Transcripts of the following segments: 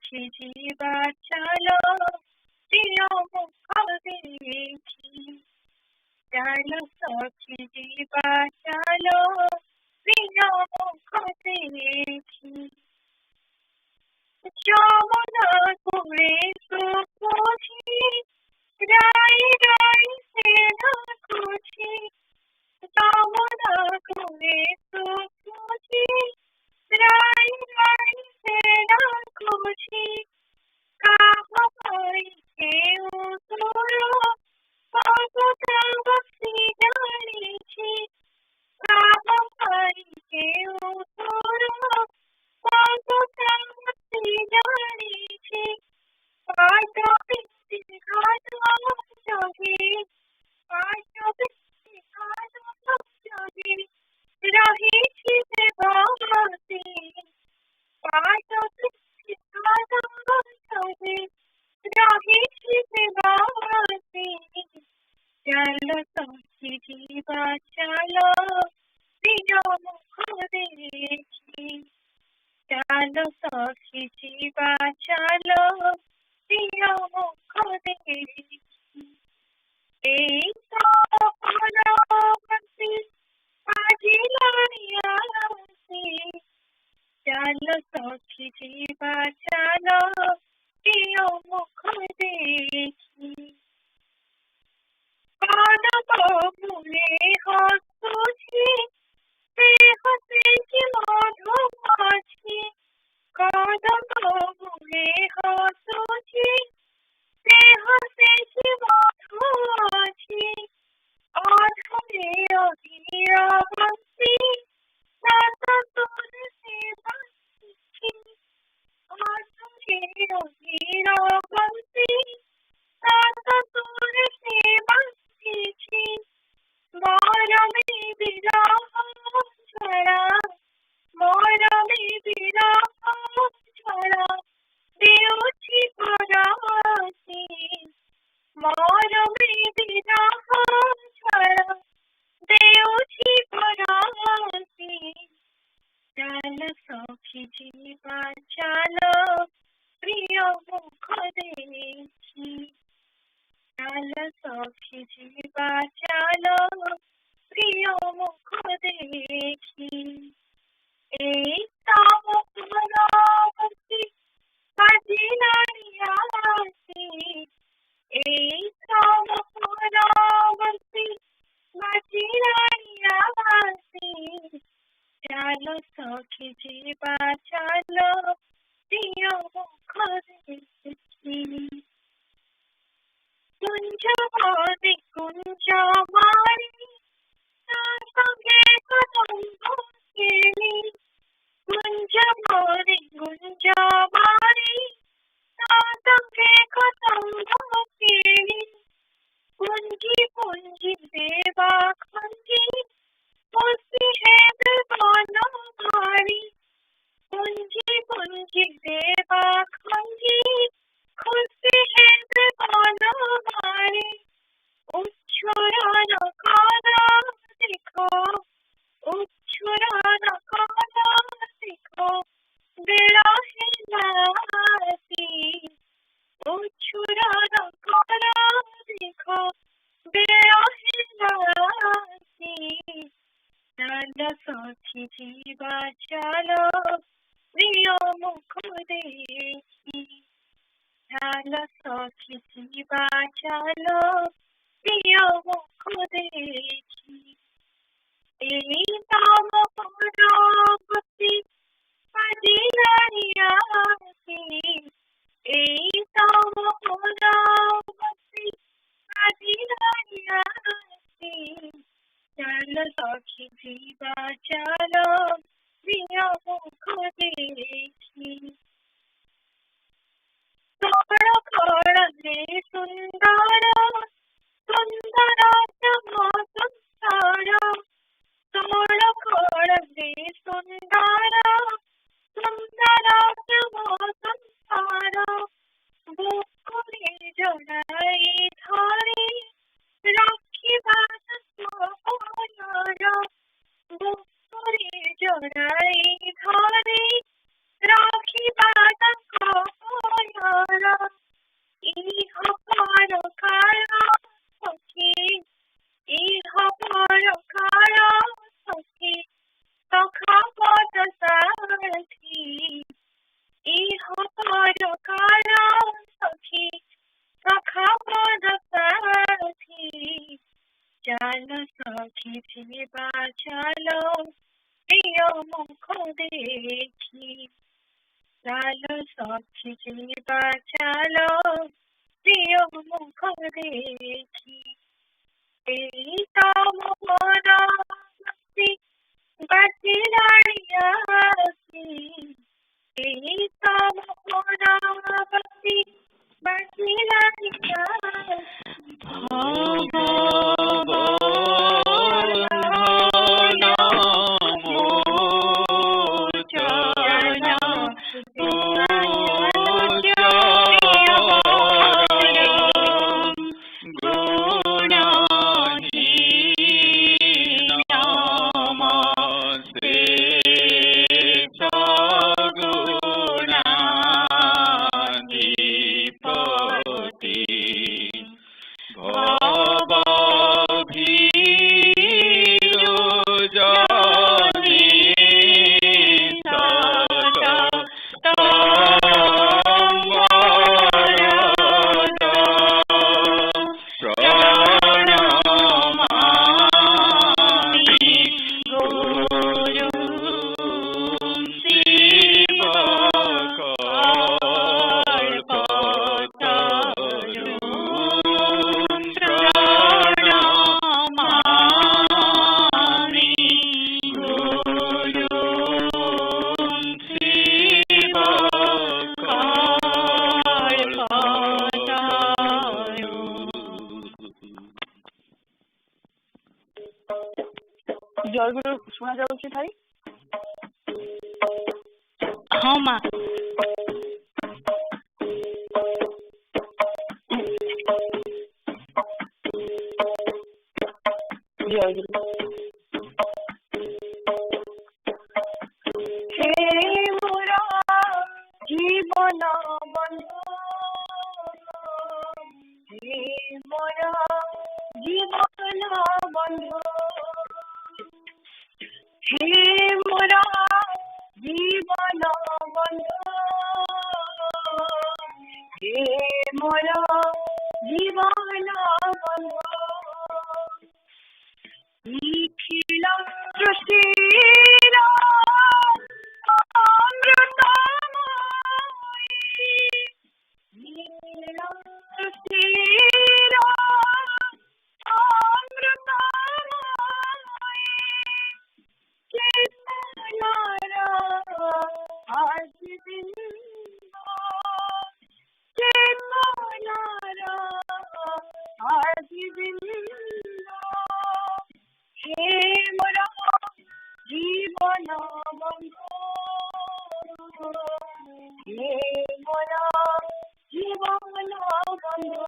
সখী জীবা চলো প্রিয় মুখ দেখি, চলো সখী জীবা চলো প্রিয় মুখ দেখি। যমুনা কুলে সুখী রাই রাই সে খুশি, যমুনা কুলে সুখী রাই রাই সে খুশি। কাহাই কেউ তোর কথা ভক্তি জানিছি, কাহাই কেউ তোর কথা ভক্তি জানিছি। পাঠ বৃত্তি ঘাত যোগে, পাঠ বৃত্তি ঘাত যোগে রহিছি দেবতী, পাঠ বৃত্তি ঘাত যোগে রহিছি দেবতী। চলো সখী জীবা চলো প্রিয় মুখ দেখি, চলো সখী জীবা চলো প্রিয় মুখ দেখি। এই তো পরবর্তী আজিলারিয়া চলো সখী জীবা চলো প্রিয় মুখ দেখি। কদম ফুলে হসুছি হসে কি মধুমাছি, কদম ফুলে হসুছি হসে কি মধুমাছি। অধরে অধীরবন্তি দাতা তুলসী বাঁচিছি, অধরে অধীরবন্তি দাতা তুলসী বাঁচিছি। মরমে বিরহ ছড়া, মরমে বিরহ ছড়া দেউছি পরশি, মরমে বিরহ ছড়া দেউছি পরশি। চলো সখী জীবা চলো প্রিয় মুখ দেখি, চলো সখী জীবা চলো প্রিয় মুখ দেখি। এই তব পরবর্তী আজিলারিয়া, এই তব পরবর্তী আজিলারিয়া। চলো সখী জীবা চলো প্রিয় মুখ দেখি। কুঞ্জ বনে কুঞ্জ মারি তার সঙ্গে কদম্ব কেলি, কুঞ্জ বনে কুঞ্জ মারি তার সঙ্গে কদম্ব কেলি। পুঞ্জি পুঞ্জি দেবা খঞ্জি খুশি হেদ বন ভারি, পুঞ্জি পুঞ্জি দেবা খঞ্জি খুশি হেদ বন ভারি। উচ্ছুরণ করা দেখো, উচ্ছুরণ করা দেখো বিরহে নাতি, উচ্ছুরণ করা দেখো বিরহে নাতি। চলো সখী জীবা চলো প্রিয় মুখ দেখি, চলো সখী জীবা চলো প্রিয় মুখ দেখি। এই তব পরবর্তী আজিলারিয়া, এই তব পরবর্তী আজিলারিয়া। চলো সখী জীবা চলো প্রিয় মুখ দেখি। তোর করলে সুন্দর সুন্দর তব সুন্দর, তোর করলে সুন্দর সুন্দর তব সুন্দর। বুক করে জড়াই ধরে রাখিবা তোর, বুক করে জড়াই ধরে রাখিবা চালো সখী জীবা চালো প্রিয় মুখ দেখি, চালো সখী জীবা চালো প্রিয় মুখ দেখি। এই তো মোর ভক্তি বাঁচি দাঁড়িয়ে আছি, এই তো মোর ভক্তি বাঁচি দাঁড়িয়ে জয়গুরু শোনা যাচ্ছে ভাই? হ্যাঁ মা। জয়গুরু। হে মোরা জীবন বন্ধু, হে মোরা জীবন বন্ধু, হে মোরা জীবন বন্ধু, হে মোরা জীবন বন্ধু। নিখিল সৃষ্টির অমৃতময়ী, নিখিল সৃষ্টির অমৃতময়ী, চেতনার আদি বিন্দু, চেতনার আদি বিন্দু, হে মোরা জীবন বন্ধু, হে মোরা জীবন বন্ধু।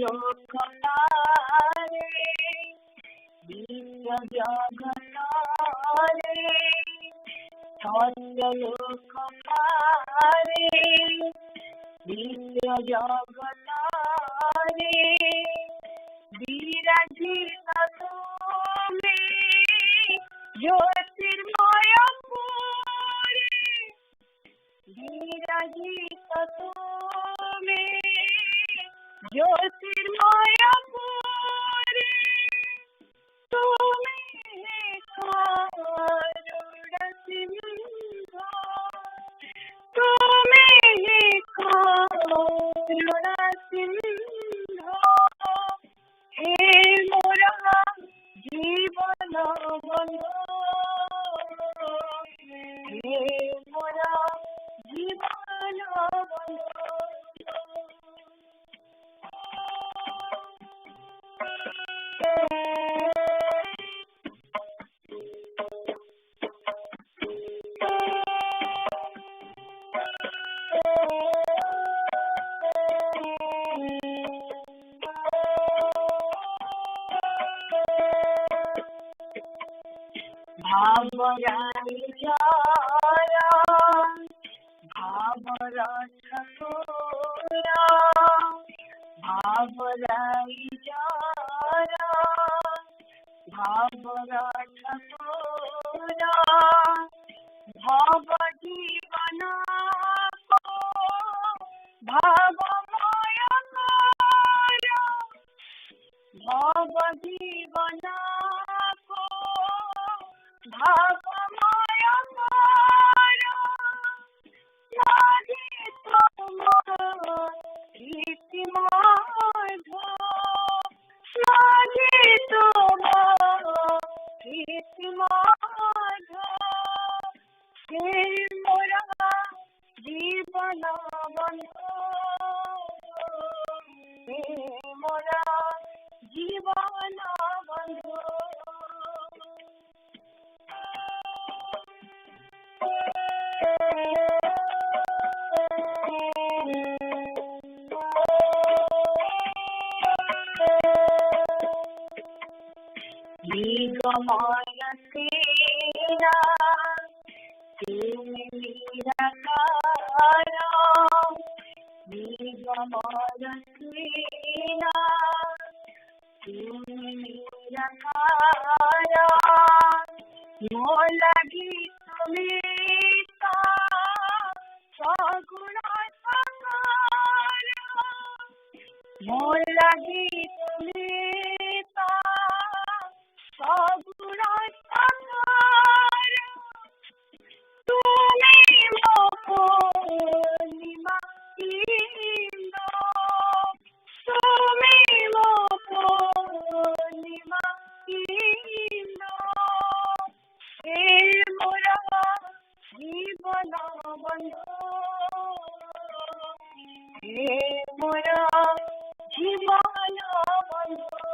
লোকনারে বিশ্ব জগন্নারে, লোকনারে বিশ্ব জগন্নারে, বিরাজিত তুমি জ্যোতির্ময় পুরে, বিরাজিত তুমি জ্যোতির্ময় পুরে, তুমি করুণা সিন্ধু, তুমি করুণা সিন্ধু, হে মোরা জীবন বন্ধু, হে মোরা জীবন বন্ধু। ভাবরাই যারা ভাবরথ তোরা, ভাবরাই যারা भावराठ तोरा भाव जीवन को भावमय कर भाव जीवन को भावमय कर लागे तुम प्रीति माधो लागे तुम प्रीति माधो हे मोरा जीवन बंधो हे मोरा जीवन बंधो निगमाय तेरा तुम निराकार निगमाय तेरा तुम निराकार मो लगी तुम्हें सगुण साकार मो लगी तुम्हें सगुण साकार तुम्हें मोको निमा इंदो तुम्हें मोको निमा इंदो हे मोरा जीवन बंधो हे मोरा जीवन बंधो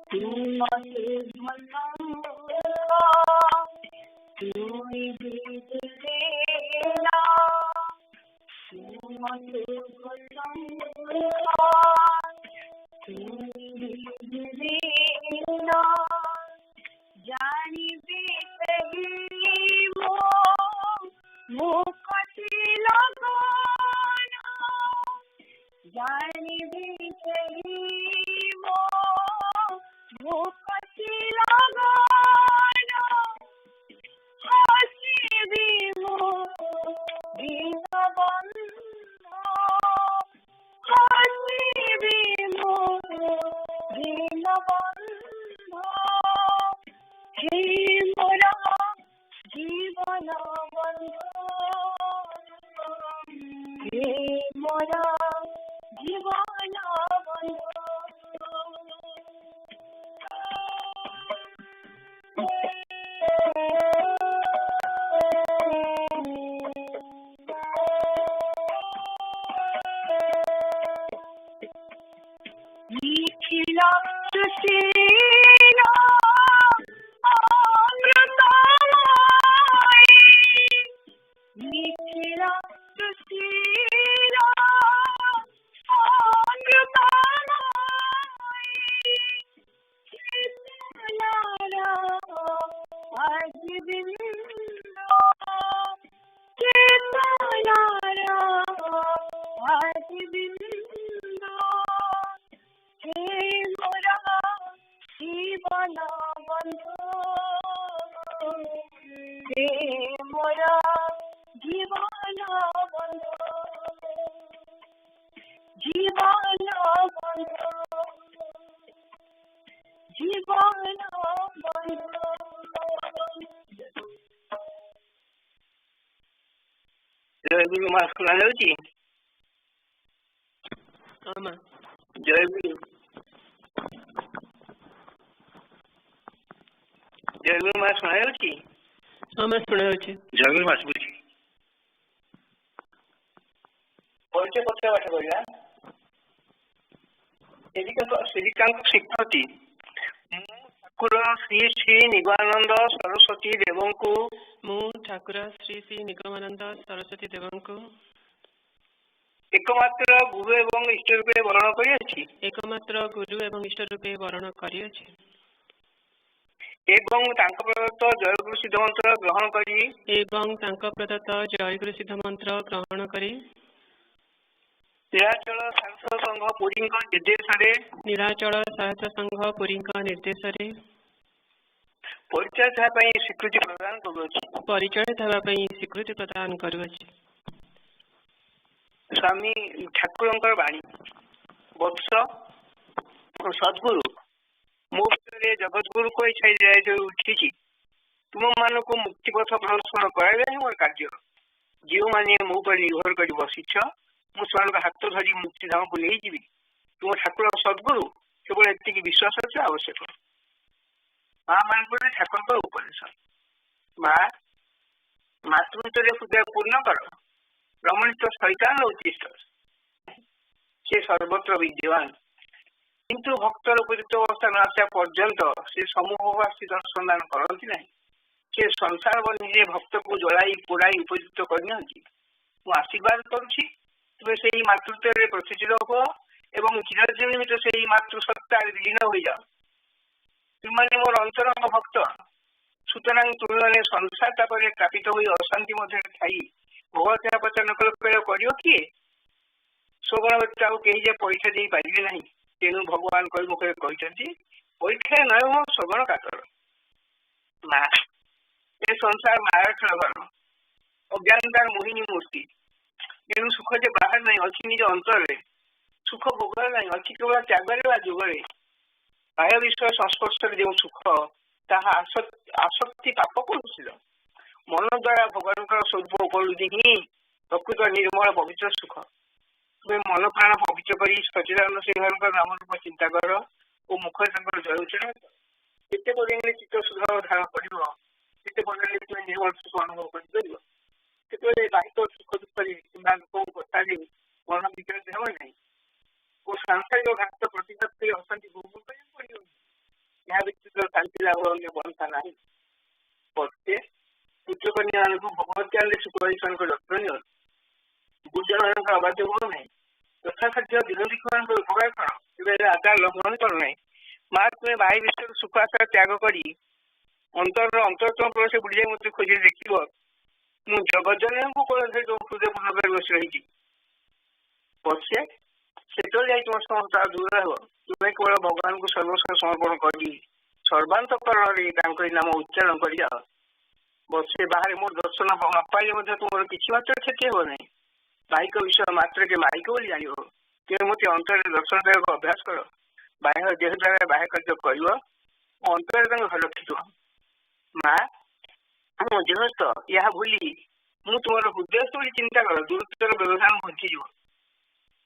तुम जानी मुकति लगाना जानी भी सही मुकति लगाना हंसी भी दीन बंधो हंसी भी दीन बंधो हे मोरा जीवन बंधो हे मोरा जीवन बंधो निखिला सुशीला निखिला सुशीला चेतनारा आज बिंदो चेतनारा आज बिंदो हे मोरा जीवन बंधो हे मोरा जीवन बंधो जीवन बंधो जीवन बंधो जय गुरु मां सुना जाउची आमा जय गुरु मां सुना जाउची आमा सुना जाउची जय गुरु मां सुची परिचय पत्र पाठ करिया श्रीकांत शिक्षती ठाकुर श्री श्री निगमानंद सरस्वती देव को मु ठाकुर श्री श्री निगमानंद सरस्वती देव को एकमात्र गुरु एवं इष्ट रूपे वर्ण करियाछि एकमात्र गुरु एवं इष्ट रूपे वर्ण करियाछि ଏବଂ ତାଙ୍କ ପ୍ରଦତ୍ତ ଜୟଗୁରୁ ସିଦ୍ଧ ମନ୍ତ୍ର ଗ୍ରହଣ କରି ନିରାଚଳ ସାରସ୍ୱତ ସଂଘ ପୁରୀଙ୍କ ନିର୍ଦ୍ଦେଶରେ ପରିଚୟ ଦେବା ପାଇଁ ସ୍ୱୀକୃତି ପ୍ରଦାନ କରୁଅଛି। ସ୍ୱାମୀ ଠାକୁରଙ୍କର ବାଣୀ ବତ୍ସ ସଦ୍ଗୁରୁ ମୋ ଭିତରେ ଜଗତଗୁରୁ କହି ଛାଇ ଉଠିଛି। ତୁମମାନଙ୍କୁ ମୁକ୍ତିପଥ ପ୍ରଦର୍ଶନ କରାଇବା ହିଁ ମୋର କାର୍ଯ୍ୟ। ଯେଉଁମାନେ ମୋ ଉପରେ ନିର୍ଭର କରି ବସିଛ ମୁଁ ସେମାନଙ୍କ ହାତ ଧରି ମୁକ୍ତିଧାମକୁ ନେଇଯିବି। ତୁମ ଠାକୁର ସଦ୍ଗୁରୁ କେବଳ ଏତିକି ବିଶ୍ୱାସ ଅଛି ଆବଶ୍ୟକ। ମା ମାନଙ୍କର ଠାକୁରଙ୍କ ଉପଦେଶ। ମା ମାତୃତ୍ୱରେ ହୃଦୟ ପୂର୍ଣ୍ଣ କର। ରମଣୀତ ଶୈତାନ ଉଦ୍ଦିଷ୍ଟ ସେ ସର୍ବତ୍ର ବିଦ୍ୟମାନ, କିନ୍ତୁ ଭକ୍ତର ଉପଯୁକ୍ତ ଅବସ୍ଥା ନ ଆସିବା ପର୍ଯ୍ୟନ୍ତ ସେ ସମୂହବାସୀ ଦର୍ଶନ କରନ୍ତି ନାହିଁ। ସେ ସଂସାର ବନ୍ଧୀରେ ଭକ୍ତକୁ ଜଳାଇ ପୋଡ଼ାଇ ଉପଯୁକ୍ତ କରିନିଅନ୍ତି। ମୁଁ ଆଶୀର୍ବାଦ କରୁଛି ତୁମେ ସେହି ମାତୃତ୍ୱରେ ପ୍ରତିଷ୍ଠିତ ହୁଅ ଏବଂ ଚିରଜୀବନ ସେହି ମାତୃସତ୍ତାରେ ବିଲୀନ ହୋଇଯାଅ। ତୁମମାନେ ମୋର ଅନ୍ତରଙ୍ଗ ଭକ୍ତ, ସୁତରାଂ ତୁମେମାନେ ସଂସାର ତାପରେ କାପିତ ହୋଇ ଅଶାନ୍ତି ମଧ୍ୟରେ ଥାଇ ଭଗବତ ପଚନ ପ୍ରୟୋଗ କରିବ କିଏ? ସ୍ୱଗଣ ବ୍ୟତୀତ ଆଉ କେହି ଯେ ପରୀକ୍ଷା ଦେଇ ପାରିବେ ନାହିଁ। ତେଣୁ ଭଗବାନ କହି ମୁଖରେ କହିଛନ୍ତି ପରୀକ୍ଷା ନୟ ମୋ ସ୍ୱଗଣ କାତର। ମା ଏ ସଂସାର ମାୟାର ଖେଳ ଘର, ଅଜ୍ଞାନତାର ମୋହିନୀ ମୂର୍ତ୍ତି। ତେଣୁ ସୁଖ ଯେ ବାହାରେ ନାହିଁ ଅଛି ନିଜ ଅନ୍ତରରେ। ସୁଖ ଭୋଗରେ ନାହିଁ ଅଛି କେବଳ ତ୍ୟାଗରେ ବା ଯୋଗରେ। ବାହ୍ୟ ବିଷୟ ସଂସ୍ପର୍ଶରେ ଯେଉଁ ସୁଖ ତାହା ଆସକ୍ତି ପାପ କରୁছিল। ମନ ଦ୍ୱାରା ଭଗବାନଙ୍କର ସ୍ୱରୂପ ଉପଲବ୍ଧି ହିଁ ପ୍ରକୃତ ନିର୍ମଳ ପବିତ୍ର ସୁଖ। ତୁମେ ମନ ପ୍ରାଣ ପବିତ୍ର କରି ସଚିଦାନନ୍ଦ ସିଂହଙ୍କ ନାମ ରୂପ ଚିନ୍ତା କର ଓ ମୁଖରେ ତାଙ୍କର ଜୟ ଉଚ୍ଚାରଣ କର। କେତେ ପରିମାଣରେ ଚିତ୍ତ ସୁଧାର ଧାରଣ କରିବ, କେତେ ପରିମାଣରେ ତୁମେ ନିର୍ମଳ ସୁଖ ଅନୁଭବ କରିପାରିବ। ସେତେବେଳେ ବାହିତ ସୁଖ ଦୁଃଖରେ କିମ୍ବା ଲୋକଙ୍କ କଥାରେ ମନ ବିଚଳିତ ହେବ ନାହିଁ ଓ ସାଂସାରିକ ଘାତ ପ୍ରତିଘାତ କରି ଅଶାନ୍ତି ଭୋଗ କରିବାକୁ ପଡ଼ିବ। ଏହା ବ୍ୟତୀତ ଶାନ୍ତି ଲାଭ ଅନ୍ୟ ପନ୍ଥା ନାହିଁ। ପ୍ରତ୍ୟେକ ପୁତ୍ରକନ୍ୟା ମାନଙ୍କୁ ଭଗବତ୍ୟାନରେ ସୁପରିଚାଳନଙ୍କ ଯତ୍ନ ନିଅନ୍ତୁ। ଗୁରୁଜନମାନଙ୍କ ଅବାଧ୍ୟ ହୁଅ ନାହିଁ। ଯଥାସାଧ୍ୟ ଦିନଦୀକ୍ଷମାନଙ୍କର ଉପକାର କର। ତେବେ ଆଚାର ଲଙ୍ଘନ କର ନାହିଁ। ମା ତୁମେ ବାହ୍ୟ ବିଷୟର ସୁଖ ଆଶାର ତ୍ୟାଗ କରି ଅନ୍ତରର ଅନ୍ତରତମ ପ୍ରବେଶ ବୁଡ଼ିଯାଇ ମୋତେ ଖୋଜି ଦେଖିବ। ମୁଁ ଜଗଜ୍ଜନନୀଙ୍କୁ କୋଳରେ ହୃଦୟ ପୂର୍ଣ୍ଣ କରି ବସି ରହିଛି। ପଛେ ସେତେବେଳେ ଯାଇ ତୁମ ସମସ୍ତ ଦୂର ହେବ। ତୁମେ କେବଳ ଭଗବାନଙ୍କୁ ସର୍ବସ୍ୱ ସମର୍ପଣ କରି ସର୍ବାନ୍ତକରଣରେ ତାଙ୍କରି ନାମ ଉଚ୍ଚାରଣ କରିଯାଅ। ବର୍ଷେ ବାହାରେ ମୋର ଦର୍ଶନ ନ ପାଇଲେ ମଧ୍ୟ ତୁମର କିଛି ମାତ୍ର କ୍ଷତି ହେବ ନାହିଁ। ବାହିକ ବିଷୟ ମାତ୍ରକେ ମାହିକ ବୋଲି ଜାଣିବ। ତେଣୁ ମୋତେ ଅନ୍ତରରେ ଦର୍ଶନ ଦେବାକୁ ଅଭ୍ୟାସ କର। ବାହ୍ୟ ଦେହ ଦ୍ୱାରା ବାହ୍ୟ କାର୍ଯ୍ୟ କରିବ ଓ ଅନ୍ତରରେ ତାଙ୍କୁ ଭଲ ରଖିବ। ମା ମୁଁ ଦେହସ୍ଥ ଏହା ଭୁଲି ମୁଁ ତୁମର ହୃଦୟସ୍ଥ ବୋଲି ଚିନ୍ତା କର। ଦୂରତ୍ୱର ବ୍ୟବଧାନ ଘଞ୍ଚିଯିବ।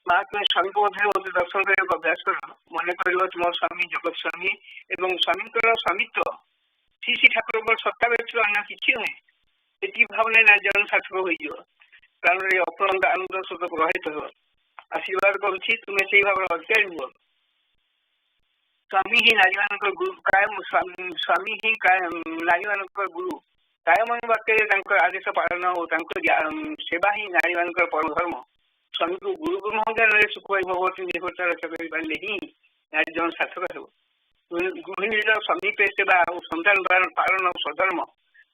ମା ତୁମେ ସ୍ୱାମୀଙ୍କ ମଧ୍ୟରେ ମୋତେ ଦର୍ଶନ କରିବାକୁ ଅଭ୍ୟାସ କର। ମନେ କରିବ ତୁମ ସ୍ୱାମୀ ଜଗତ ସ୍ୱାମୀ ଏବଂ ସ୍ୱାମୀଙ୍କର ସ୍ୱାମିତ୍ୱ ଶ୍ରୀ ଶ୍ରୀ ଠାକୁରଙ୍କର ସତ୍ତା ବ୍ୟତୀତ ଅନ୍ୟ କିଛି ନୁହେଁ। ଏତିକି ଭାବନାରେ ନାରୀ ଜୀବନ ସାର୍ଥକ ହୋଇଯିବ। ପ୍ରାଣରେ ଅପରନ୍ତ ଆନନ୍ଦ ସ୍ରୋତ ପ୍ରବାହିତ ହେବ। ଆଶୀର୍ବାଦ କରୁଛି ତୁମେ ସେଇ ଭାବରେ ଅଧିକାରୀ ହୁଅ। ସ୍ୱାମୀ ହିଁ ନାରୀମାନଙ୍କର ଗୁରୁ, ସ୍ୱାମୀ ହିଁ ନାରୀମାନଙ୍କର ଗୁରୁ। କାୟମନ ବାକ୍ୟରେ ତାଙ୍କର ଆଦେଶ ପାଳନ ଓ ତାଙ୍କ ସେବା ହିଁ ନାରୀମାନଙ୍କର ପରମ ଧର୍ମ। ସ୍ୱାମୀକୁ ଗୁରୁ ବ୍ରହ୍ମଜ୍ଞାନରେ ସୁଖ ଭଗବତୀ ନିର୍ଭରତା ରକ୍ଷା କରିପାରିଲେ ହିଁ ନାରୀ ଜୀବନ ସାର୍ଥକ ହେବ। ଗୃହିଣୀର ସ୍ୱାମୀ ସେବା ଓ ସନ୍ତାନ ପାଳନ ସ୍ୱଧର୍ମ।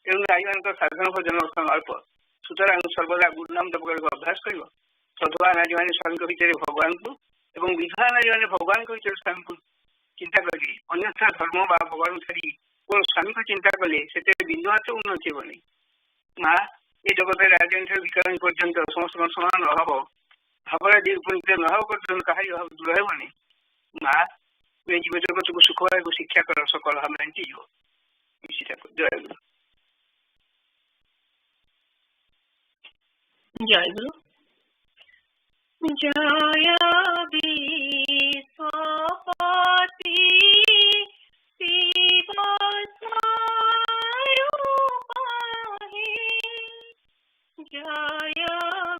ତେଣୁ ନାରୀମାନଙ୍କର ସାଧାରଣ ଭୋଜନ ଅଳ୍ପ। ସୁତରାଂ ସର୍ବଦା ଗୁରୁ ନାମ ଜପ କରିବାକୁ ଅଭ୍ୟାସ କରିବ। ସଧବା ନାରୀମାନେ ସ୍ୱାମୀଙ୍କ ଭିତରେ ଭଗବାନଙ୍କୁ ଏବଂ ବିଧବା ନାରୀମାନେ ଭଗବାନଙ୍କ ଭିତରେ ସ୍ୱାମୀଙ୍କୁ ଚିନ୍ତା କରିବେ। ଅନ୍ୟଥା ଧର୍ମ ବା ଭଗବାନ ଛାଡ଼ି କେବଳ ସ୍ୱାମୀକୁ ଚିନ୍ତା କଲେ ସେଥିରେ ବିନ୍ଦୁ ମାତ୍ର ଉନ୍ନତି ହେବ ନାହିଁ। ମା ଏ ଜଗତରେ ରାଜନୀତିର ବିକାଶ ପର୍ଯ୍ୟନ୍ତ ସମସ୍ତଙ୍କ ସମାନ ଅଭାବ ଭାବରେ ଉପନୀତ ନ ହେବା ପର୍ଯ୍ୟନ୍ତ କାହାରି ଅଭାବ ଦୂର ହେବନି। ମା ତୁମେ ଜୀବ ଜଗତକୁ ସୁଖ ପାଇବାକୁ ଶିକ୍ଷା କର। ସକଳ ଭାବ ମେଣ୍ଟିଯିବ। ଜୟ ଗୁରୁ। ଜୟ ଗୁରୁ। ଜୟ ବିଶ୍ୱପତି ଶିବ ସ୍ୱରୂପ হে। জয়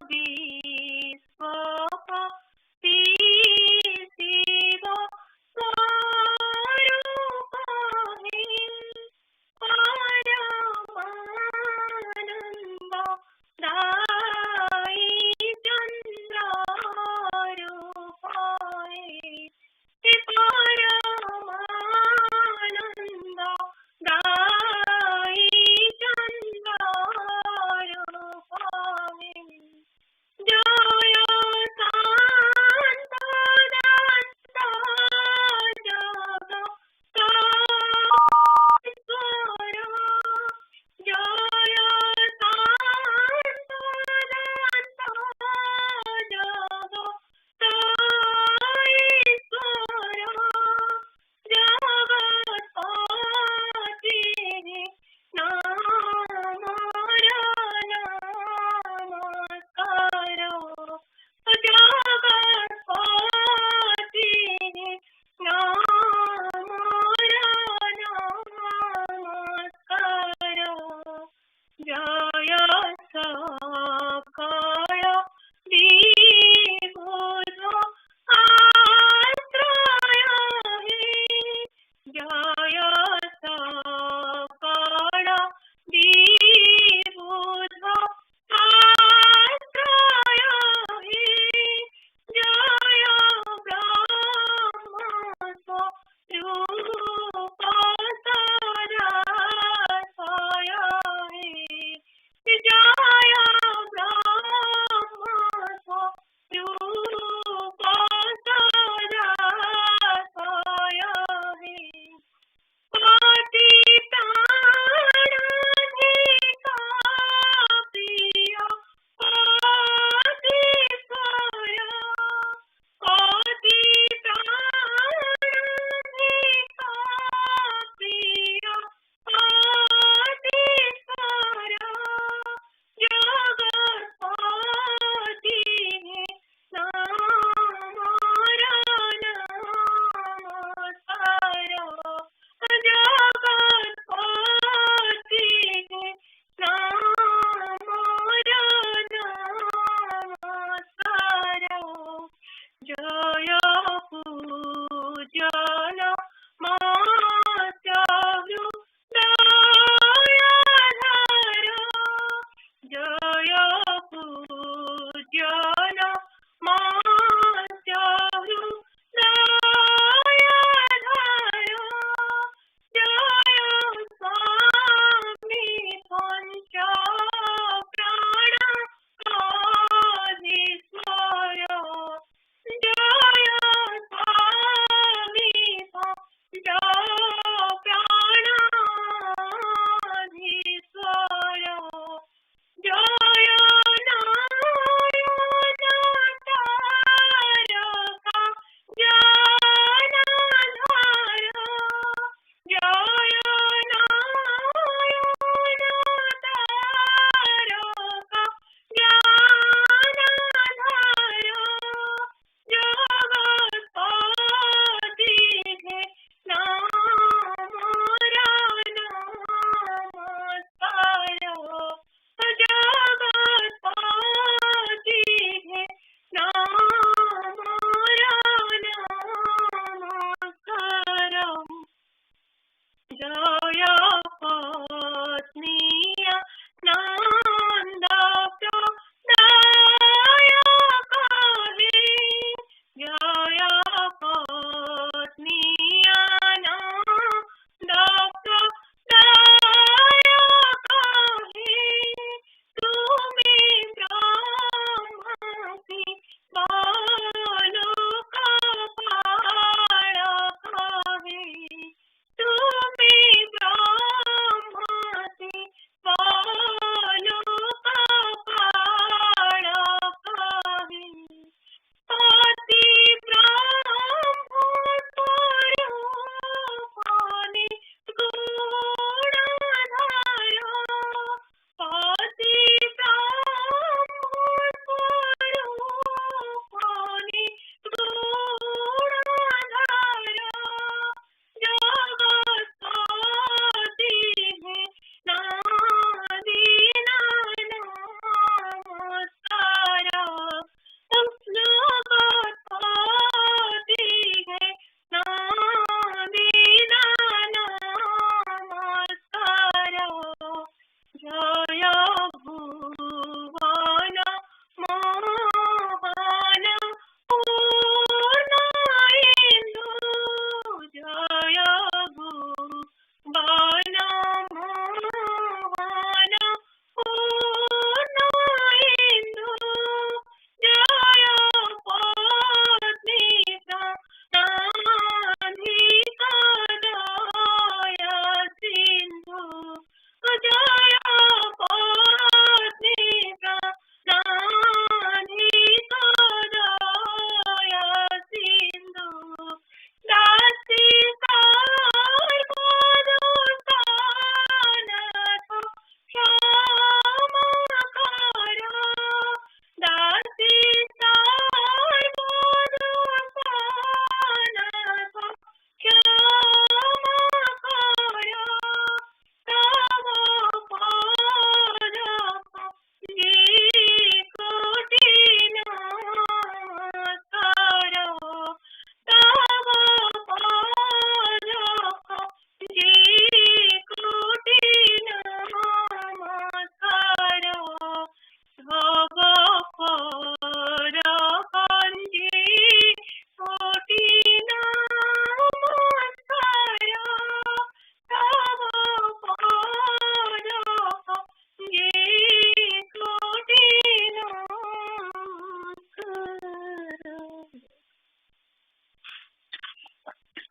বিশ্বপতি শিব স্বরূপ হে। পরমানন্দ দায়ী চন্দ্র রূপ হে।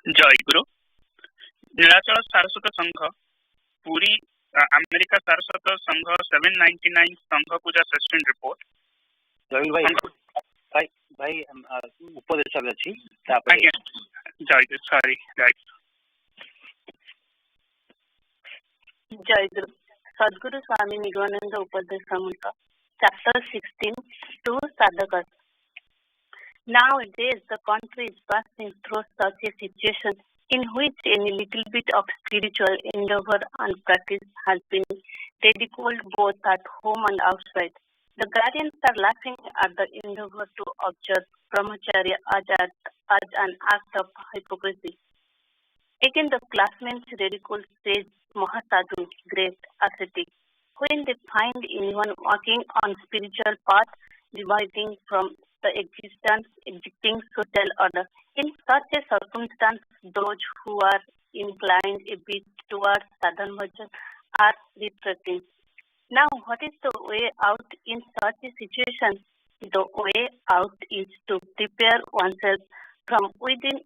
जय गुरु नीलाचल सारस्वत संघ पुरी अमेरिका सारस्वत संघ 799 संघ पूजा 16 रिपोर्ट जय भाई भाई उपदेश अछि आज्ञा जय गुरु सॉरी राइट जय गुरु सद्गुरु स्वामी निगमानंद उपदेश samhita chapter 16 to sadhakas. Nowadays, the country is passing through such a situation in which any little bit of spiritual endeavor and practice has been ridiculed both at home and outside. The guardians are laughing at the endeavor to observe brahmacharya as an act of hypocrisy. Again, the classmates ridicule sage Mahasadhu, great ascetic, when they find anyone walking on spiritual path deviating from the existing social order. In such a circumstance, those who are inclined a bit towards sadhana bhajan are retreating. Now, what is the way out in such a situation? The way out is to prepare oneself from within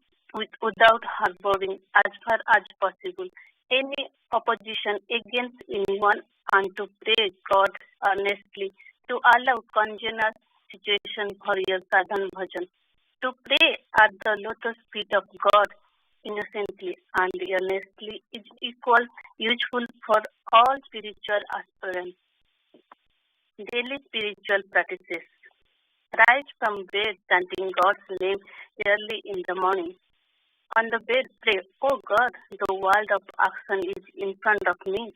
without harboring as far as possible any opposition against anyone and to pray God earnestly to allow congenial situation for your sadhana bhajan. To pray at the lotus feet of God innocently and earnestly is equal useful for all spiritual aspirants. Daily spiritual practices. Rise from bed chanting God's name early in the morning. On the bed, pray, oh God, the world of action is in front of me.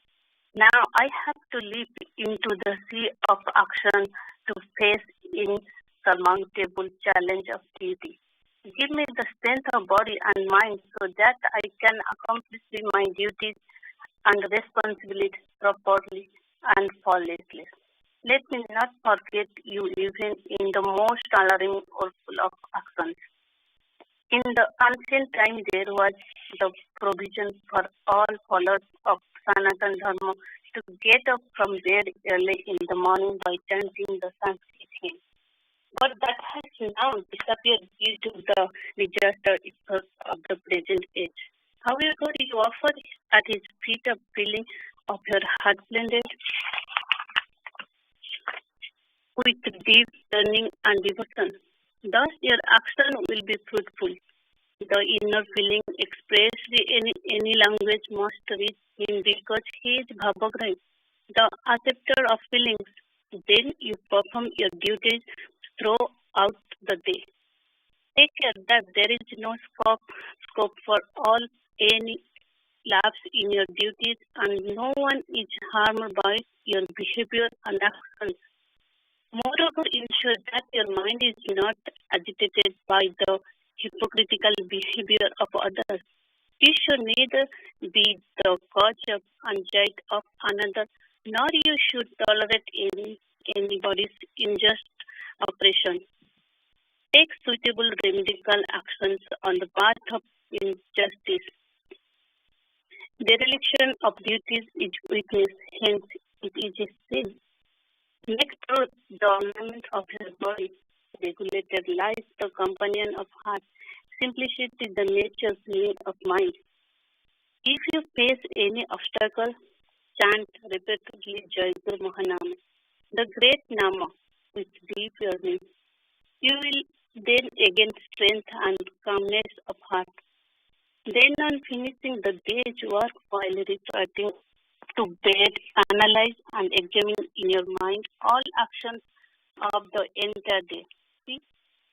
Now I have to leap into the sea of action to face insurmountable challenge of duty. Give me the strength of body and mind so that I can accomplish my duties and responsibilities properly and flawlessly. Let me not forget you even in the most alarming or full of actions. In the ancient time, there was the provision for all followers of Sanatana Dharma to get up from bed early in the morning by chanting the Sanskrit hymn. But that has now disappeared due to the disaster of the present age. However, you offer at his feet a feeling of your heart blended with deep yearning and devotion. Thus, your action will be fruitful. The inner feeling expressed in any language must reach him because he is Bhavagrahi, the acceptor of feelings. Then you perform your duties throughout the day. Take care that there is no scope for all any lapse in your duties and no one is harmed by your behavior and actions. Moreover, ensure that your mind is not agitated by the hypocritical behavior of others. You should neither be the cause of anxiety of another, nor you should tolerate anybody's unjust oppression. Take suitable remedial actions on the path of injustice. Dereliction of duties is weakness, hence it is a sin. Make truth the ornament of your body. Regulated life the companion of heart. Simplicity the nature's need of mind. If you face any obstacle, chant repeatedly Jai Guru Mahanama, the great Nama, with deep yearning. You will then again strength and calmness of heart. Then on finishing the day's work while returning to bed, analyze and examine in your mind all actions of the entire day. See,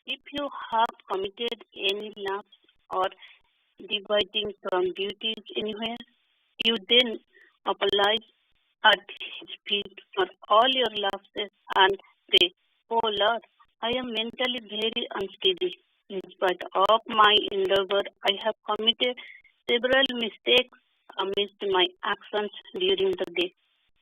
if you have committed any lapse or deviating from duties anywhere, you then apologize at his feet for all your lapses and say, oh Lord, I am mentally very unsteady. In spite of my endeavor, I have committed several mistakes amidst my actions during the day.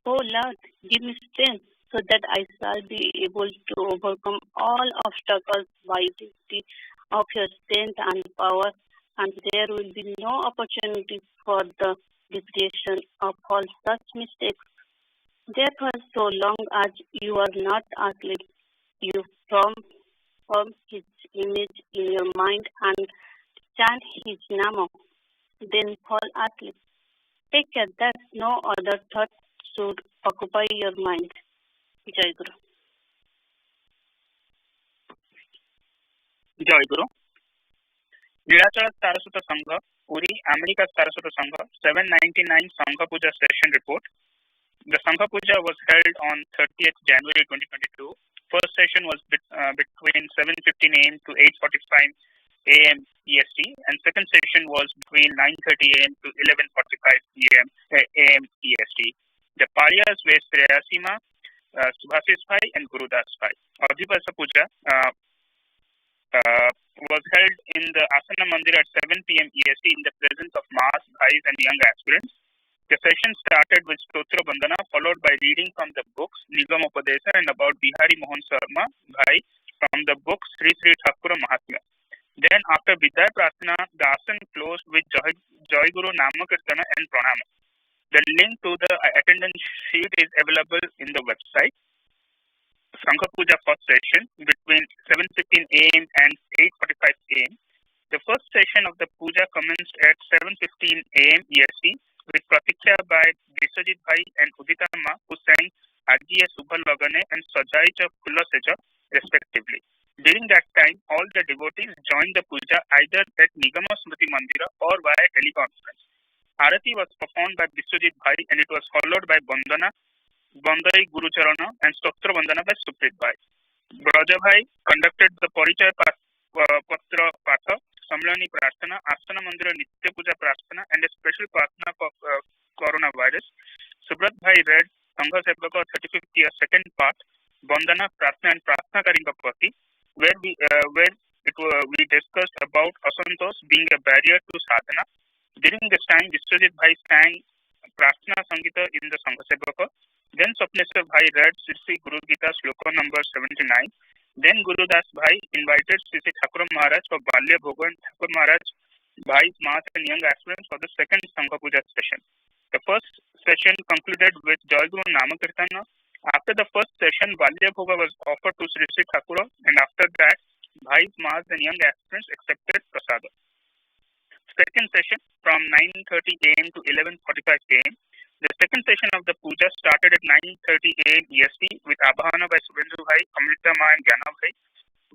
Oh Lord, give me strength so that I shall be able to overcome all obstacles by duty of your strength and power, and there will be no opportunity for the repetition of all such mistakes. Therefore, so long as you are not asleep, you form his image in your mind and chant his Nama, then fall asleep. Take care that no other thought should occupy your mind. Jai Guru. Jai Guru. Nilachal Saraswata Sangha, Puri, America Saraswata Sangha, 799 Sangha Puja Session Report. The Sangha Puja was held on 30th January 2022. First session was between 7:15 a.m. to 8:45 a.m. EST, and second session was between 9:30 a.m. to 11:45 a.m. EST. The Paryas were Shreyasima, Subhasis Bhai, and Gurudas Bhai. Adhivasa Puja was held in the Asana Mandir at 7 p.m. EST in the presence of Maas, Bhais, and young aspirants. The session started with Stotra Bandhana, followed by reading from the books Nigam Upadesa and about Bihari Mohan Sharma Bhai from the book Sri Sri Thakura Mahatmya. Then after Vidya Prarthana, the Asana closed with Jai Guru Namakirtana and Pranama. The link to the attendance sheet is available in the website. Sangha Puja first session between 7:15 a.m. and 8:45 a.m. The first session of the puja commenced at 7:15 a.m. EST with Pratikya by Biswajit Bhai and Udita Ma, who sang Ajiye Subha Lagane and Sajai Cha Phula Seja respectively. During that time, all the devotees joined the puja either at Nigama Smriti Mandira or via teleconference. Arati was performed by Biswajit Bhai and it was followed by Bandai Guru Charana and Stotra Bandhana by Suprit Bhai. Braja Bhai conducted the Parichaya Patra Patha, Samlani Prarthana, Asana Mandira Nitya Puja Prarthana, and a special Prarthana for coronavirus. Subrat Bhai read Sangha Sevaka 35th year second part, Bandhana Prarthana and Prarthana Karinga Pati, where we discussed about Asantos being a barrier to sadhana. During this time, Biswajit Bhai sang Prarthana Sangita in the Sangha Sevaka. Then Swapneswar Bhai read Sri Guru Gita Shloka number 79. Then Gurudas Bhai invited Sri Thakur Maharaj for Balya Bhoga and Thakur Maharaj Bhai's Maas and young aspirants for the second Sangha Puja session. The first session concluded with Jai Guru Namakirtana. After the first session, Balya Bhoga was offered to Sri Thakur, and after that, Bhai's Maas and young aspirants accepted Prasada. Second session from 9:30 a.m. to 11:45 a.m. The second session of the puja started at 9:30 a.m. EST with Abhana by Subhendra Bhai, Amrita Ma and Gyana Bhai.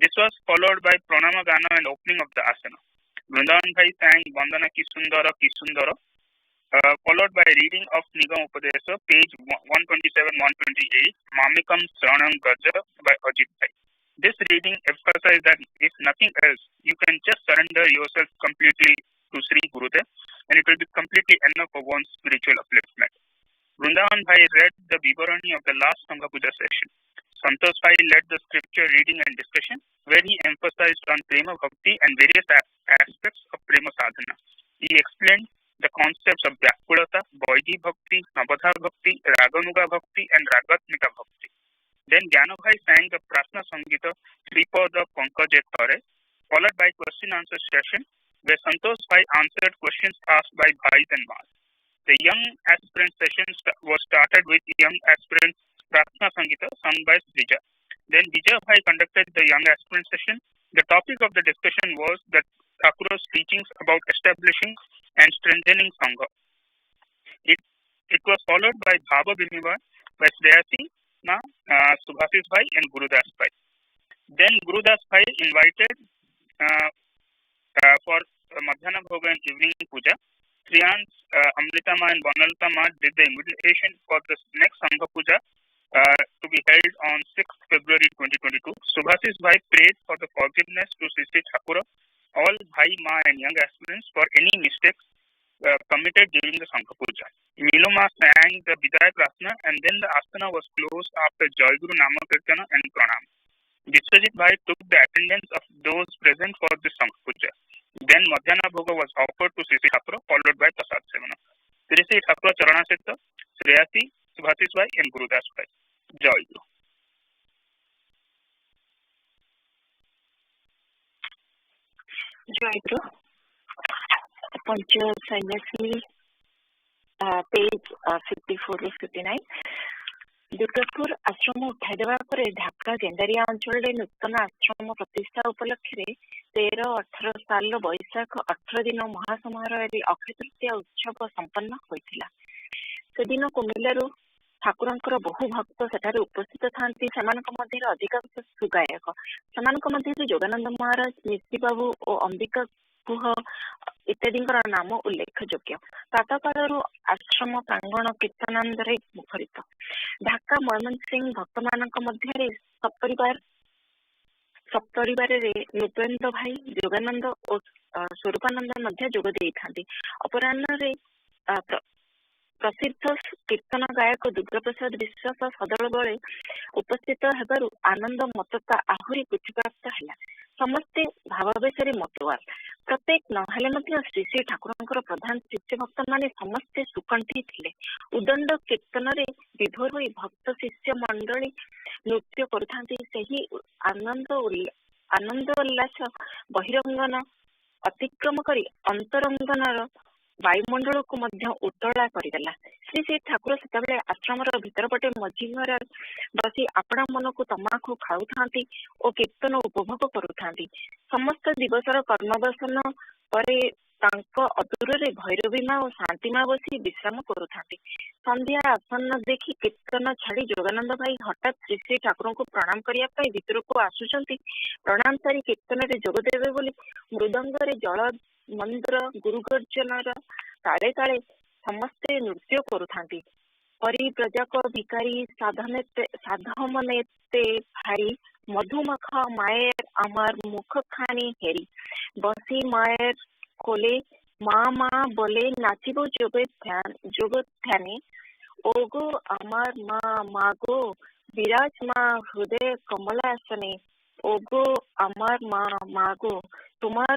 This was followed by Pranama Gana and opening of the asana. Vrindavan Bhai sang Vandana Ki Sundara, followed by reading of Nigam Upadesa, page 127-128, Mamikam Saranam Gaja by Ajit Bhai. This reading emphasized that if nothing else, you can just surrender yourself completely to Sri Gurudev, and it will be completely enough for one's spiritual upliftment. Vrindavan Bhai read the Vivarani of the last Sangha Puja session. Santosh Bhai led the scripture reading and discussion, where he emphasized on Prema Bhakti and various aspects of Prema Sadhana. He explained the concepts of Vyakulata, Vaidhi Bhakti, Navadha Bhakti, Raganuga Bhakti, and Ragatmika Bhakti. Then Gyana Bhai sang the Prarthana Sangita, Tripada Pankaje Thare, followed by question answer session, where Santosh Bhai answered questions asked by Bhais and Maas. The young aspirant session was started with young aspirant Prarthana Sangita sung by Vijay. Then Vijay Bhai conducted the young aspirant session. The topic of the discussion was the Thakura's teachings about establishing and strengthening Sangha. It was followed by Bhava Vinivay by Shreyasi Ma, Subhasis Bhai and Gurudas Bhai. Then Gurudas Bhai invited for Madhyana Bhoga and evening puja. Shriyans, Amrita Ma and Banalta Ma did the invitation for the next Sangha Puja to be held on 6th February 2022. Subhasis Bhai prayed for the forgiveness to Sri Thakura, all Bhai, Ma and young aspirants for any mistakes committed during the Sangha Puja. Miloma sang the Vidya Prarthana and then the asana was closed after Jai Guru Namakirtana and Pranam. Biswajit Bhai took the attendance of those present for the Sangha Puja. Then Madhyana Bhoga was offered to Sri Thakura, followed by Prasad Sevana. Sri Thakura Charana Siddha, Shreyasi, Subhasis Bhai and Gurudas Bhai. Jai Guru. Jai Guru. Punch silently, page 54 to 59. Durgapur ଆଶ୍ରମ ଉଠାଇଦେବା ପରେ ଢାକା ଗେଣ୍ଡାରିଆ ଅଞ୍ଚଳରେ ନୂତନ ଆଶ୍ରମ ପ୍ରତିଷ୍ଠା ଉପଲକ୍ଷରେ 13-18 ସାଲର ବୈଶାଖ 18 ଦିନ ମହାସମାରୋହରେ ଅକ୍ଷୟ ତୃତୀୟା ଉତ୍ସବ ସମ୍ପନ୍ନ ହୋଇଥିଲା। ସେଦିନ କୁମିଲ୍ଲାରୁ ଠାକୁରଙ୍କର ବହୁ ଭକ୍ତ ସେଠାରେ ଉପସ୍ଥିତ ଥାନ୍ତି। ସେମାନଙ୍କ ମଧ୍ୟରେ ଅଧିକାଂଶ ସୁଗାୟକ। ସେମାନଙ୍କ ମଧ୍ୟରେ ଯୋଗାନନ୍ଦ ମହାରାଜ, ମିଶ୍ରୀ ବାବୁ ଓ ଅମ୍ବିକା ଗୁହ ଇତ୍ୟାଦିଙ୍କର ନାମ ଉଲ୍ଲେଖଯୋଗ୍ୟ। ପ୍ରାତଃକାଳରୁ ଆଶ୍ରମ ପ୍ରାଙ୍ଗଣ କୀର୍ତ୍ତନାନ୍ଦରେ ମୁଖରିତ। ଢାକା ମୟମନସିଂହ ଭକ୍ତମାନଙ୍କ ମଧ୍ୟରେ ସପରିବାରରେ ନୃପେନ୍ଦ୍ର ଭାଇ, ଯୋଗାନନ୍ଦ ଓ ସ୍ୱରୂପାନନ୍ଦ ମଧ୍ୟ ଯୋଗ ଦେଇଥାନ୍ତି। ଅପରାହ୍ନରେ ପ୍ରସିଦ୍ଧ କୀର୍ତ୍ତନ ଗାୟକ ଦୁର୍ଗାପ୍ରସାଦ ବିଶ୍ୱାସ ସଦଳ ବଳେ ଉପସ୍ଥିତ ହେବାରୁ ଆନନ୍ଦ ମତତା ଆହୁରି ବୃଦ୍ଧିପ୍ରାପ୍ତ ହେଲା। ସମସ୍ତେ ଭାବାବେଶରେ ମତୁଆଲ। ପ୍ରତ୍ୟେକ ନହେଲେ ମଧ୍ୟ ଶ୍ରୀ ଶ୍ରୀ ଠାକୁରଙ୍କର ପ୍ରଧାନ ଶିଷ୍ୟ ଭକ୍ତମାନେ ସମସ୍ତେ ସୁକଣ୍ଠୀ ଥିଲେ। ଉଦଣ୍ଡ କୀର୍ତ୍ତନରେ ବିଭୋର ହୋଇ ଭକ୍ତ ଶିଷ୍ୟ ମଣ୍ଡଳୀ ନୃତ୍ୟ କରୁଥାନ୍ତି। ସେହି ଆନନ୍ଦ ଉଲ୍ଲାସ ବହିରଙ୍ଗନ ଅତିକ୍ରମ କରି ଅନ୍ତରଙ୍ଗନର ବାୟୁମଣ୍ଡଳକୁ ମଧ୍ୟ ଉତ୍ତଳା କରିଦେଲା। ଶ୍ରୀ ଶ୍ରୀ ଠାକୁର ସେତେବେଳେ ଆଶ୍ରମର ଭିତରପଟେ ମଝି ଘରେ ବସି ଆପଣା ମନକୁ ତମାଖୁ ଖାଉଥାନ୍ତି ଓ କୀର୍ତ୍ତନ ଉପଭୋଗ କରୁଥାନ୍ତି। ସମସ୍ତ ଦିବସର କର୍ମବସନ ପରେ ତାଙ୍କ ଅଦୂରରେ ଭୈରବୀ ମା ଓ ଶାନ୍ତି ମା ବସି ବିଶ୍ରାମ କରୁଥାନ୍ତି। ସନ୍ଧ୍ୟା ଆସନ୍ନ ଦେଖି କୀର୍ତ୍ତନ ଛାଡ଼ି ଯୋଗାନନ୍ଦ ଭାଇ ହଠାତ୍ ଶ୍ରୀ ଶ୍ରୀ ଠାକୁରଙ୍କୁ ପ୍ରଣାମ କରିବା ପାଇଁ ଭିତରକୁ ଆସୁଛନ୍ତି। ପ୍ରଣାମ ସାରି କୀର୍ତ୍ତନରେ ଯୋଗ ଦେବେ ବୋଲି ମୃଦଙ୍ଗରେ ଜଳ ମନ୍ଦିର ଗୁରୁଗର୍ଜନର ତାଳେ ତାଳେ ସମସ୍ତେ ନୃତ୍ୟ କରୁଥାନ୍ତି। ପରିବ୍ରଜକ ଭିକାରୀ সাধমনেতে ভারী মধুমাখ মায়ের আমার মুখখানি হেরি বসি মায়ের কোলে মা মা বলে নাচিব যোগধ্যানে ওগো আমার মা মাগো বিরাজ মা হৃদয় কমলাসনে ওগো আমার মা মাগো তোমার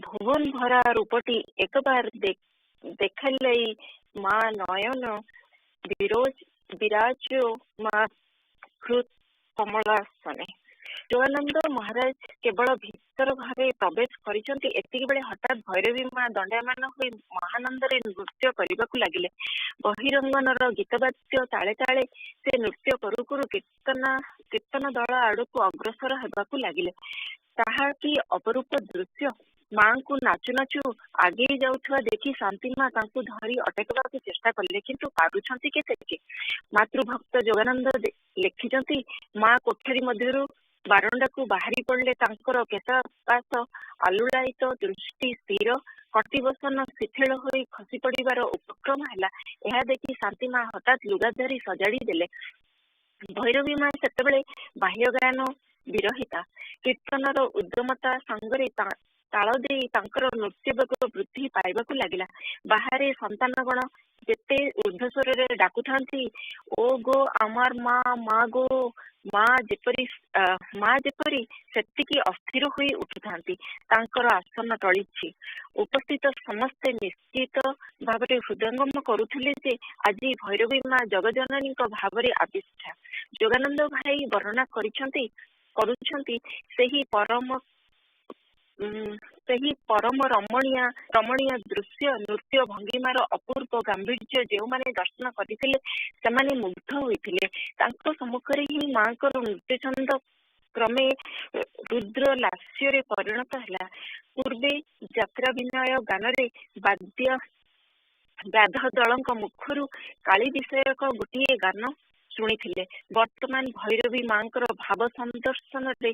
ভুবন ভরা রূপটি একবার দেখালেই মা নয়ন বিরাজ মা হৃদ কমলাସନେ। ଯୋଗାନନ୍ଦ ମହାରାଜ କେବଳ ଭିତର ଭାବେ ପ୍ରବେଶ କରିଛନ୍ତି। ଏତିକି ବେଳେ ହଠାତ୍ ଭୈରବୀ ମା ଦଣ୍ଡାୟମାନ ହୋଇ ମହାନନ୍ଦରେ ନୃତ୍ୟ କରିବାକୁ ଲାଗିଲେ। ବହିରଙ୍ଗନର ଗୀତବାଦ୍ୟ ତାଳେ ତାଳେ ସେ ନୃତ୍ୟ କରୁ କରୁ କୀର୍ତ୍ତନ ଦଳ ଆଡ଼କୁ ଅଗ୍ରସର ହେବାକୁ ଲାଗିଲେ। ତାହା କି ଅପରୂପ ଦୃଶ୍ୟ! ମାଙ୍କୁ ନାଚୁ ନାଚୁ ଆଗେଇ ଯାଉଥିବା ଦେଖି ଶାନ୍ତି ମା ତାଙ୍କୁ ଧରି ଅଟକାଇବାକୁ ଚେଷ୍ଟା କଲେ, କିନ୍ତୁ ପାରୁଛନ୍ତି କେତେ? ମାତୃଭକ୍ତ ଯୋଗାନନ୍ଦ ଲେଖିଛନ୍ତି, ମା କୋଠରୀ ମଧ୍ୟରୁ ବାରଣ୍ଡାକୁ ବାହାରି ପଡ଼ିଲେ ତାଙ୍କର କେଶାପାଶ ଆଲୁଳାୟିତ, ଦୃଷ୍ଟି ସ୍ଥିର, କଟିବସନ ଶିଥିଳ ହୋଇ ଖସି ପଡ଼ିବାର ଉପକ୍ରମ ହେଲା। ଏହା ଦେଖି ଶାନ୍ତି ମା ହଠାତ୍ ଲୁଗା ଧରି ସଜାଡ଼ି ଦେଲେ। ଭୈରବୀ ମା ସେତେବେଳେ ବାହ୍ୟଜ୍ଞାନ ବିରହିତା। କୀର୍ତ୍ତନର ଉଦ୍ଦମତା ସାଙ୍ଗରେ ତାଳ ଦେଇ ତାଙ୍କର ନୃତ୍ୟବେଗ ବୃଦ୍ଧି ପାଇବାକୁ ଲାଗିଲା। ବାହାରେ ସନ୍ତାନଗଣ ଯେତେ ଉର୍ଦ୍ଧ୍ୱସ୍ୱରରେ ଡାକୁଥାନ୍ତି, ଓ ଗୋ ଆମର ମା ମା ଗୋ, ମା ଯେପରି ସେତିକି ଅସ୍ଥିର ହୋଇ ଉଠୁଥାନ୍ତି। ତାଙ୍କର ଆସନ ଟଳିଛି। ଉପସ୍ଥିତ ସମସ୍ତେ ନିଶ୍ଚିତ ଭାବରେ ହୃଦୟଙ୍ଗମ କରୁଥିଲେ ଯେ ଆଜି ଭୈରବୀ ମା ଜଗଜନନୀଙ୍କ ଭାବରେ ଆବିଷ୍ଠା। ଯୋଗାନନ୍ଦ ଭାଇ ବର୍ଣ୍ଣନା କରୁଛନ୍ତି ସେହି ପରମ ରମଣୀୟ ଦୃଶ୍ୟ, ନୃତ୍ୟ ଭଙ୍ଗିମାର ଅପୂର୍ବ ଗାମ୍ଭୀର୍ଯ୍ୟ ଯେଉଁମାନେ ଦର୍ଶନ କରିଥିଲେ ସେମାନେ ମୁଗ୍ଧ ହୋଇଥିଲେ। ତାଙ୍କ ସମ୍ମୁଖରେ ହିଁ ମାଙ୍କର ନୃତ୍ୟଛନ୍ଦ କ୍ରମେ ରୁଦ୍ର ଲାସ୍ୟରେ ପରିଣତ ହେଲା। ପୂର୍ବେ ଯାତ୍ରାଭିନୟ ଗାନରେ ବ୍ୟାଧ ଦଳଙ୍କ ମୁଖରୁ କାଳୀ ବିଷୟକ ଗୋଟିଏ ଗାନ ଶୁଣିଥିଲେ। ବର୍ତ୍ତମାନ ଭୈରବୀ ମାଙ୍କର ଭାବ ସନ୍ଦର୍ଶନରେ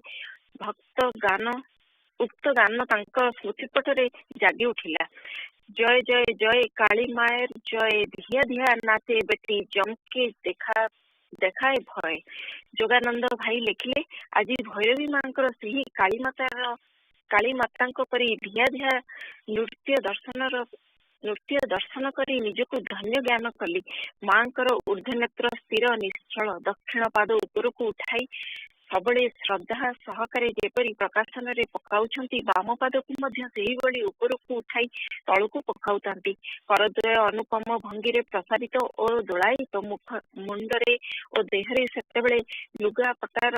ଉକ୍ତ ଗାନ ତାଙ୍କ ସ୍ମୃତିପଟରେ ଜାଗି ଉଠିଲା। ଜୟ ଜୟ ଜୟ କାଳୀ ମାয়ের জয়, ধিয়া ধিয়া নাচে বেটি জমকে দেখায় ভয়। ଯୋଗାନନ୍ଦ ଭାଇ ଲେଖିଲେ, ଆଜି ଭୈରବୀ ମାଙ୍କର ସେହି କାଳୀ ମାତାଙ୍କ ପରି ଧିଆ ଧିଆ ନୃତ୍ୟ ଦର୍ଶନ କରି ନିଜକୁ ଧନ୍ୟ ଜ୍ଞାନ କଲି। ମାଙ୍କର ଊର୍ଦ୍ଧ୍ୱନେତ୍ର ସ୍ଥିର ନିଶ୍ଚଳ, ଦକ୍ଷିଣ ପାଦ ଉପରକୁ ଉଠାଇ ସବୁବେଳେ ଶ୍ରଦ୍ଧା ସହକାରେ ଯେପରି ପ୍ରକାଶନରେ ପକାଉଛନ୍ତି, ବାମ ପାଦକୁ ମଧ୍ୟ ସେହିଭଳି ଉପରକୁ ଉଠାଇ ତଳକୁ ପକାଉଥାନ୍ତି। କରଦ୍ୱୟ ଅନୁପମ ଭଙ୍ଗୀରେ ପ୍ରସାରିତ ଓ ଦୋଳାୟିତ। ମୁଣ୍ଡରେ ଓ ଦେହରେ ସେତେବେଳେ ଲୁଗାପଟାର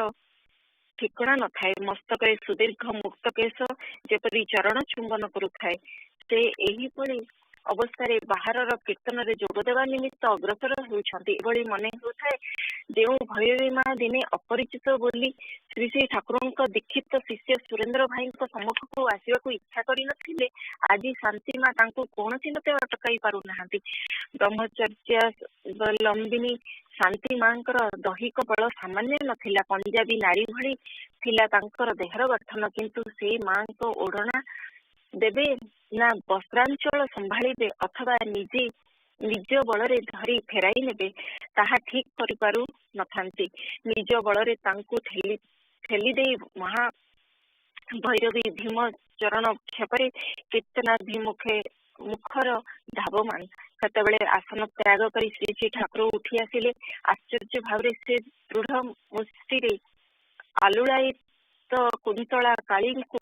ଠିକଣା ନଥାଏ। ମସ୍ତକରେ ସୁଦୀର୍ଘ ମୁକ୍ତ କେଶ ଯେପରି ଚରଣ ଚୁମ୍ବନ କରୁଥାଏ। ସେ ଏହିଭଳି ଅବସ୍ଥାରେ ବାହାରର କୀର୍ତ୍ତନରେ ଯୋଗଦେବା ନିମିତ୍ତ ଅଗ୍ରସର ହେଉଛନ୍ତି। ଏଭଳି ମନେ ହେଉଥାଏ ଯେଉଁ ଭୈରବୀ ମା ଦିନେ ଅପରିଚିତ ବୋଲି ଶ୍ରୀ ଶ୍ରୀ ଠାକୁରଙ୍କ ଦୀକ୍ଷିତ ଶିଷ୍ୟ ସୁରେନ୍ଦ୍ର ଭାଇଙ୍କ ସମ୍ମୁଖକୁ ଆସିବାକୁ ଇଚ୍ଛା କରିନଥିଲେ, ଆଜି ଶାନ୍ତି ମା ତାଙ୍କୁ କୌଣସି ମତେ ଅଟକାଇ ପାରୁନାହାନ୍ତି। ବ୍ରହ୍ମଚର୍ଯ୍ୟାବଲମ୍ବିନୀ ଶାନ୍ତି ମାଙ୍କର ଦୈହିକ ବଳ ସାମାନ୍ୟ ନଥିଲା। ପଞ୍ଜାବୀ ନାରୀ ଭଳି ଥିଲା ତାଙ୍କର ଦେହର ଗଠନ, କିନ୍ତୁ ସେଇ ମାଙ୍କ ଓଢ଼ଣା ଦେବେ ନା ବସ୍ତ୍ରାଞ୍ଚଳ ସମ୍ଭାଳିବେ ଅଥବା ନିଜେ ନିଜ ବଳରେ ଧରି ଫେରାଇ ନେବେ ତାହା ଠିକ କରିପାରୁ ନଥାନ୍ତି। ନିଜ ବଳରେ ତାଙ୍କୁ ଠେଲି ଦେଇ ମହା ଭୈରବୀ ଭୀମ ଚରଣ କ୍ଷେପରେ ମୁଖର ଧାବମାନ। ସେତେବେଳେ ଆସନ ତ୍ୟାଗ କରି ଶ୍ରୀ ଶ୍ରୀ ଠାକୁର ଉଠି ଆସିଲେ। ଆଶ୍ଚର୍ଯ୍ୟ ଭାବରେ ସେ ଦୃଢ ମୁଷ୍ଟିରେ ଆଲୁଳାୟିତ କୁନ୍ତଳା କାଳୀଙ୍କୁ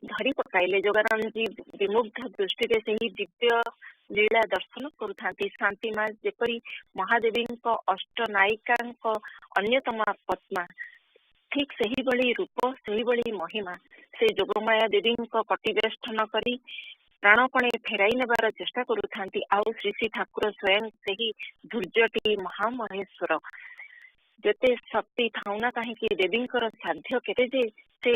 ଧରି ପକାଇଲେ। ଯୋଗାନନ୍ଦଜୀ ବିମୁଗ୍ଧ ଦୃଷ୍ଟିରେ ସେହି ଦିବ୍ୟ ଲୀଳା ଦର୍ଶନ କରୁଥାନ୍ତି। ଶାନ୍ତି ମା ଯେପରି ମହାଦେବୀଙ୍କ ଅଷ୍ଟନାୟିକାଙ୍କ ଅନ୍ୟତମ ପଦ୍ମା, ଠିକ ସେହିଭଳି ରୂପ, ସେହିଭଳି ମହିମା। ସେ ଯୋଗମାୟା ଦେବୀଙ୍କ କଟିବେଷ୍ଟନ କରି ପ୍ରାଣପଣେ ଫେରାଇ ନେବାର ଚେଷ୍ଟା କରୁଥାନ୍ତି। ଆଉ ଶ୍ରୀ ଶ୍ରୀ ଠାକୁର ସ୍ୱୟଂ ସେହି ଧୈର୍ଯ୍ୟଟି ମହାମହେଶ୍ୱର। ଯେତେ ଶକ୍ତି ଥାଉନା କାହିଁକି ଦେବୀଙ୍କର ସାଧ୍ୟ କେତେ ଯେ ସେ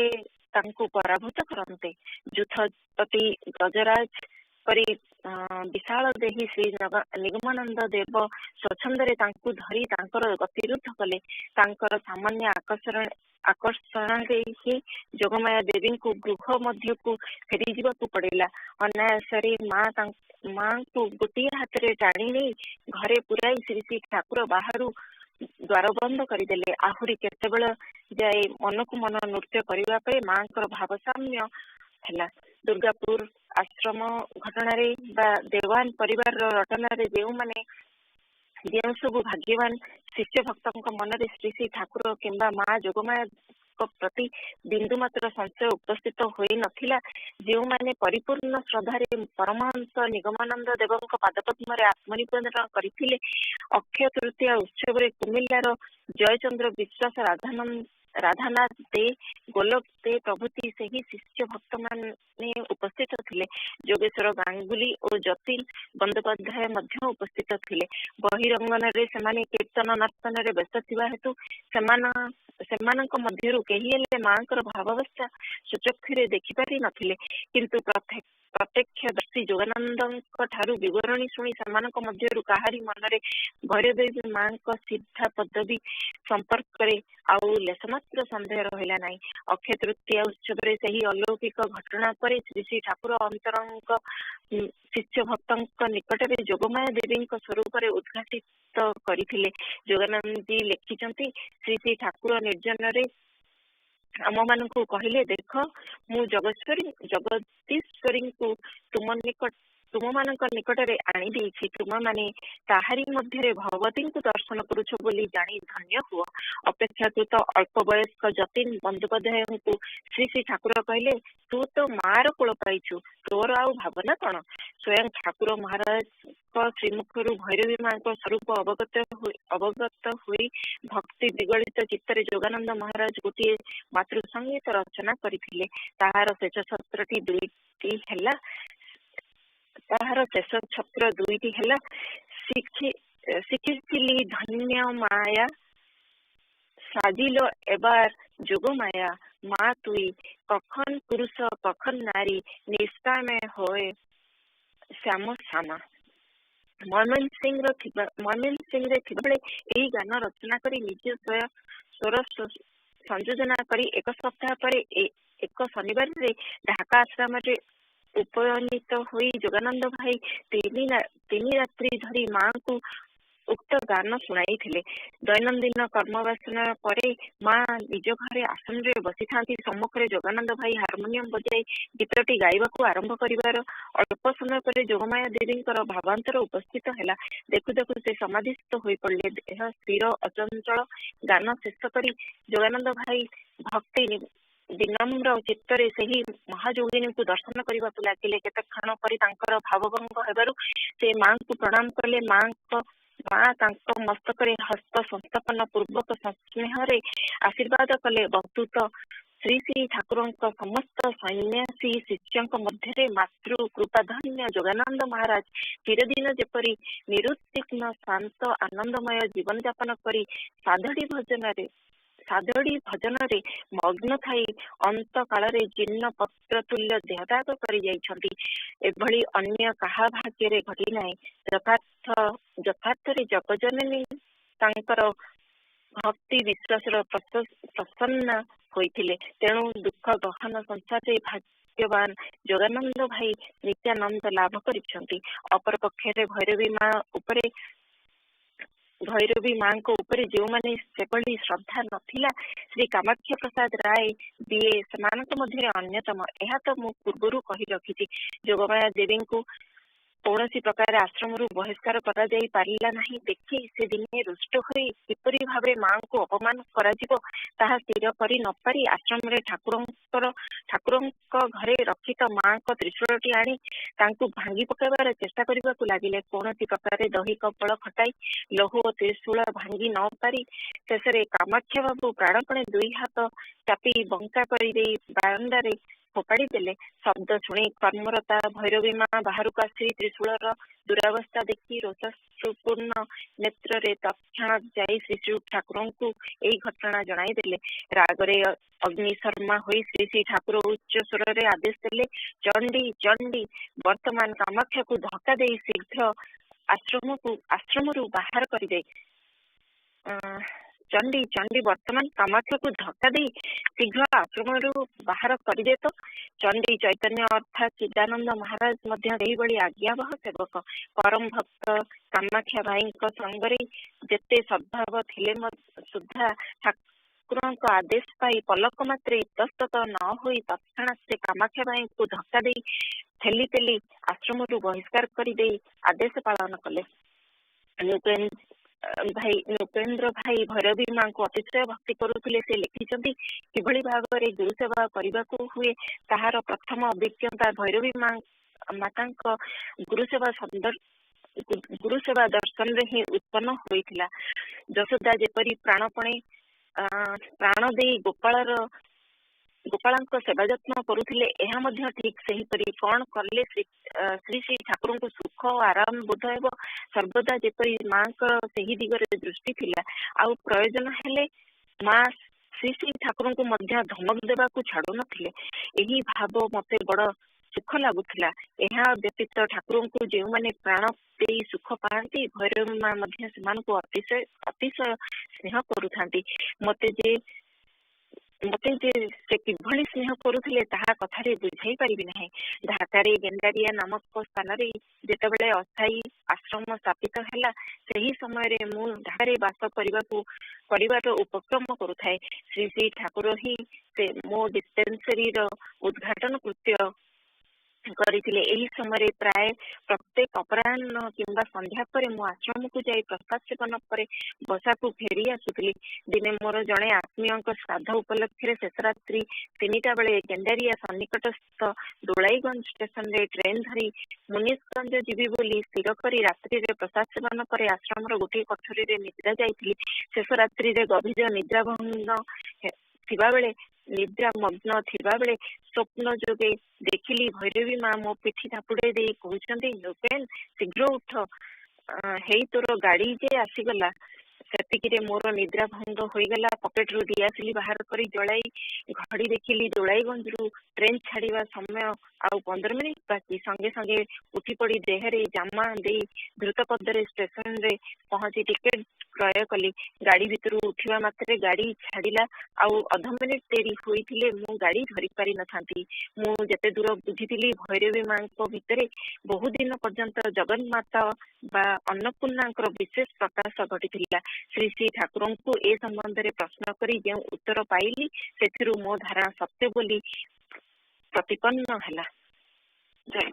ତାଙ୍କୁ ପରାଭୂତ କରନ୍ତେ। ଯୂଥପତି ଗଜରାଜ ପରି ବିଶାଳ ଦେହୀ ଶ୍ରୀ ନିଗମାନନ୍ଦ ଦେବ ସ୍ୱଚ୍ଛନ୍ଦରେ ତାଙ୍କୁ ଧରି ତାଙ୍କର ଗତିରୁଦ୍ଧ କଲେ। ତାଙ୍କର ସାମାନ୍ୟ ଆକର୍ଷଣରେ ହିଁ ଯୋଗମାୟା ଦେବୀଙ୍କୁ ଗୃହ ମଧ୍ୟକୁ ଫେରିଯିବାକୁ ପଡ଼ିଲା। ଅନାୟାସରେ ମାଙ୍କୁ ଗୋଟିଏ ହାତରେ ଟାଣି ନେଇ ଘରେ ପୁରାଇ ଶ୍ରୀ ଶ୍ରୀ ଠାକୁର ବାହାରୁ ଦ୍ୱାର ବନ୍ଦ କରିଦେଲେ। ଆହୁରି କେତେବେଳ ଯାଏ ମନକୁ ମନ ନୃତ୍ୟ କରିବା ପରେ ମାଙ୍କର ଭାବସାମ୍ୟ ହେଲା। ଦୁର୍ଗାପୁର ଆଶ୍ରମ ଘଟଣାରେ ବା ଦେୱାନ ପରିବାରର ରଟନାରେ ଯେଉଁ ସବୁ ଭାଗ୍ୟବାନ ଶିଷ୍ୟ ଭକ୍ତଙ୍କ ମନରେ ଶ୍ରୀ ଶ୍ରୀ ଠାକୁର କିମ୍ବା ମା ଯୋଗମାୟାଙ୍କ ପ୍ରତି ବିନ୍ଦୁ ମାତ୍ର ସଂଶୟ ଉପସ୍ଥିତ ହୋଇ ନଥିଲା, ଯେଉଁମାନେ ପରିପୂର୍ଣ୍ଣ ଶ୍ରଦ୍ଧାରେ ପରମହଂସ ନିଗମାନନ୍ଦ ଦେବଙ୍କ ପାଦପଦ୍ମରେ ଆତ୍ମନିବେଦନ କରିଥିଲେ, ଅକ୍ଷୟ ତୃତୀୟା ଉତ୍ସବରେ କୁମିଲ୍ଲାର ଜୟଚନ୍ଦ୍ର ବିଶ୍ୱାସ, ରାଧାନାଥ ଦେ, ଗୋଲକ ଦେ ପ୍ରଭୃତି ସେହି ଶିଷ୍ୟ ଭକ୍ତମାନେ ଉପସ୍ଥିତ ଥିଲେ। ଯୋଗେଶ୍ୱର ଗାଙ୍ଗୁଲି ଓ ଯତୀନ ବନ୍ଦୋପାଧ୍ୟାୟ ମଧ୍ୟ ଉପସ୍ଥିତ ଥିଲେ। ବହିରଙ୍ଗନରେ ସେମାନେ କୀର୍ତ୍ତନ ନର୍ତ୍ତନରେ ବ୍ୟସ୍ତ ଥିବା ହେତୁ ସେମାନଙ୍କ ମଧ୍ୟରୁ କେହି ହେଲେ ମାଙ୍କର ଭାବାବସ୍ଥା ସ୍ୱଚକ୍ଷୁରେ ଦେଖିପାରି ନଥିଲେ। କିନ୍ତୁ ପ୍ରତ୍ୟକ୍ଷଦର୍ଶୀ ଯୋଗାନନ୍ଦଙ୍କ ଠାରୁ ବିବରଣୀ ଶୁଣି ସେମାନଙ୍କ ମଧ୍ୟରୁ କାହାରି ମନରେ ଭୈରବୀ ମାଙ୍କ ସିଦ୍ଧା ପଦବୀ ସମ୍ପର୍କରେ ଆଉ ଲେଶମାତ୍ର ସନ୍ଦେହ ରହିଲା ନାହିଁ। ଅକ୍ଷୟ ତୃତୀୟା ଉତ୍ସବରେ ସେହି ଅଲୌକିକ ଘଟଣା ପରେ ଶ୍ରୀ ଶ୍ରୀ ଠାକୁର ଅନ୍ତରଙ୍ଗ ଶିଷ୍ୟ ଭକ୍ତଙ୍କ ନିକଟରେ ଯୋଗମାୟା ଦେବୀଙ୍କ ସ୍ୱରୂପରେ ଉଦ୍ଘାଟିତ କରିଥିଲେ। ଯୋଗାନନ୍ଦଜୀ ଲେଖିଛନ୍ତି, ଶ୍ରୀ ଶ୍ରୀ ଠାକୁର ନିର୍ଜନରେ ଆମମାନଙ୍କୁ କହିଲେ, ଦେଖ ମୁଁ ଜଗଦୀଶ୍ୱରୀଙ୍କୁ ତୁମମାନଙ୍କ ନିକଟରେ ଆଣିଦେଇଛି। ତୁମମାନେ ତାହାରି ମଧ୍ୟରେ ଭଗବତୀଙ୍କୁ ଦର୍ଶନ କରୁଛ ବୋଲି ଜାଣି ଧନ୍ୟ ହୁଅ। ଅପେକ୍ଷାକୃତ ଅଳ୍ପ ବୟସ୍କ ଯତୀନ ବନ୍ଦୋପାଧ୍ୟାୟଙ୍କୁ ଶ୍ରୀ ଶ୍ରୀ ଠାକୁର କହିଲେ, ତୁ ତ ମାର କୋଳ ପାଇଛୁ, ତୋର ଆଉ ଭାବନା କଣ? ସ୍ୱୟଂ ଠାକୁର ମହାରାଜଙ୍କ ଶ୍ରୀମୁଖରୁ ଭୈରବୀ ମାଙ୍କ ସ୍ୱରୂପ ଅବଗତ ହୋଇ ଭକ୍ତି ବିଗଳିତ ଚିତ୍ତରେ ଯୋଗାନନ୍ଦ ମହାରାଜ ଗୋଟିଏ ମାତୃସଙ୍ଗୀତ ରଚନା କରିଥିଲେ। ତାହାର ଶେଷ ଛତ୍ର ଦୁଇଟି ହେଲା, ଶିଖିଥିଲି ଧନ୍ୟ ମାୟା সাজিল এবার যোগমায়া মা তুই কখন পুরুষ কখন নারী নিষ্কামে হয়ে শ্যাম শ্যামা। ମୟମନସିଂହରେ ଥିବାବେଳେ ଏହି ଗାନ ରଚନା କରି ନିଜ ସ୍ୱର ସଂଯୋଜନା କରି ଏକ ସପ୍ତାହ ପରେ ଏକ ଶନିବାରରେ ଢାକା ଆଶ୍ରମରେ ଉପନୀତ ହୋଇ ଯୋଗାନନ୍ଦ ଭାଇ ତିନି ରାତ୍ରି ଧରି ମାଙ୍କୁ ଉକ୍ତ ଗାନ ଶୁଣାଇଥିଲେ। ଦୈନନ୍ଦିନ କର୍ମବାସନା ପରେ ମା ନିଜ ଘରେ ଆସନରେ ବସିଥାନ୍ତି। ସମ୍ମୁଖରେ ଯୋଗାନନ୍ଦ ଭାଇ ହାରମୋନିୟମ ବଜାଇ ଗୀତଟି ଗାଇବାକୁ ଆରମ୍ଭ କରିବାର ଅଳ୍ପ ସମୟ ପରେ ଯୋଗମାୟା ଦେବୀଙ୍କର ଭାବାନ୍ତର ଉପସ୍ଥିତ ହେଲା। ଦେଖୁ ଦେଖୁ ସେ ସମାଧିସ୍ଥ ହୋଇପଡ଼ିଲେ। ଦେହ ସ୍ଥିର ଅଚଞ୍ଚଳ। ଗାନ ଶେଷ କରି ଯୋଗାନନ୍ଦ ଭାଇ ଭକ୍ତି ବିନମ୍ର ଚିତ୍ତରେ ସେହି ମହାଯୋଗିନୀଙ୍କୁ ଦର୍ଶନ କରିବାକୁ ଲାଗିଲେ। କେତେ କ୍ଷଣ ପରେ ତାଙ୍କର ଭାବଭଙ୍ଗ ହେବାରୁ ସେ ମାଙ୍କୁ ପ୍ରଣାମ କଲେ। ମା ତାଙ୍କ ମସ୍ତକରେ ହସ୍ତ ସଂସ୍ଥାପନ ପୂର୍ବକ ସ୍ନେହରେ ଆଶୀର୍ବାଦ କଲେ। ବକ୍ତୃତ श्री श्री ठाकुर समस्त सन्यासी शिष्यों मध्य मातृ कृपाधन्य जोगानंद महाराज चिरदिन जेपरी निरुद्विग्न शांत आनंदमय जीवन यापन करी साधड़ी भजन रे मग्न थाई अंत काल जीर्ण पत्र तुल्य देहत्याग कर एभली अन्य कहा भाग्य घटी ना यथार्थ जगजननी तांकर भक्ति विश्वास प्रसन्न होइथिले तेणु दुख गहन संसार भाग्यवान जोगानंद भाई नित्यानंद लाभ करिसेंती। अपर पक्षरे भैरवी माँ को ऊपर जो माने सेभली श्रद्धा नथिला श्री कामाख्य प्रसाद राय बीए सेमानक मध्य अन्यतम। यह तो मु पूर्वरु कहि रखिछि जोगमाया देवी को कौन सी प्रकार आश्रम बहिष्कार करा जाई पारिला नहीं देखि से दिने रुष्ट होई किपरि भाबे मां को अपमान करा जिवो ताहा स्थिर करी न पारी आश्रम रे ठाकुरंक घरे रक्षित मां को त्रिशूलटी आनी तांकु भांगी पकाइबार चेष्टा करबा को लागिले। कौन सी प्रकार दही कपड़ खटाई लहु और त्रिशूल भांगी न पारी शेषरे कामाख्य बाबू प्राणपणे दुई हाथ चापी बंका करी देई बारंडारे फोपाड़ी देले। शब्द शुणी कर्मरता भैरवी माँ बाहर को आसी त्रिशूलर दुरावस्था देखी रोषपूर्ण नेत्र रे तत्क्षण जाई श्री श्री ठाकुर को यही घटना जणाई देले। रागरे अग्निशर्मा होई श्री श्री ठाकुर उच्च स्वर रे आदेश देले चंडी चंडी वर्तमान कामाख्या को धक्का दे शीघ्र आश्रम बाहर कर दे। चंडी चंडी वर्तमान कामाख्या को धक्का दे शीघ्र आश्रम बाहर कर दे। तो चंडी चैतन्य अर्थात चिदानंद महाराज मध्य आज्ञावह सेवक परम भक्त कामाख्या भाई संगरे जेते सद्भाव थिले सुधा ठाकुर आदेश पाई पलक मात्र इतस्तत न होई तत्क्षणात से कामाख्या भाई को धक्का दे ठेली तेली आश्रम बहिष्कार कर दे आदेश पालन कले। नृपेन्द्र भाई भैरवी माँ को अतिशय भक्ति करुले से लिखिं किभली भाव में गुरु सेवा करने को हुए ताहार प्रथम अभिज्ञता भैरवी माता गुरु सेवा दर्शन रे ही उत्पन्न होइथिला। जशोदा जेपरी प्राण दे गोपाल सेवा जत्न करुले ठीक से कौन कले श्री श्री ठाकुर को सुख और आराम बोध हेब सर्वदा जेपरी माँ से दिगरे दृष्टि थिला आउ प्रयोजन हेले माँ श्री श्री ठाकुर को मध्य धमक देवा को छाड़ू नथिले। यही भाव मते बड़ सुख लगुला। यह व्यतीत ठाकुर को जो मैंने प्राण दे सुख पाती भैरवी माँ अतिशय स्नेह करुथांती। मते से किभली स्नेह करुले ताहा कथारे बुझाई पारिबि नाही। ढाकारे गेंडारिया नामक स्थान रे जेतेबेले अस्थायी आश्रम स्थापित हैला सही समय रे मु ढाकारे वास परिवार उपक्रम करुथाए। श्री श्री ठाकुर ही से मो डिस्पेंसरी रो उद्घाटन कृत्य करथिले। एही समय प्राय प्रत्येक अपराह्न किंबा संध्या पर मु आश्रम को जाई प्रसाद सेवन पर बसा को फेरी आसुथली। दिने मोर जड़े आत्मीय श्राद्ध उपलक्ष्य शेषरात्रि 3टा बेले गेंडारिया सन्निकटस्थ दोलाईगंज स्टेशन रे ट्रेन धरी मुनिशगंज जीवी बोली स्थिर करी रात्रि रे प्रसाद सेवन पर आश्रम गोटे कठोरी रे निद्रा जाइथिली। शेष रात्रि रे गभीर निद्रा मग्न थिबा बेले स्वप्न जोगे देखिली भैरवी माँ मो पिठी थापुड़े दे कहउछंती नृपेन शीघ्र उठ हेई तोर गाड़ी जे आसीगला। सेतिकिरे मोर निद्रा भंग होईगला। पकेट रु दियासिली बाहर करी जलाई घड़ी देखिली दोलाईगंज रु ट्रेन छाड़ीवा समय आउ 15 मिनिट बाकी। संगे संगे उठी पड़ी देहरे जामा दे द्रुत पदरे स्टेशन रे पहुंची टिकेट क्रय कली। गाड़ी भितर उठिवा मात्रे गाड़ी छाड़िला आउ अध मिनिट देरी होइथिले मु गाड़ी धरी पारि नथांती। मु जेते दूर बुझिथिली भैरवी माँ को भितरे बहु दिन पर्यंत जगन्माता बा अन्नपूर्णांकर विशेष प्रकाश घटिथिला। श्री श्री ठाकुर को ए संबंध में प्रश्न करी जो उत्तर पाइली सेथिरु मो धारणा सत्य बोली प्रतिपन्न हैला। जय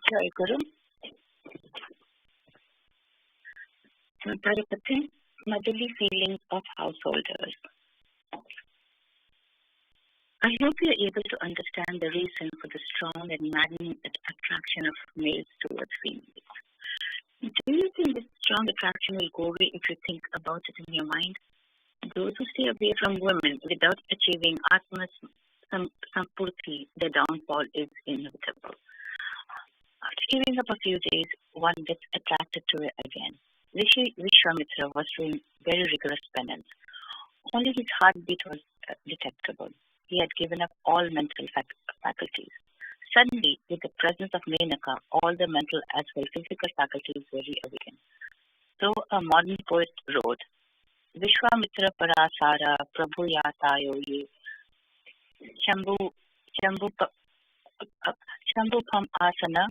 Jai Guru. Parapati, motherly feelings of householders. I hope you are able to understand the reason for the strong and maddening attraction of males towards females. Do you think this strong attraction will go away if you think about it in your mind? Those who stay away from women without achieving Atma Sampurti, their downfall is inevitable. After giving up a few days, one gets attracted to her again. Rishi Vishwamitra was doing very rigorous penance. Only his heartbeat was detectable. He had given up all mental faculties. Suddenly, with the presence of Menaka, all the mental as well as physical faculties were reawakened. So a modern poet wrote, Vishwamitra Parasara Prabhu Yatayo Ye Shambhupam Asana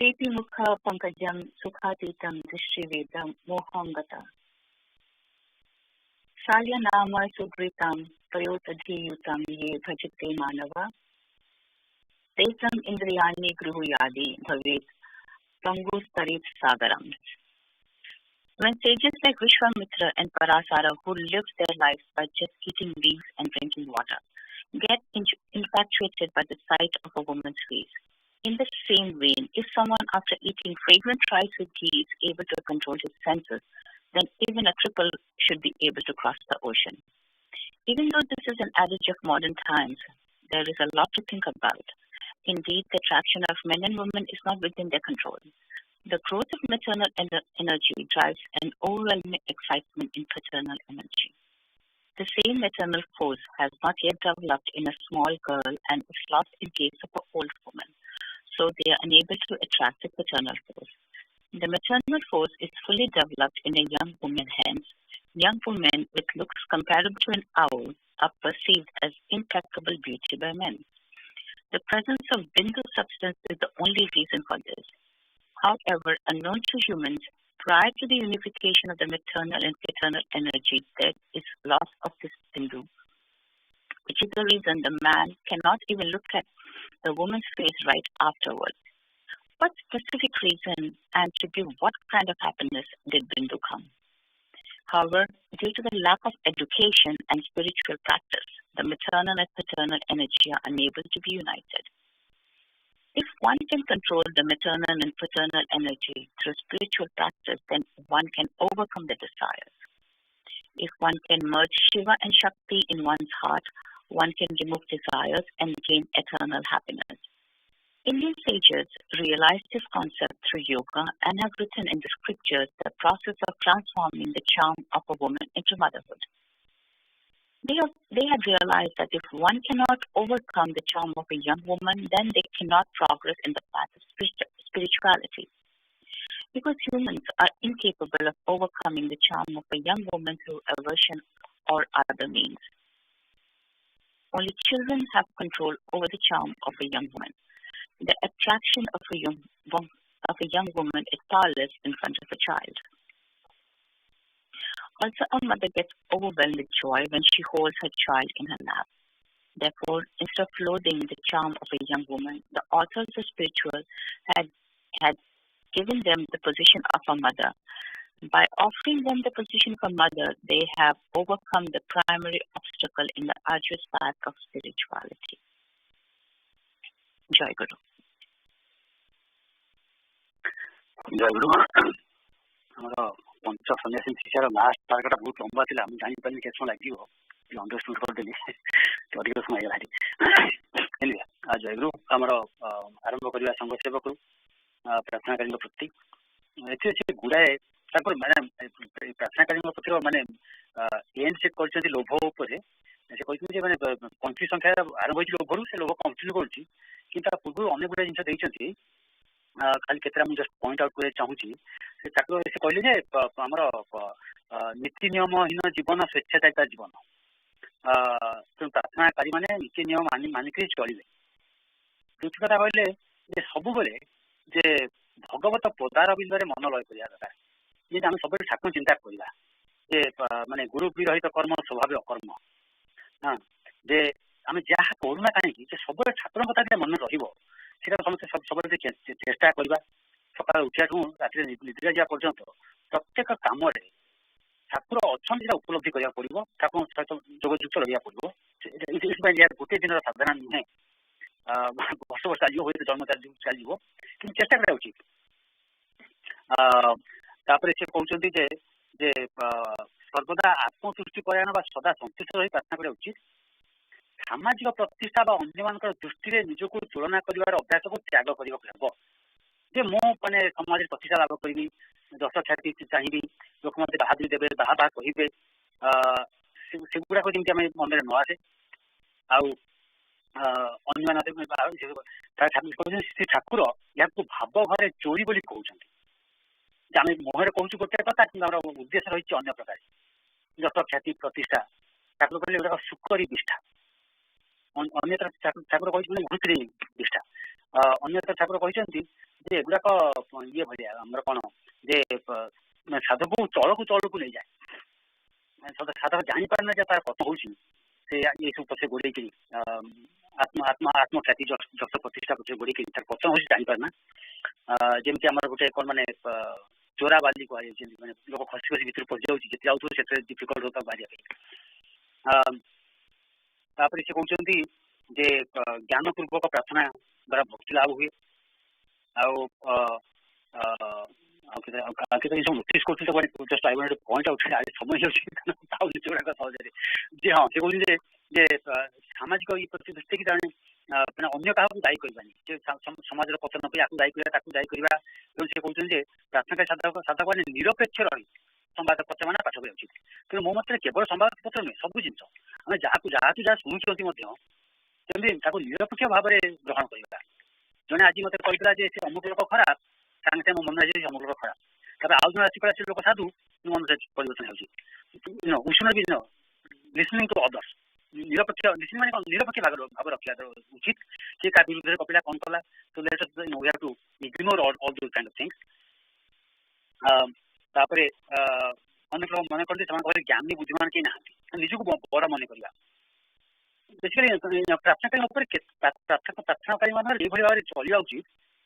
Tepi Mukha Pankajam Sukhatitam Drishrivedam Mohangata Salya Nama Sugritam Payotadhiyutam Ye Bhajite Manava Tesam Indriyani Gruhu Yadi Bhavet Pangus Tarit Sagaram. When sages like Vishwamitra and Parasara, who lived their lives by just eating leaves and drinking water, get infatuated by the sight of a woman's face, in the same vein, if someone after eating fragrant rice with ghee is able to control his senses, then even a cripple should be able to cross the ocean. Even though this is an adage of modern times, there is a lot to think about. Indeed, the attraction of men and women is not within their control. The growth of maternal energy drives an overwhelming excitement in paternal energy. The same maternal force has not yet developed in a small girl and is lost in case of an old woman, so they are unable to attract the paternal force. The maternal force is fully developed in a young woman, hence, young women with looks comparable to an owl are perceived as impeccable beauty by men. The presence of Bindu substance is the only reason for this. However, unknown to humans, prior to the unification of the maternal and paternal energy, there is loss of this Bindu, which is the reason the man cannot even look at the woman's face right afterwards. What specific reason and to give what kind of happiness did Bindu come? However, due to the lack of education and spiritual practice, the maternal and paternal energy are unable to be united. If one can control the maternal and paternal energy through spiritual practice, then one can overcome the desires. If one can merge Shiva and Shakti in one's heart, one can remove desires and gain eternal happiness. Indian sages realized this concept through yoga and have written in the scriptures the process of transforming the charm of a woman into motherhood. They had realized that if one cannot overcome the charm of a young woman, then they cannot progress in the path of spirituality. Because humans are incapable of overcoming the charm of a young woman through aversion or other means. Only children have control over the charm of a young woman. The attraction of a young woman is powerless in front of a child. Also, a mother gets overwhelmed with joy when she holds her child in her lap. Therefore, instead of loathing the charm of a young woman, the authors of spiritual had given them the position of a mother. By offering them the position of a mother, they have overcome the primary obstacle in the arduous path of spirituality. Jai Guru. Jai Guru. पंच सन्यासी शिक्षार last पार्कटा बहुत लंबा था मुझे जानी केत लगे understand करदेली अधिक समय गला जय गुरु आम आरंभ करवा संघ सेवक प्रार्थनाकारी प्रति एसे गुड़ाए मैंने प्रार्थनाकारी प्रति मानने एंड से कर लोभ उपर से कहते मैंने कंट्री संख्या आरंभ हो लोभर से लोभ कंटिन्यू कर पूर्व अनेक गुड़ा जिन खाली केतरा मुझे जस्ट पॉइंट आउट करने चाहूँगी से कहले आमर नीति नियमहीन जीवन स्वेच्छाचारिता जीवन तेणु प्रार्थनाकारी मैंने नीति नियम मानिक चलिए द्वितीय कथा कहले सब जे भगवत पदार बिंदे मन लय करवा दरकार जी आम सब ठाकुर चिंता करवा जे माने गुरु विरहित कर्म स्वभाव अकर्म हाँ जे आम जहाँ करूना कहीं सब ठाकुर कथा मन रहा समस्त सब चेष्टा करवा सकाल उठा रात निद्रा जा पर्यंत प्रत्येक कम ठाकुर अच्छा उपलब्धि करा पड़ो ठाकुर सहित जोगयुक्त रहा पड़ो गोटे दिन साधना नुहे वर्ष वर्ष चलो जन्म चलो कि चेष्टा करा उचित से कहते सर्वदा आत्मतुष्टि परायण सदा संतुष्ट रही प्रार्थना करा उचित सामाजिक प्रतिष्ठा अन्य मान दृष्टि निजक तुलना कर अभ्यास को त्याग करने जे मु मैंने समाज प्रतिष्ठा लाभ करी दश ख्याति चाहिए लोक मत बहादुरी देवे बाहा कहे सेगुड़ाक जमी मन में न आसे श्री ठाकुर या भाव घरे चोरी बोली कहते आम मुहर कहूँ गोटे कथा कि उद्देश्य रही अन्य प्रकार दश ख्याति प्रतिष्ठा ठाकुर कहले गोटे सुखरी निष्ठा अन्यत्र ठाकुर कहते घुषरी निष्ठा अन्यत्र ठाकुर कहते एगुड़ाक ये भाया आमर कौन जे साधु को तल को नहीं जाए साधक जापार तार कत हो ये सब पचे गोड़े आत्म आत्मा आत्मख्याति जस प्रतिष्ठा पचे गोड़े तार कत हो जापारना जमी आम गोटे कौन मैंने चोरा बाली कहुच्छे मैंने लोक खसी खसी भितर पशि जाऊँ से डिफिकल्ट होता बाहर से कहते जे ज्ञानपूर्वक प्रार्थना द्वारा भक्ति लाभ हुए नोटिस कर just I want two point out समय सहजरे जे हाँ से कहते जे सामाजिक प्रतिदृष्टि की मैंने अन्य क्या दायी करवानी समाज पतन पर दायी दायी करवा से कहते प्रार्थना साधक मैंने निरपेक्ष रही संवादपत्र मैंने पाठ करा उचित तेणु मो मत केवल संवादपत्र नुहे सब जिन आम जहाँ शुणुंट निरपेक्ष भाव में ग्रहण करवा जड़े आज मत कहला अमुक लोक खराब सागे सागे मो मन आज अमुक लोक खराब तब आउ जन आसिक लोक साधु मन परिवर्तन होषण भी लिसनिंग टू अदर्स निरपेक्ष लिसनिंग मैंने निरपेक्ष भाव रखा उचित सी क्या विरुद्ध कपिला कौन कला तो let us we have to ignore all those kind of things तापरे अनेक लोग मन करते ज्ञानी बुद्धिमान कहीं ना निजक बड़ मन करवा बेसिकली प्रार्थनाकारी प्रार्थनाकारी मान ये भाव में चलिया उचित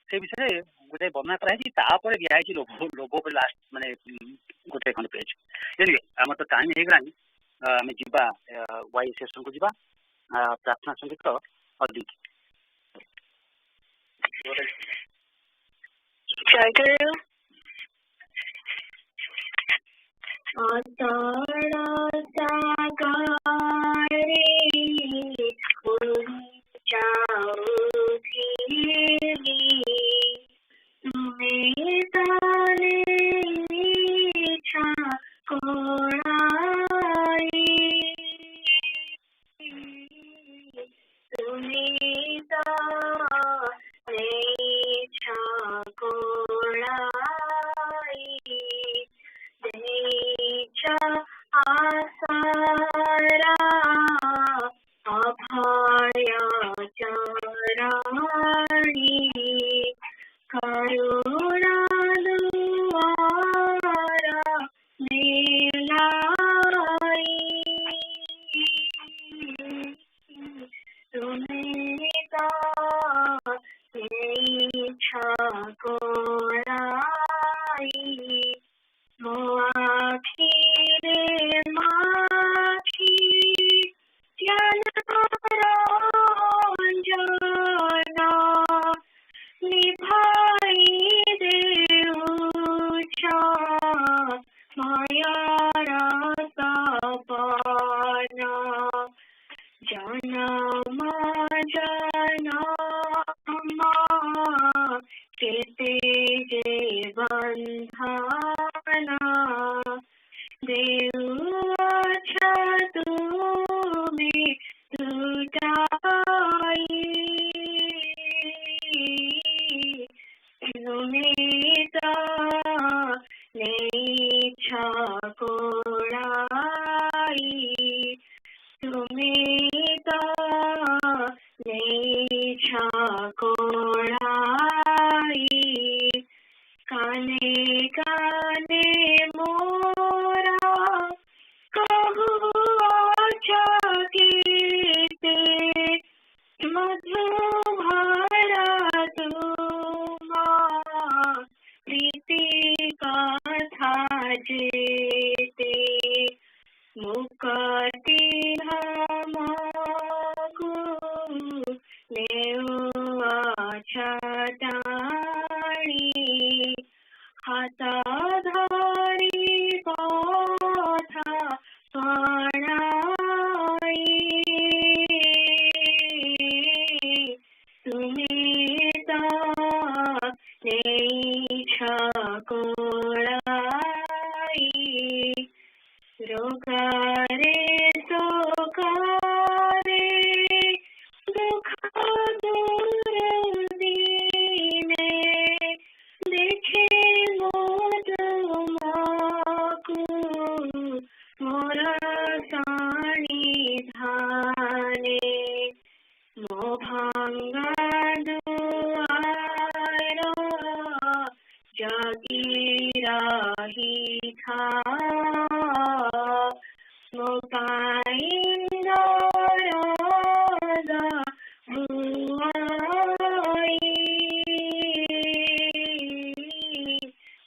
से विषय गोटे वर्णना कराई दिखाई लोभ लास्ट माने गोटे खंड पेज एनिवे आम तो टाइम हो गलानी आम जा वाई सेशन को जा प्रार्थना संगीत अदित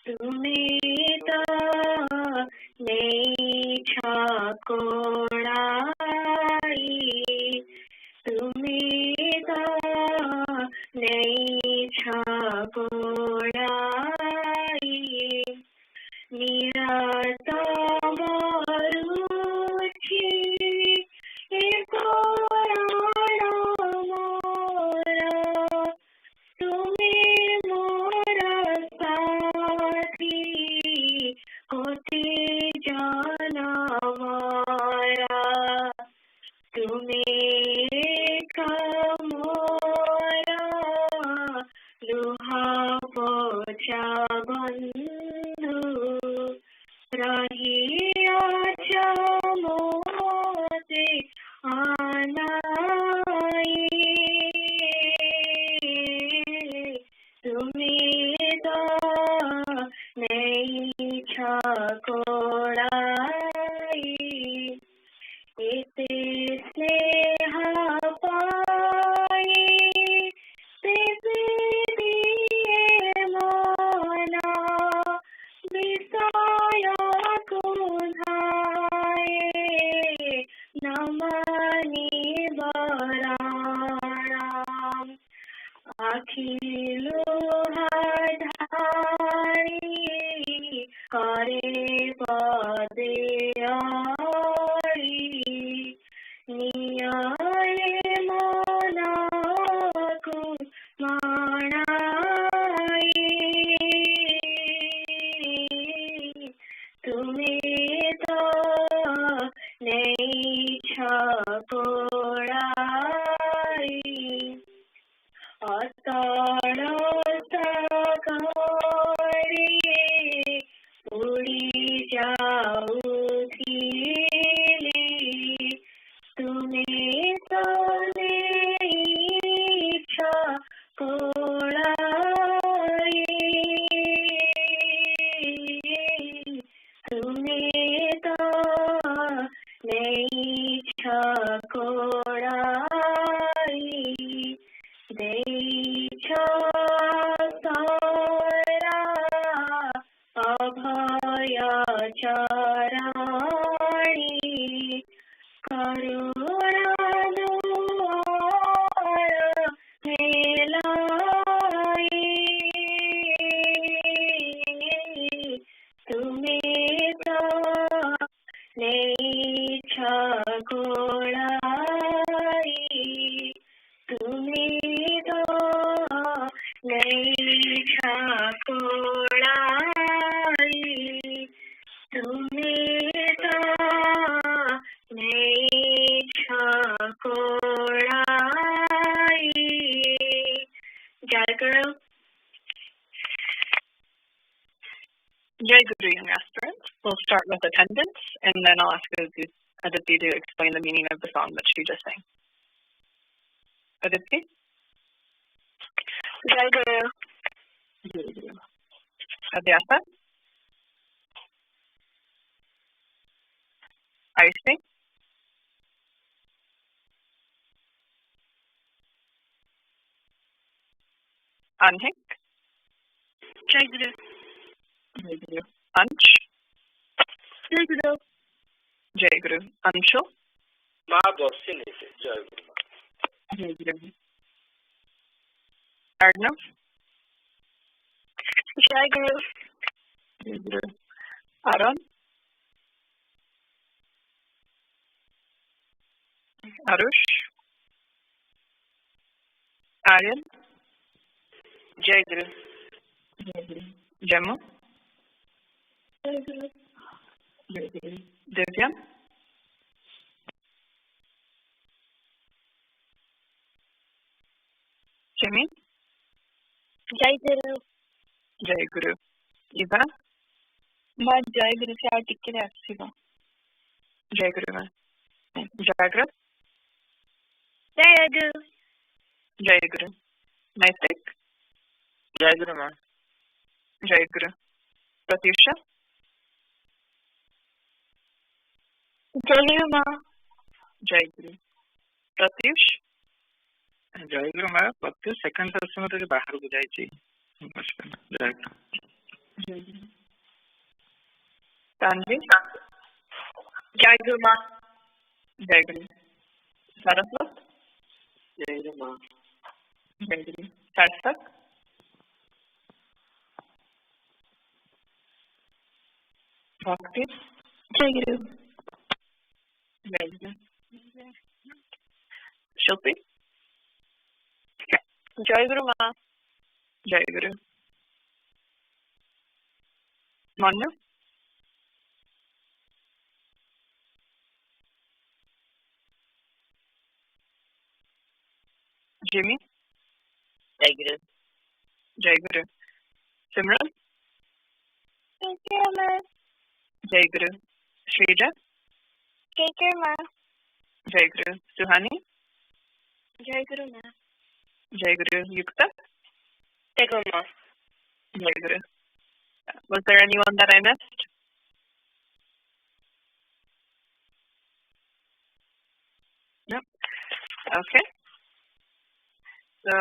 तुम्हें आनाई तुम्हें तो नहीं छकोड़ाई इसे स्नेह पाई तेरे दिए मना विषया कुधाए नमनी बराणाम अखिलो धारी करे पदे आई नियाले मनाकु मानाई तुम्हें तो नहीं छकोड़ाई अतड़ सकारिए उड़ी जाऊथीली तुम्हें तो नहीं छकोड़ाई तुम्हें तो नहीं छकोड़ाई देइछो सारा अभय चराणी करुणा दुआर मेलाई तुम्हें तो नहीं छकोड़ाई तुम्हें तो नहीं छकोड़ाई तुम्हें तो नहीं छकोड़ाई जय गुरु Jai Guru, young aspirants. We'll start with attendance, and then I'll ask Aditi to explain the meaning of the song that she just sang. Aditi? Jai Guru. Jai Guru. Adhyasa? Aishni? Anhik? Jai Guru. Jai Guru. Ansh? Jai Guru. Jai Guru. Anshul? Ma Dorshini se Jai Guru. Jai Guru. Arnav? Jai Guru. Jai Guru. Arun? Arush? Aryan? जय गुरु। Jai Guru. Gemma? Jai Guru. Jai Guru. Divya? Jimmy? Jai Guru. Jai Guru. Eva? Ma Jai Guru se aaj tikkere asiba. Jai Guru ma. Jagrat? Jai Guru. Jai Guru. Naitik? Jai Guru ma. Jai Guru. Pratyusha? Jai Guru ma. Jai Guru. Pratyush? जय गुरु मैं प्रत्येक second सत्संग तो बाहर को जाई छी नमस्कार जय गुरु तानवी Jai Guru ma. जय गुरु सरस्वत जय गुरु मां जय गुरु सार्थक भक्ति Jai Guru. जय गुरु शिल्पी Jai Guru ma. जय गुरु मनु जिमी जय गुरु जय गुरु सिमरन Jai Guru ma. जय गुरु Sreeja Jai Guru ma. Jai Guru. Suhani? Jai Guru Ma. Jai Guru. Yukta? Jai Guru Ma. Jai Guru. Was there anyone that I missed? Nope. Okay. So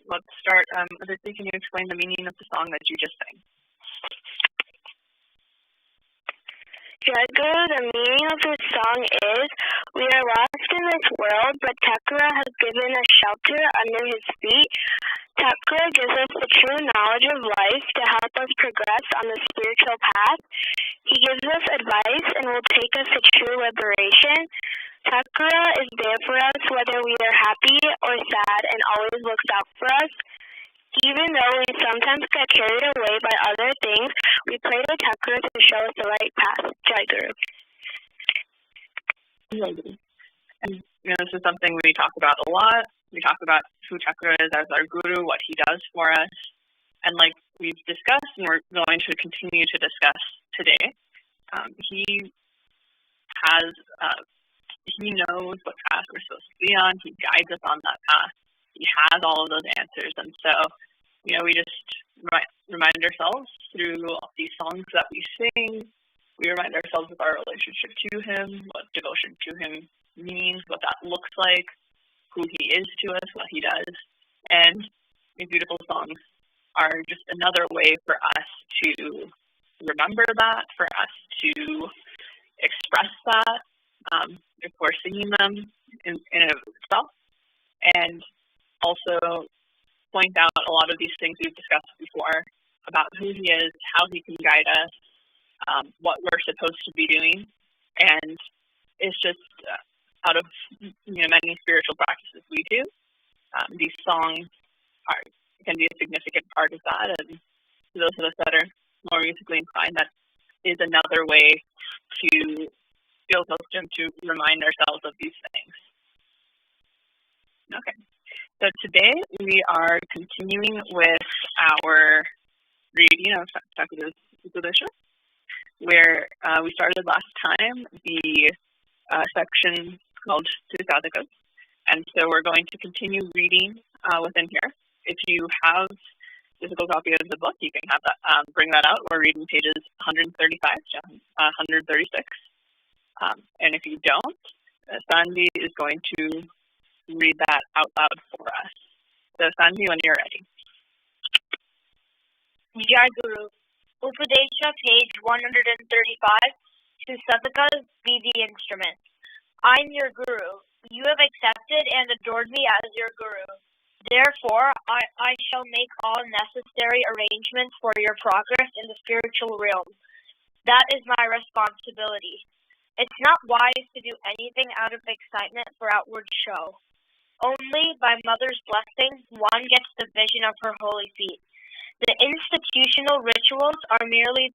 let's start. Aditi, can you explain the meaning of the song that you just sang? Jai Guru, the meaning of this song is, we are lost in this world, but Thakura has given us shelter under his feet. Thakura gives us the true knowledge of life to help us progress on the spiritual path. He gives us advice and will take us to true liberation. Thakura is there for us whether we are happy or sad and always looks out for us. Even though we sometimes get carried away by other things, we pray to Thakura to show us the right path. Jai Guru. And this is something we talk about a lot. We talk about who Thakura is as our guru, what he does for us. And like we've discussed and we're going to continue to discuss today, he knows what path we're supposed to be on. He guides us on that path. He has all of those answers. And so, we just remind ourselves through these songs that we sing. We remind ourselves of our relationship to him, what devotion to him means, what that looks like, who he is to us, what he does. And these beautiful songs are just another way for us to remember that, for us to express that. Of course, singing them in and of itself, and also point out a lot of these things we've discussed before about who he is, how he can guide us, what we're supposed to be doing, and it's just out of many spiritual practices we do. These songs can be a significant part of that, and for those of us that are more musically inclined, that is another way to feel close to him, to remind ourselves of these things. Okay, so today we are continuing with our reading of Thakura's Upadesha, where we started last time the section called Two Sadhakas, and so we're going to continue reading within here. If you have a physical copy of the book, you can have that, bring that out. We're reading pages 135 to 136. And if you don't, Sandy is going to read that out loud for us. So Sandy, when you're ready. Jai Guru. Upadesha, page 135. To Sadhakas, be the instrument. I'm your Guru. You have accepted and adored me as your Guru. Therefore, I shall make all necessary arrangements for your progress in the spiritual realm. That is my responsibility. It's not wise to do anything out of excitement for outward show. Only by Mother's blessing, one gets the vision of her holy feet. The institutional rituals are merely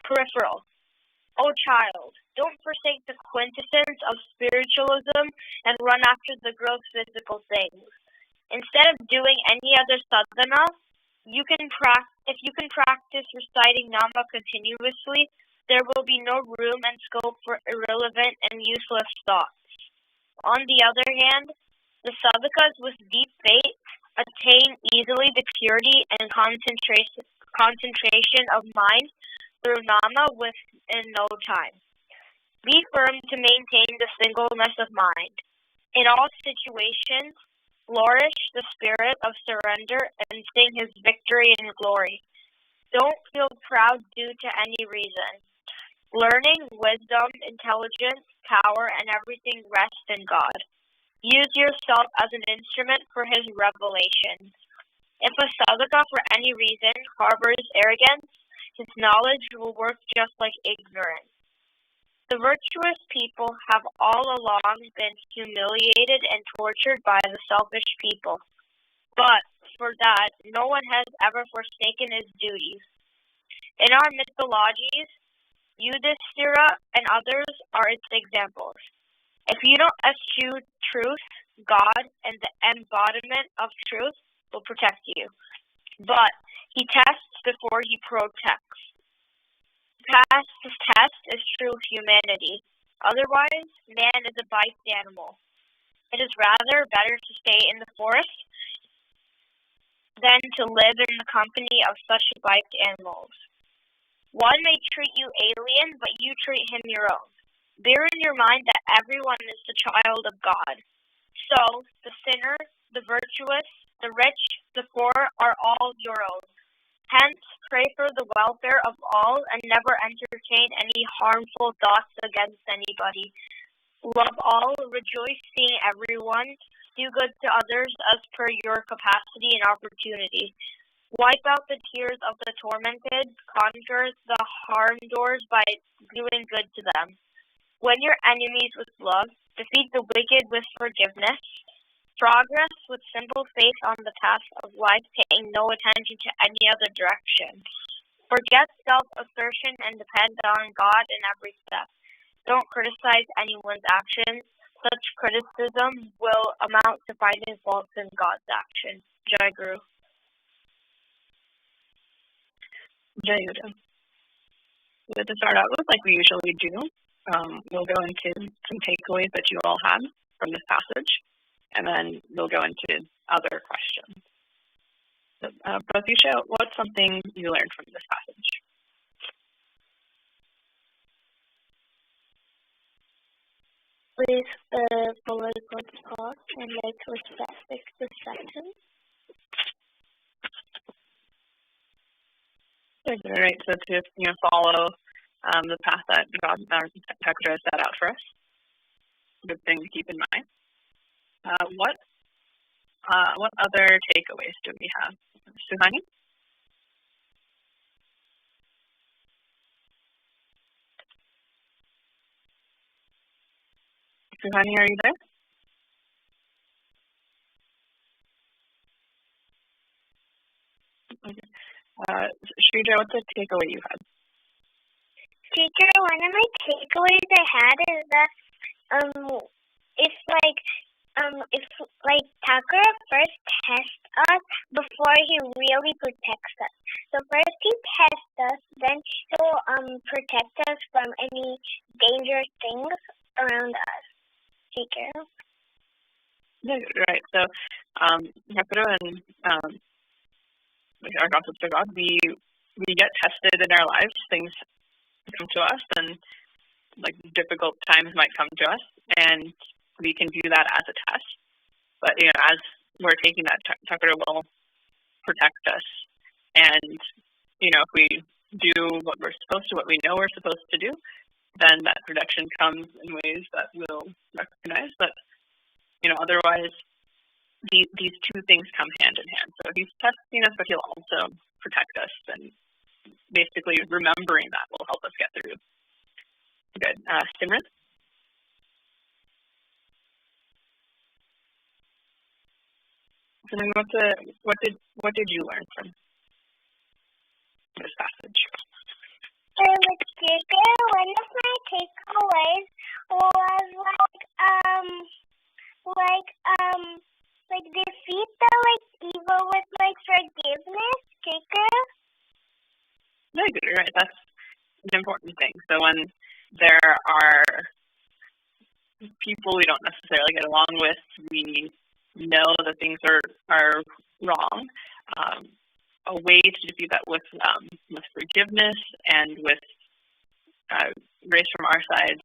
peripheral. O child, don't forsake the quintessence of spiritualism and run after the gross physical things. Instead of doing any other sadhana, if you can practice reciting Nama continuously, there will be no room and scope for irrelevant and useless thoughts. On the other hand, the sadhakas with deep faith attain easily the purity and concentration of mind through Nama within no time. Be firm to maintain the singleness of mind. In all situations, flourish the spirit of surrender and sing his victory and glory. Don't feel proud due to any reason. Learning, wisdom, intelligence, power, and everything rest in God. Use yourself as an instrument for his revelation. If a sadhaka for any reason harbors arrogance, his knowledge will work just like ignorance. The virtuous people have all along been humiliated and tortured by the selfish people. But for that, no one has ever forsaken his duties. In our mythologies, Yudhishthira and others are its examples. If you don't eschew truth, God and the embodiment of truth will protect you. But he tests before he protects. To pass his test is true humanity. Otherwise, man is a biped animal. It is rather better to stay in the forest than to live in the company of such biped animals. One may treat you alien, but you treat him your own. Bear in your mind that everyone is the child of God. So, the sinner, the virtuous, the rich, the poor are all your own. Hence, pray for the welfare of all and never entertain any harmful thoughts against anybody. Love all, rejoice seeing everyone, do good to others as per your capacity and opportunity. Wipe out the tears of the tormented, conquer the harm doers by doing good to them. Win your enemies with love, defeat the wicked with forgiveness. Progress with simple faith on the path of life, paying no attention to any other direction. Forget self-assertion and depend on God in every step. Don't criticize anyone's actions. Such criticism will amount to finding faults in God's action. Jai Guru. Jai Guru. So to start out with, like we usually do, we'll go into some takeaways that you all had from this passage, and then we'll go into other questions. So, Pratisha, what's something you learned from this passage? Please follow God's path and make respect the section. Right, so to follow the path that God Thakur has set out for us. Good thing to keep in mind. What other takeaways do we have? Suhani? Suhani, are you there? Okay. Shrija, what's the takeaway you had? Teacher, one of my takeaways I had is that if Thakur first tests us before he really protects us. So first he tests us, then he'll protect us from any dangerous things around us. Teacher. Yeah, right. So Thakur and our concepts of God, we get tested in our lives. Things come to us, and like difficult times might come to us, and we can view that as a test. But as we're taking that, Thakur will protect us, and if we do what we're supposed to, what we know we're supposed to do, then that protection comes in ways that we'll recognize. But otherwise, these two things come hand in hand. So he's testing us, but he'll also protect us, and basically remembering that will help us get through. Good. Simran? Simran, what did you learn from this passage? One of my takeaways was defeat the evil with forgiveness. Very good, right? That's an important thing. So when there are people we don't necessarily get along with, we know that things are wrong. A way to defeat that with forgiveness and with grace from our side,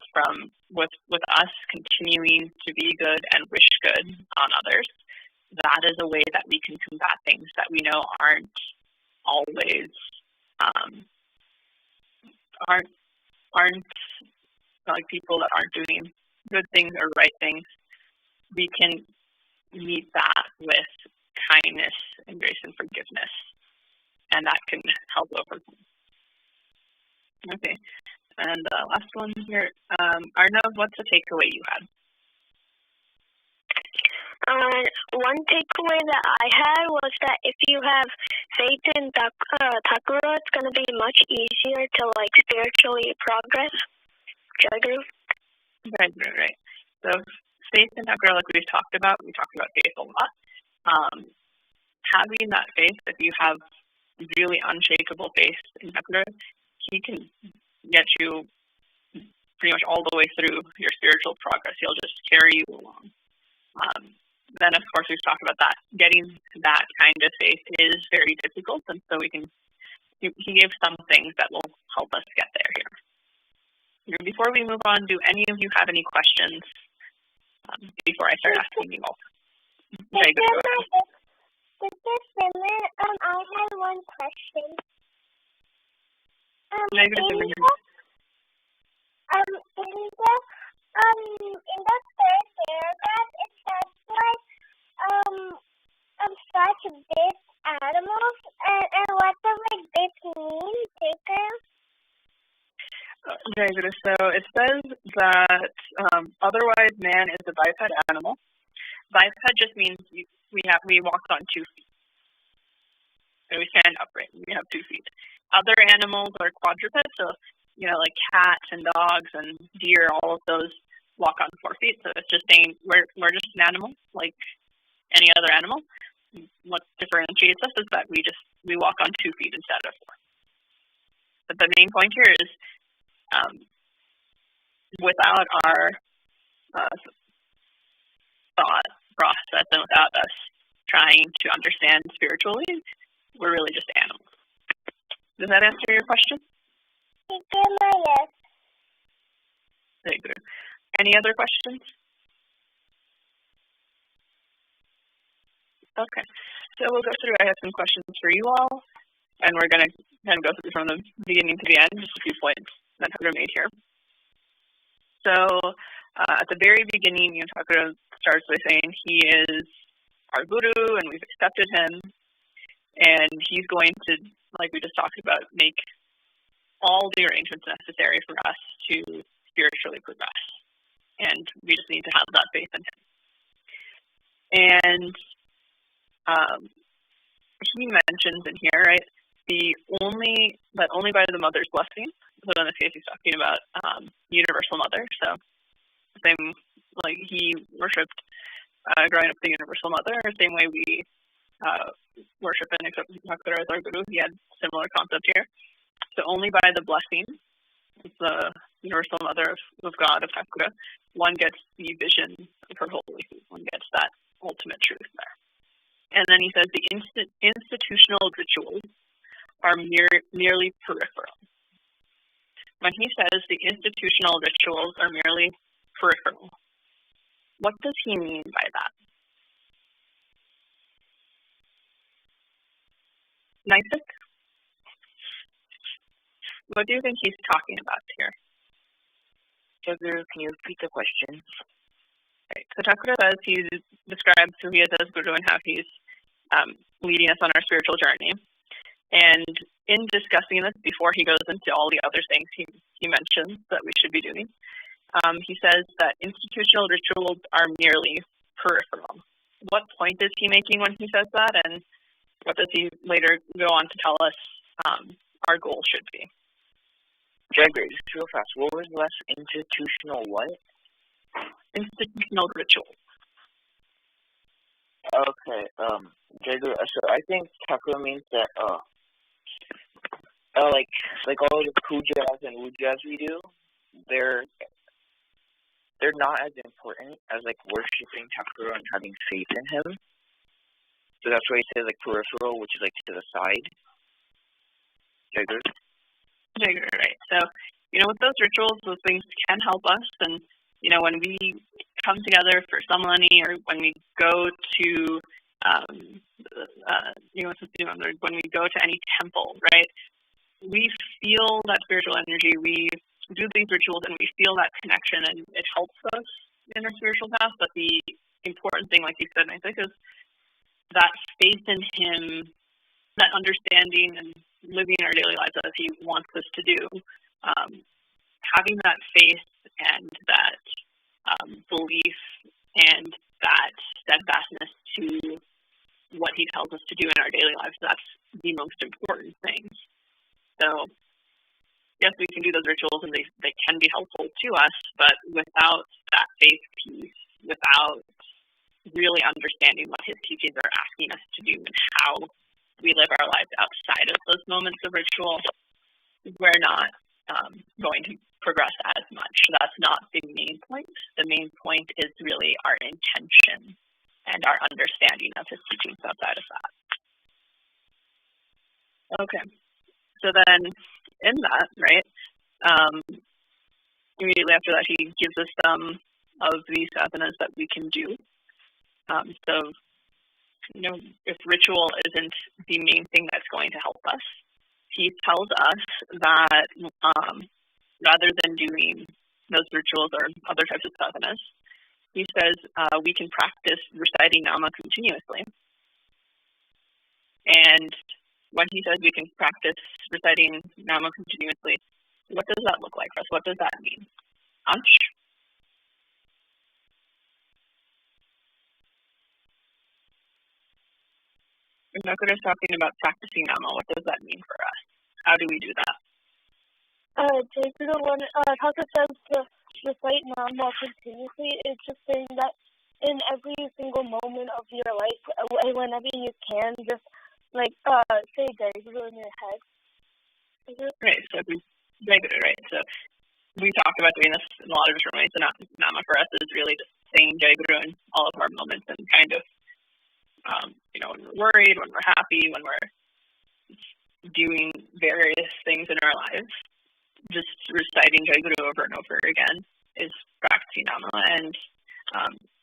with us continuing to be good and wish good on others. That is a way that we can combat things that we know aren't always aren't like people that aren't doing good things or right things. We can meet that with kindness and grace and forgiveness, and that can help overcome. Okay, and last one here. Arnav, what's the takeaway you had? One takeaway that I had was that if you have faith in Thakur, it's going to be much easier to spiritually progress. Jagru. Right. So faith in Thakur, like we talked about faith a lot. Having that faith, if you have really unshakable faith in Thakur, he can get you pretty much all the way through your spiritual progress. He'll just carry you along. Then, of course, we've talked about that. Getting that kind of faith is very difficult, and so he gave some things that will help us get there here. Before we move on, do any of you have any questions before I start asking you all? Okay, good. Sister Simmer, I had one question. In the third paragraph, it says like such big animals, and what does like this mean, Jacob? Okay, good. So it says that otherwise man is a biped animal. Biped just means we walk on 2 feet. So we stand upright. We have 2 feet. Other animals are quadruped, so like cats and dogs and deer, all of those walk on 4 feet. So it's just saying we're just an animal, like any other animal. What differentiates us is that we walk on 2 feet instead of 4. But the main point here is without our thought process and without us trying to understand spiritually, we're really just animals. Does that answer your question? Yes. Very good. Any other questions? Okay. So we'll go through. I have some questions for you all, and we're going to kind of go through from the beginning to the end, just a few points that Takura made here. So at the very beginning, Takura starts by saying he is our guru, and we've accepted him, and he's going to, like we just talked about, make all the arrangements necessary for us to spiritually progress. And we just need to have that faith in him. And he mentions in here, right, only by the mother's blessing. So in this case, he's talking about Universal Mother. So same, like he worshipped growing up the Universal Mother, same way we worship and accept Takura as our guru. He had similar concept here. So only by the blessing of the Universal Mother of God, of Takura, one gets the vision of her holy food. One gets that ultimate truth there. And then he says the institutional rituals are merely peripheral. When he says the institutional rituals are merely peripheral, what does he mean by that? Nice? What do you think he's talking about here? Guru, can you repeat the question? Right. So Takura says he describes who he is as guru and how he's leading us on our spiritual journey. And in discussing this, before he goes into all the other things he mentions that we should be doing, he says that institutional rituals are merely peripheral. What point is he making when he says that, and what does he later go on to tell us our goal should be? Jagger, just real fast. What was the last institutional what? Institutional rituals. Okay, Jagger, so I think Takura means that like all the pujas and wujas we do, they're not as important as like worshiping Takura and having faith in him. So that's why he says like peripheral, which is like to the side. Jagger? Jagger, right. So, with those rituals, those things can help us. And, when we come together for ceremony or when we go to, when we go to any temple, right, we feel that spiritual energy. We do these rituals and we feel that connection, and it helps us in our spiritual path. But the important thing, like you said, I think, is that faith in him, that understanding and living our daily lives as he wants us to do, having that faith and that belief and that steadfastness to what he tells us to do in our daily lives, that's the most important thing. So, yes, we can do those rituals and they can be helpful to us, but without that faith piece, without really understanding what his teachings are asking us to do and how we live our lives outside of those moments of ritual, we're not going to progress as much. That's not the main point. The main point is really our intention and our understanding of his teachings outside of that. Okay, so then in that, right, immediately after that, he gives us some of these sadhanas that we can do. So, if ritual isn't the main thing that's going to help us, he tells us that rather than doing those rituals or other types of sadhanas, he says we can practice reciting nama continuously. And when he says we can practice reciting nama continuously, what does that look like for us? What does that mean? Ansh? Nakura is talking about practicing nama. What does that mean for us? How do we do that? Basically, when Taka says to recite nama continuously, it's just saying that in every single moment of your life, whenever you can, just say Jai Guru in your head. Right, so Jai Guru, right? So we talked about doing this in a lot of different ways. So nama for us is really just saying Jai Guru in all of our moments and kind of when we're worried, when we're happy, when we're doing various things in our lives, just reciting Jai Guru over and over again is practicing nama. And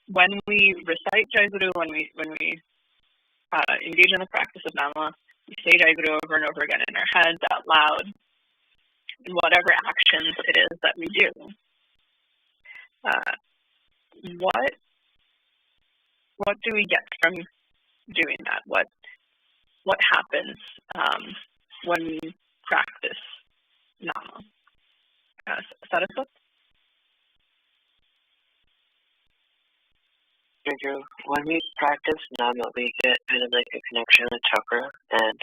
when we recite Jai Guru, when we engage in the practice of nama, we say Jai Guru over and over again in our heads out loud, in whatever actions it is that we do. What do we get from doing that? What happens when we practice nama? Saraswata? When we practice nama, we get kind of like a connection with chakra, and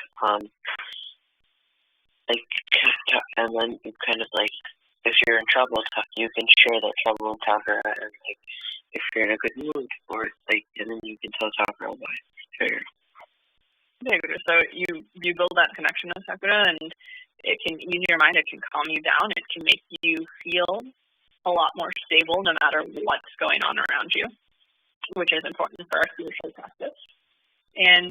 then you kind of like, if you're in trouble, you can share that trouble with chakra, and like if you're in a good mood, or like, and then you can tell chakra why. Sure. So you build that connection with chakra, and it can ease your mind, it can calm you down, it can make you feel a lot more stable no matter what's going on around you, which is important for our spiritual practice. And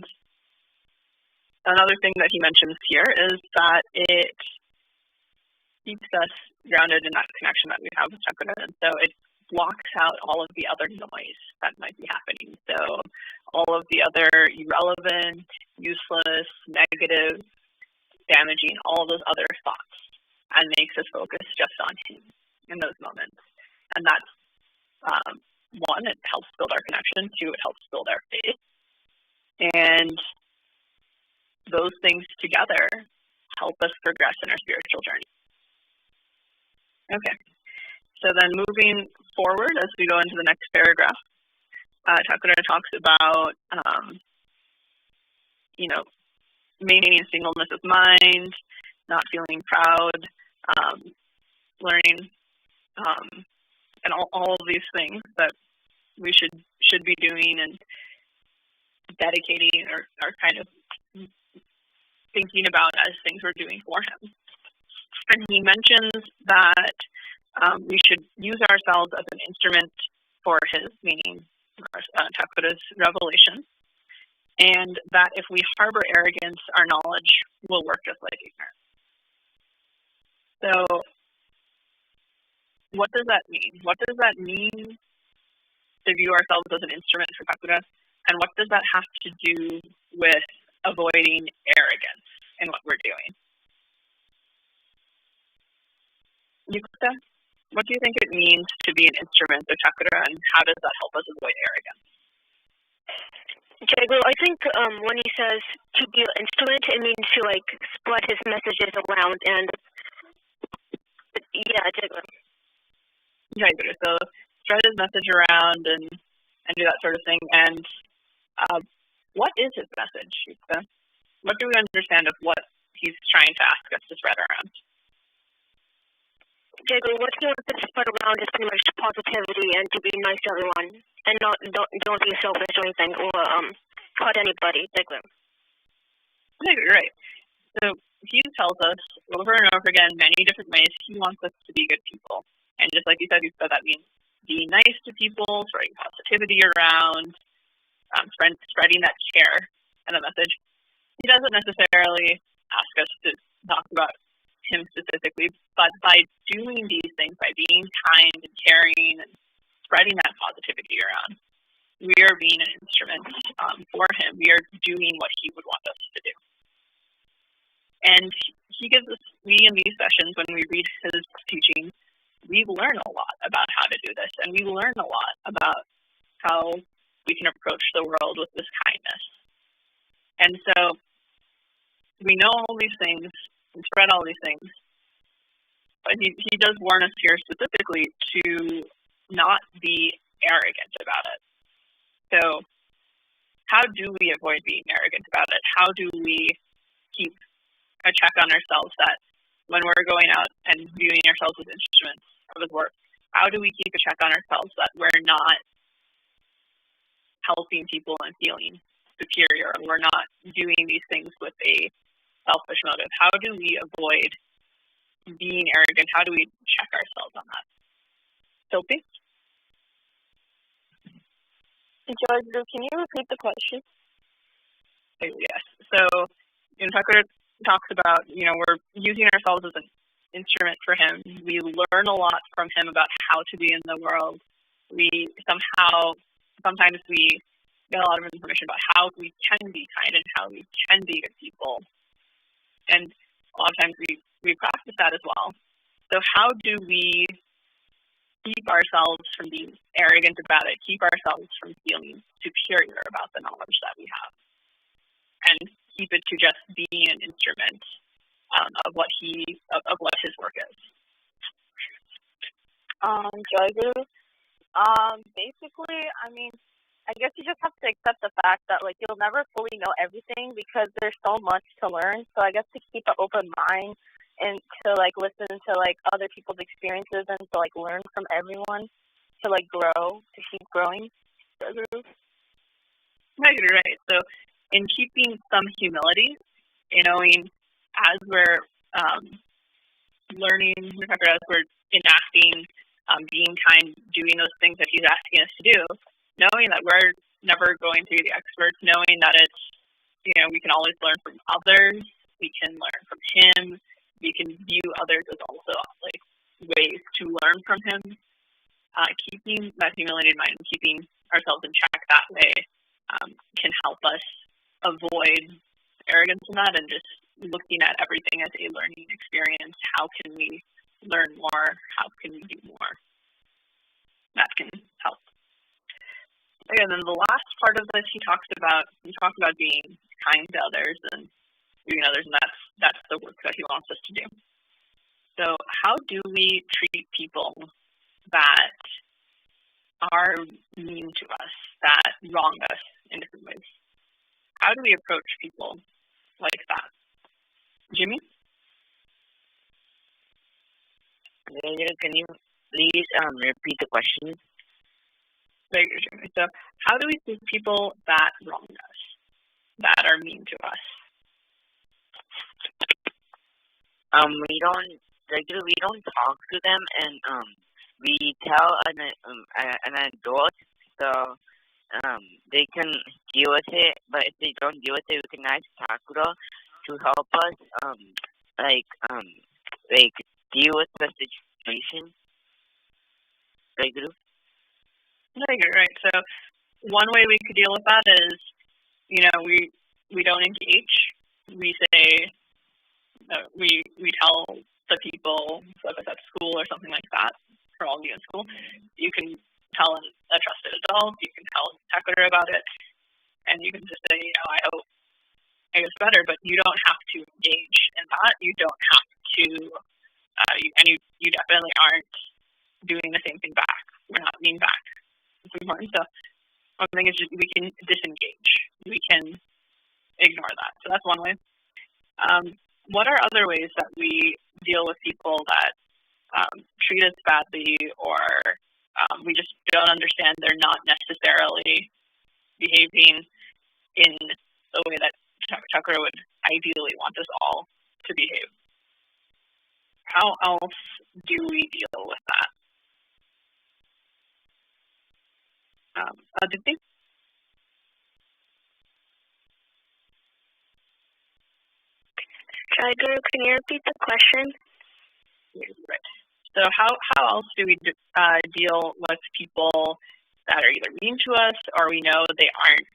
another thing that he mentions here is that it keeps us grounded in that connection that we have with chakra, and so it blocks out all of the other noise that might be happening. So all of the other irrelevant, useless, negative, damaging, all those other thoughts, and makes us focus just on him in those moments. And that's one, it helps build our connection. Two, it helps build our faith. And those things together help us progress in our spiritual journey. Okay, so then moving forward as we go into the next paragraph, Thakura talks about, maintaining singleness of mind, not feeling proud, learning, and all of these things that we should be doing and dedicating or kind of thinking about as things we're doing for him. And he mentions that we should use ourselves as an instrument for his, meaning Thakura's revelation, and that if we harbor arrogance, our knowledge will work just like ignorance. So what does that mean? What does that mean to view ourselves as an instrument for Thakura, and what does that have to do with avoiding arrogance in what we're doing? Yukta, what do you think it means to be an instrument of Thakura, and how does that help us avoid arrogance? Jai Guru, I think when he says to be an instrument, it means to spread his messages around, and yeah, Jai Guru. Jai Guru, so spread his message around and do that sort of thing. And what is his message, Yukta? What do we understand of what he's trying to ask us to spread around? Jai Guru, what he wants to spread around is pretty much positivity and to be nice to everyone, and don't be selfish or anything, or hurt anybody. Jai Guru. Right. So he tells us over and over again, many different ways, he wants us to be good people. And just like you said that means being nice to people, spreading positivity around, spreading that care and a message. He doesn't necessarily ask us to talk about him specifically, but by doing these things, by being kind and caring and spreading that positivity around, we are being an instrument for him. We are doing what he would want us to do. And he gives us, we in these sessions, when we read his teaching, we learn a lot about how to do this, and we learn a lot about how we can approach the world with this kindness. And so we know all these things and spread all these things, but he does warn us here specifically to not be arrogant about it. So how do we avoid being arrogant about it? How do we keep a check on ourselves that when we're going out and viewing ourselves as instruments of his work, how do we keep a check on ourselves that we're not helping people and feeling superior, and we're not doing these things with a selfish motive? How do we avoid being arrogant? How do we check ourselves on that? Sophie? George, can you repeat the question? Yes. So, Tucker talks about, we're using ourselves as an instrument for him. We learn a lot from him about how to be in the world. Sometimes we get a lot of information about how we can be kind and how we can be good people. And a lot of times we practice that as well. So how do we keep ourselves from being arrogant about it, keep ourselves from feeling superior about the knowledge that we have, and keep it to just being an instrument of what his work is? Joy, basically, I guess you just have to accept the fact that you'll never fully know everything because there's so much to learn. So I guess to keep an open mind and to listen to other people's experiences and to learn from everyone, to grow, to keep growing. Right. So in keeping some humility, knowing as we're learning, as we're enacting, being kind, doing those things that he's asking us to do, knowing that we're never going to be the experts, knowing that it's, we can always learn from others, we can learn from him, we can view others as also ways to learn from him. Keeping that humility in mind and keeping ourselves in check that way can help us avoid arrogance in that and just looking at everything as a learning experience. How can we learn more? How can we do more? That can help. And then the last part of this, he talks about being kind to others and viewing others, and that's the work that he wants us to do. So how do we treat people that are mean to us, that wrong us in different ways? How do we approach people like that? Jimmy? Can you please repeat the question? Very good, Jimmy. So how do we treat people that wrong us, that are mean to us? We don't talk to them, and we tell an adult so they can deal with it. But if they don't deal with it, we can ask Takuro to help us deal with the situation. Very good, right? So one way we could deal with that is, we don't engage. We say we tell the people, so if it's at school or something like that, for all of you in school, you can tell a trusted adult, you can tell Takuro about it, and you can just say, I hope it gets better, but you don't have to engage in that. You don't have to, you definitely aren't doing the same thing back. We're not mean back. It's important. So one thing is just we can disengage. We can ignore that. So that's one way. What are other ways that we deal with people that treat us badly, or we just don't understand they're not necessarily behaving in the way that Takuro would ideally want us all to behave. How else do we deal with that? Aditi? Sorry, Guru, can you repeat the question? Right. So how else do we deal with people that are either mean to us or we know they aren't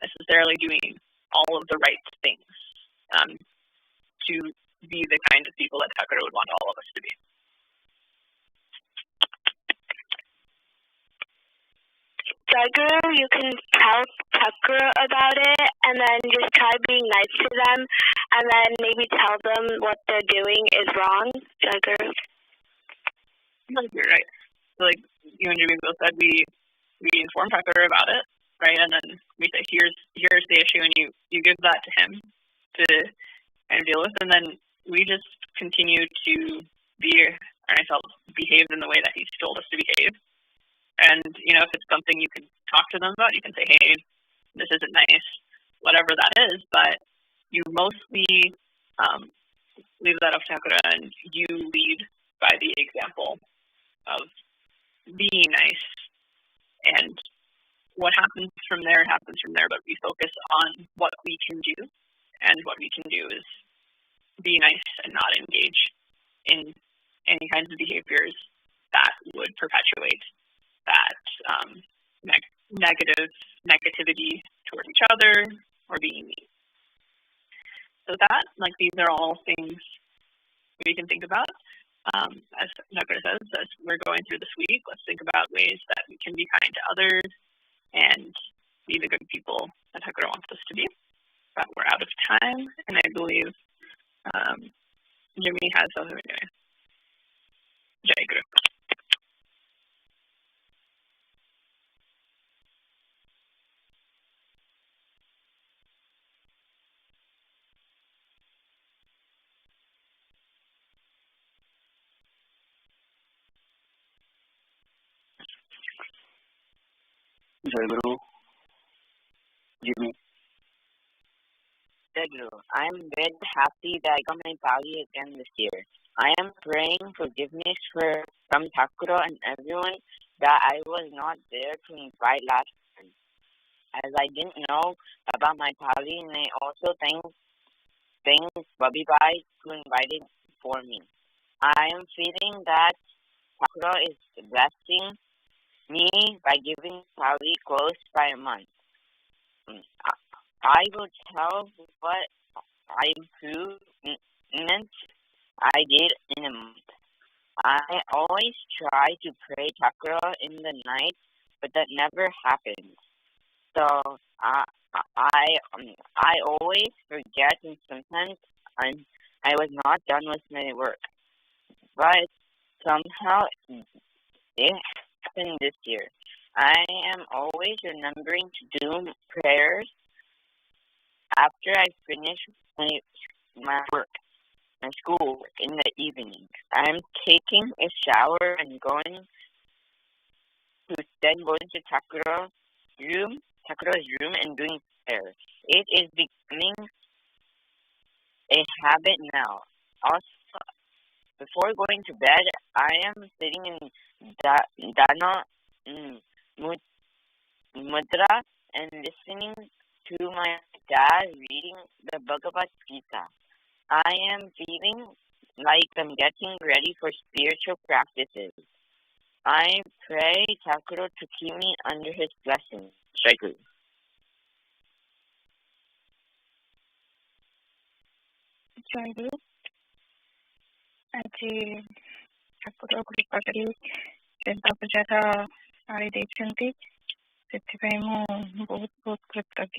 necessarily doing all of the right things to be the kind of people that Thakura would want all of us to be? Guru, you can tell Thakura about it and then just try being nice to them and then maybe tell them what they're doing is wrong. Guru. You're right. So like you and Jimmy both said, we inform Thakura about it, right? And then we say, here's the issue, and you give that to him to kind of deal with, and then we just continue to be ourselves, behave in the way that he's told us to behave. And if it's something you can talk to them about, you can say, hey, this isn't nice, whatever that is. But you mostly leave that up to Thakura, and you lead by the example of being nice, and what happens from there happens from there, but we focus on what we can do, and what we can do is be nice and not engage in any kinds of behaviors that would perpetuate that negativity toward each other or being mean. So that, these are all things we can think about. As Thakura says, as we're going through this week, let's think about ways that we can be kind to others and be the good people that Thakura wants us to be. But we're out of time, and I believe Jimmy has something to do. Jai Guru. Jai Guru. Jimmy. Jai Guru. I'm very happy that I got my Pali again this year. I am praying forgiveness from Thakura and everyone that I was not there to invite last time, as I didn't know about my Pali, and I also thank Bobby Bai for inviting for me. I am feeling that Thakura is blessing me by giving Pali close by a month. I will tell what improvements I did in a month. I always try to pray Thakura in the night, but that never happens. So I always forget, and sometimes I was not done with my work. But somehow it happened this year. I am always remembering to do prayers after I finish my work, my schoolwork in the evening. I'm taking a shower and going to Thakura's room and doing prayer. It is becoming a habit now. Also, before going to bed, I am sitting in Dana Mudra and listening to my dad reading the Bhagavad Gita. I am feeling like I'm getting ready for spiritual practices. I pray Thakura to keep me under his blessing. Jai Guru. Jai Guru. ଆଜି ଠାକୁର କୃପା କରି ଚିନ୍ତା ପୂଜାର ପାଳି ଦେଇଛନ୍ତି, ସେଥିପାଇଁ ମୁଁ ବହୁତ ବହୁତ କୃତଜ୍ଞ।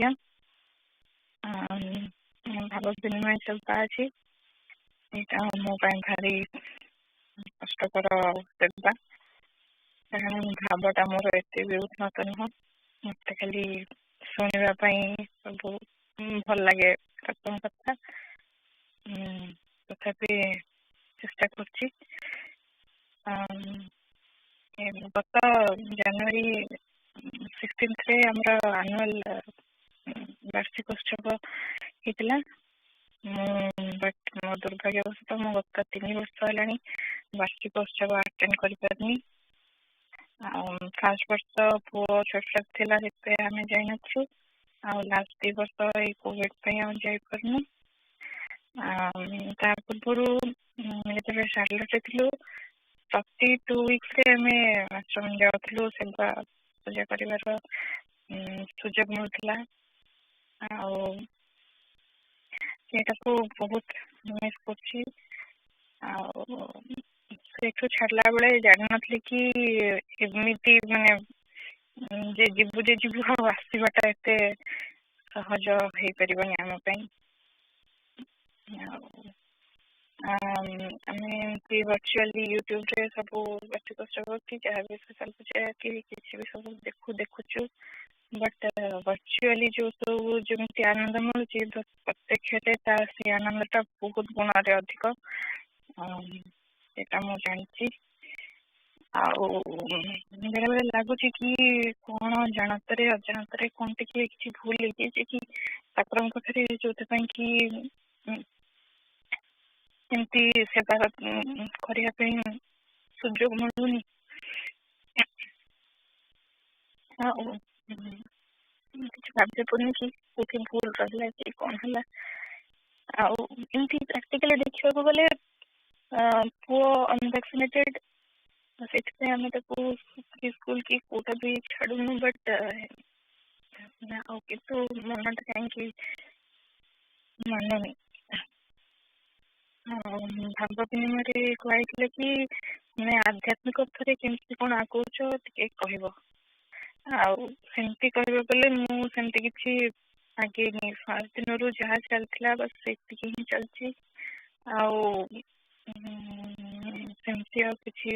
ଭାବ ବିନିମୟ ଚାଲିଛି, ଏଇଟା ମୋ ପାଇଁ ଭାରି କଷ୍ଟକର ଦେବା, କାରଣ ଭାବଟା ମୋର ଏତେ ବି ଉନ୍ନତ ନୁହଁ। ମୋତେ ଖାଲି ଶୁଣିବା ପାଇଁ ସବୁ ଭଲ ଲାଗେ ଠାକୁରଙ୍କ କଥା, ତଥାପି ଚେଷ୍ଟା କରୁଛି। ଗତ ଜାନୁଆରୀ 16ରେ ଆମର ଆନୁଆଲ ବାର୍ଷିକ ଉତ୍ସବ ହେଇଥିଲା। ମୁଁ बट मो दुर्भाग्यवशतः ମୁଁ ଗତ 3 ବର୍ଷ ହେଲାଣି ବାର୍ଷିକ ଉତ୍ସବ ଆଟେଣ୍ଡ କରିପାରିନି। ଫାଷ୍ଟ ବର୍ଷ ପୁଅ ଛୋଟ ଥିଲା ସେଥିପାଇଁ ଆମେ ଯାଇନଥିଲୁ, ଆଉ ଲାଷ୍ଟ 2 ବର୍ଷ ଏଇ କୋଭିଡ ପାଇଁ ଆମେ ଯାଇପାରୁନୁ। ତା ପୂର୍ବରୁ ଯେତେବେଳେ ଶାର୍ଲଟରେ ଥିଲୁ ପ୍ରତି 2 ୱିକ୍ସରେ ଆମେ ଆଶ୍ରମ ଯାଉଥିଲୁ, ସେବା ପୂଜା କରିବାର ସୁଯୋଗ ମିଳୁଥିଲା। ଆଉ ସେଇଟାକୁ ବହୁତ ମିସ୍ କରୁଛି। ଆଉ ସେଇଠୁ ଛାଡିଲା ବେଳେ ଜାଣିନଥିଲି କି ଏମିତି ମାନେ ଯେ ଯିବୁ ଆଉ ଆସିବାଟା ଏତେ ସହଜ ହେଇପାରିବନି ଆମ ପାଇଁ। ଆମେ ଏମିତି ଭର୍ଚୁଆଲି ୟୁଟ୍ୟୁବରେ ସବୁ ବାର୍ଷିକ ଉତ୍ସବ କି ଯାହା ବି ସୋଶାଲ ପୂଜା କି କିଛି ବି ସବୁ ଦେଖୁଛୁ, ବଟ୍ ଭର୍ଚୁଆଲି ଯୋଉ ସବୁ ଯେମିତି ଆନନ୍ଦ ମିଳୁଛି ପ୍ରତ୍ୟକ୍ଷରେ ସେ ଆନନ୍ଦଟା ବହୁତ ଗୁଣରେ ଅଧିକ, ସେଇଟା ମୁଁ ଜାଣିଛି। ଆଉ ବେଳେବେଳେ ଲାଗୁଛି କି କଣ ଜାଣତରେ ଅଜାଣତରେ କଣ ଟିକେ କିଛି ଭୁଲ ହେଇଯାଇଛି କି ଠାକୁରଙ୍କ ପାଖରେ, ଯୋଉଥିପାଇଁ କି ଏମିତି ସେବା କରିବା ପାଇଁ ସୁଯୋଗ ମିଳୁନି। ଆଉ କିଛି ଭାବି ପଡୁନି କି କୋଉଠି ଭୁଲ ରହିଲା କି କଣ ହେଲା। ଆଉ ଏମିତି ପ୍ରାକ୍ଟିକାଲି ଦେଖିବାକୁ ଗଲେ ପୁଅ ଅନଭ୍ୟାକ୍ସିନେଟେଡ, ସେଥିପାଇଁ ଆମେ ତାକୁ ସ୍କୁଲ କି କୋଉଟା ବି ଛାଡୁନୁ, ବଟ୍ ଆଉ କିନ୍ତୁ ମନଟା କାହିଁକି ମାନୁନି। ଭାବ ବିନିମୟରେ କୁହାଯାଇଥିଲା କି ମାନେ ଆଧ୍ୟାତ୍ମିକ ଅର୍ଥରେ କେମିତି କଣ ଆଗଉଛ ଟିକେ କହିବ। ଆଉ ସେମିତି କହିବାକୁ ଗଲେ ମୁଁ ସେମିତି କିଛି ଆଗେଇନି, ଫାଷ୍ଟ ଦିନରୁ ଯାହା ଚାଲିଥିଲା ବାସ୍ ସେତିକି ହିଁ ଚାଲିଛି। ଆଉ ସେମିତି ଆଉ କିଛି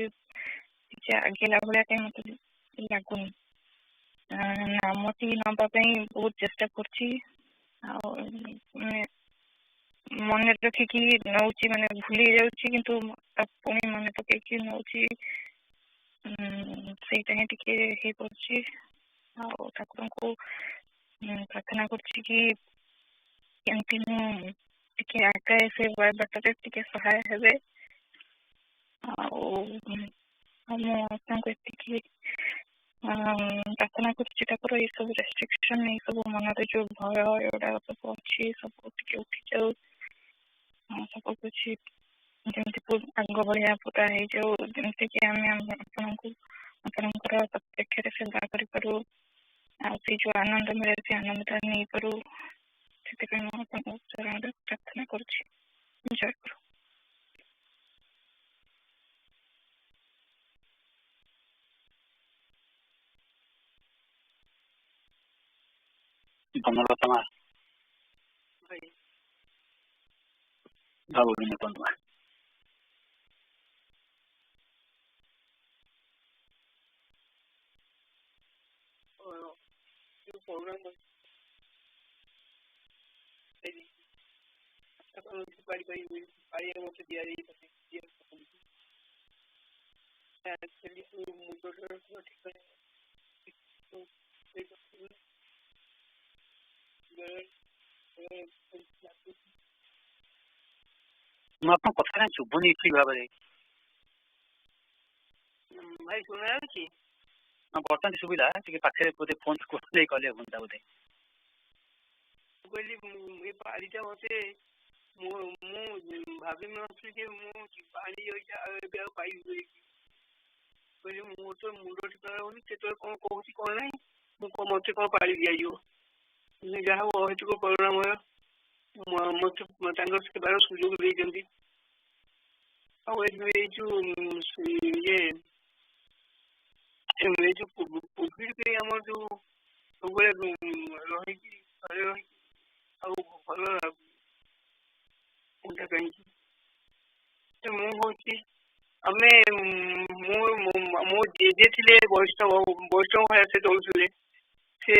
ଆଗେଇଲା ଭଳିଆ କାଇଁ ମତେ ଲାଗୁନି। ନାମଟି ନବା ପାଇଁ ବହୁତ ଚେଷ୍ଟା କରୁଛି, ଆଉ ମନେ ରଖିକି ନଉଛି, ମାନେ ଭୁଲି ଯାଉଛି କିନ୍ତୁ ପୁଣି ମନେ ପକେଇକି ନଉଛି, ସେଇଟା ହିଁ ଟିକେ ହେଇପାରୁଛି। ଆଉ ଠାକୁରଙ୍କୁ ପ୍ରାର୍ଥନା କରୁଛି କି କେମିତି ମୁଁ ଟିକେ ଆଗାଏ ସେ ବାଟରେ ଟିକେ ସହାୟ ହେବେ। ଆଉ ମୁଁ ଆପଣଙ୍କୁ ଏତିକି ପ୍ରାର୍ଥନା କରୁଛି ଠାକୁର ଏଇ ସବୁ ରେଷ୍ଟ୍ରିକ୍ସନ, ଏଇ ସବୁ ମନରେ ଯୋଉ ଭୟ ଏଗୁଡାକ ସବୁ ଅଛି ସବୁ ଟିକେ ଉଠିଯାଉ, ସବୁ କିଛି ଯେମିତି ଆଗ ଭଳିଆ ପୁରା ହେଇଯାଉ, ଯେମିତିକି ଆମେ ଆପଣଙ୍କର ପ୍ରତ୍ୟକ୍ଷରେ ସେବା କରିପାରୁ, ଆଉ ସେଇ ଯୋଉ ଆନନ୍ଦ ମିଳେ ସେ ଆନନ୍ଦଟା ନେଇପାରୁ। ସେଥିପାଇଁ ମୁଁ ଆପଣଙ୍କ ଚରଣରେ ପ୍ରାର୍ଥନା କରୁଛି। ଜୟ ଗୁରୁ। ବନଲତା ମା ଭାବ ବିନୋଦ ମା ମୁଁ ଆପଣଙ୍କ କଥାଟା ଶୁଭୁନି ଠିକ ଭାବରେ। ଭାଇ ଶୁଣା ଯାଉଛି? ବର୍ତ୍ତମାନ ସୁବିଧା, ଟିକେ ପାଖରେ ବୋଧେ ଫୋନ ନେଇ କଲେ ହୁଅନ୍ତା ବୋଧେ। ମୁଁ କହିଲି ଏ ପାଳିଟା ମତେ ମୁଁ ଭାବି ନଥିଲି ଯେ ମୁଁ ପାଳି ଏବେ ଆଉ ପାଇବି। କହିଲି ମୁଁ ତ ମୁଣ୍ଡ ଠିକଣା ହଉନି, କେତେବେଳେ କଣ କହୁଛି କଣ ନାହିଁ, ମତେ କଣ ପାଳି ଦିଆଯିବ। ଯାହା ହଉ ଅହେତୁକ କରୁଣାମୟ ମତେ ତାଙ୍କର ସେବାର ସୁଯୋଗ ଦେଇଛନ୍ତି। ଆଉ ଏଇ ଯୋଉ କୋଭିଡ ପାଇଁ ଆମର ଯୋଉ ସବୁବେଳେ ରହିକି ଘରେ ରହିକି ଆଉ ଭଲ ଲାଗୁନି କାହିଁକି। ମୁଁ ହଉଛି ଆମେ ମୋ ଜେଜେ ଥିଲେ ବୈଷ୍ଣବ ଭଳିଆ ସେ ଚଳୁଥିଲେ। ସେ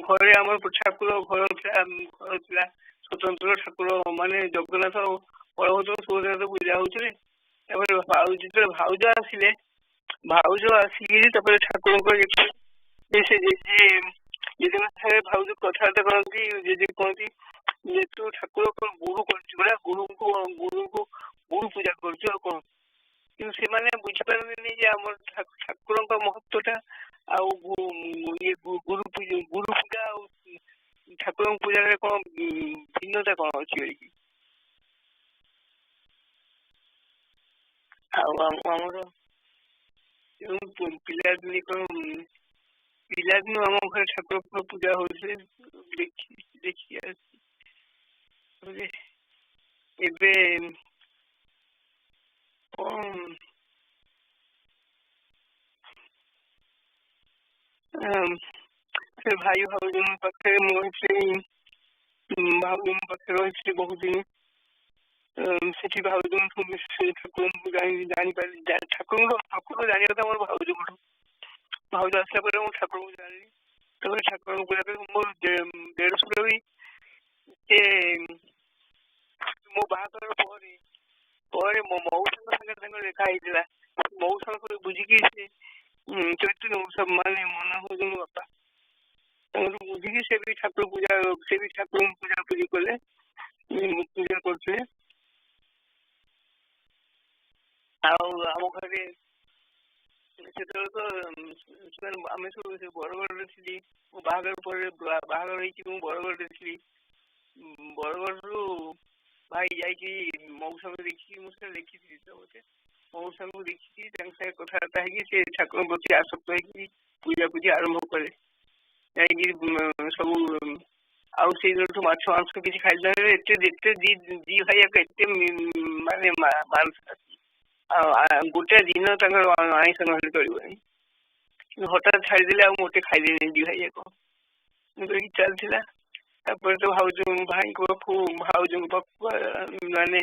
ଘରେ ଆମର ଠାକୁର ଘର ଥିଲା ସ୍ୱତନ୍ତ୍ର ଠାକୁର, ମାନେ ଜଗନ୍ନାଥ ବଳଭଦ୍ର ସୁଭଦ୍ରା ପୂଜା ହଉଥିଲେ। ତାପରେ ଯେତେବେଳେ ଭାଉଜ ଆସିକିରି ତାପରେ ଠାକୁରଙ୍କ ଯେତେବେଳେ ଭାଉଜ କଥାବାର୍ତ୍ତା କରନ୍ତି, ଜେଜେ କହନ୍ତି ଯେ ତୁ ଠାକୁର ବୋହୂ କରିଛୁ ପରା, ବୋହୂଙ୍କୁ ଗୁରୁ ପୂଜା ଆଉ ଠାକୁରଙ୍କ ପୂଜାରେ କଣ ଭିନ୍ନତା କଣ ଅଛି ବୋଲି? ଆଉ ଆମର ପିଲାଦିନୁ ଆମ ଘରେ ଠାକୁର ପୂଜା ହଉଛି ଦେଖି ଆସିଛି। ଏବେ ସେ ଭାଇ ଭାଉଜଙ୍କ ପାଖରେ ମୁଁ ଭାଉଜଙ୍କ ପାଖରେ ରହିଥିଲି ବହୁତ ଦିନ। ସେଠି ଭାଉଜଙ୍କୁ ଠାକୁରଙ୍କୁ ଜାଣିପାରିଲି। ଠାକୁର ଜାଣିବା କଥା ମୋର ଭାଉଜଙ୍କଠୁ। ଭାଉଜ ଆସିଲା ପରେ ମୁଁ ଠାକୁରଙ୍କୁ ଜାଣିଲି। ତାପରେ ଠାକୁରଙ୍କୁ ପୂଜା କରି ମୋ ଦେଢ଼ଶୁର ବି ସେ ମୋ ବାହାଘର ପରେ ମୋ ମଉସାଙ୍କ ସାଙ୍ଗରେ ତାଙ୍କର ଦେଖା ହେଇଥିଲା। ମଉସାଙ୍କୁ ବୁଝିକି ସେ ଚୈତନ୍ୟ ମଉସା ମାନେ ମନା ହଉଛନ୍ତି ବାପା, ତାଙ୍କୁ ବୁଝିକି ସେ ବି ଠାକୁରଙ୍କୁ ପୂଜାପୂଜି କଲେ, ପୂଜା କରୁଥିଲେ। ଆଉ ଆମ ଘରେ ସେତେବେଳେ ତ ଆମେ ସବୁ ବରଗଡ଼ରେ ଥିଲି। ମୋ ବାହାଘର ପରେ ବାହାଘର ହେଇକି ମୁଁ ବରଗଡ଼ରେ ଥିଲି। ବରଗଡ଼ରୁ ଭାଇ ଯାଇକି ମଉସାଙ୍କୁ ଦେଖିକି, ମୁଁ ସେଟା ଦେଖିଥିଲି ତ ଗୋଟେ ମଉସାଙ୍କୁ ଦେଖିକି ତାଙ୍କ ସାଙ୍ଗେ କଥାବାର୍ତ୍ତା ହେଇକି ସେ ଠାକୁରଙ୍କ ପ୍ରତି ଆସକ୍ତ ହେଇକି ପୂଜାପୂଜି ଆରମ୍ଭ କଲେ। ଯାଇକି ସବୁ ଆଉ ସେଇ ଦିନଠୁ ମାଛ ମାଂସ କିଛି ଖାଇଲା ଏତେ ଦି ଭାଇ ଏତେ ମାନେ ଗୋଟେ ଦିନ ତାଙ୍କର ଆଇଁଷ ନହେଲେ ଚଳିବନି। ହଠାତ୍ ଛାଡ଼ିଦେଲେ ଆଉ ମୋଟେ ଖାଇଦେଲେନି ଦି ଭାଇ ଯାକ। ଚାଲିଥିଲା। ତାପରେ ତ ଭାଉଜଙ୍କ ପାଖକୁ ମାନେ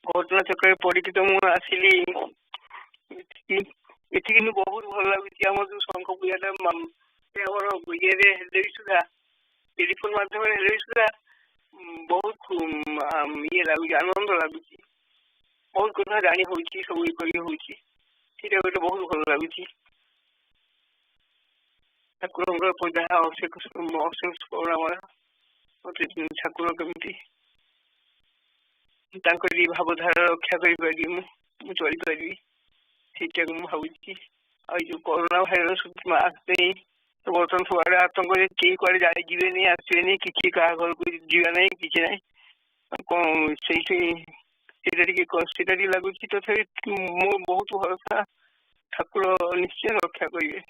ଘଟଣା ଚକ୍ରରେ ପଡ଼ିକି ତ ମୁଁ ଆସିଲି ଏଠି। କିନ୍ତୁ ବହୁତ ଭଲ ଲାଗୁଛି। ଆମର ଯୋଉ ଶଙ୍ଖ ପୂଜାଟା ଆମର ଇଏରେ ହେଲେ ବି ସୁଦ୍ଧା, ଟେଲିଫୋନ ମାଧ୍ୟମରେ ହେଲେ ବି ସୁଦ୍ଧା ବହୁତ ଇଏ ଲାଗୁଛି, ଆନନ୍ଦ ଲାଗୁଛି। ବହୁତ କଥା ଜାଣି ହଉଛି, ସବୁ ଇଏ କରି ହଉଛି। ସେଇଟା ଗୋଟେ ବହୁତ ଭଲ ଲାଗୁଛି। ଠାକୁରଙ୍କର ପୂଜା ଅଶେଷ କରୁଣାମୟ। ମତେ ଠାକୁର କେମିତି ତାଙ୍କରି ଭାବଧାରା ରକ୍ଷା କରିପାରିବି, ମୁଁ ଚଳିପାରିବି, ସେଇଟାକୁ ମୁଁ ଭାବୁଛି। ଆଉ ଏଇ ଯୋଉ କରୋନା ଭାଇରସ ଆସିନି, ବର୍ତ୍ତମାନ ସବୁଆଡେ ଆତଙ୍କ, କେହି କୁଆଡେ ଯିବେନି ଆସିବେନି, କିଛି କାହା ଘରକୁ ଯିବା ନାହିଁ, କିଛି ନାହିଁ। କଣ ସେଇଟା ଟିକେ ଲାଗୁଛି। ତଥାପି ମୋ ବହୁତ ଭରସା ଠାକୁର ନିଶ୍ଚୟ ରକ୍ଷା କରିବେ।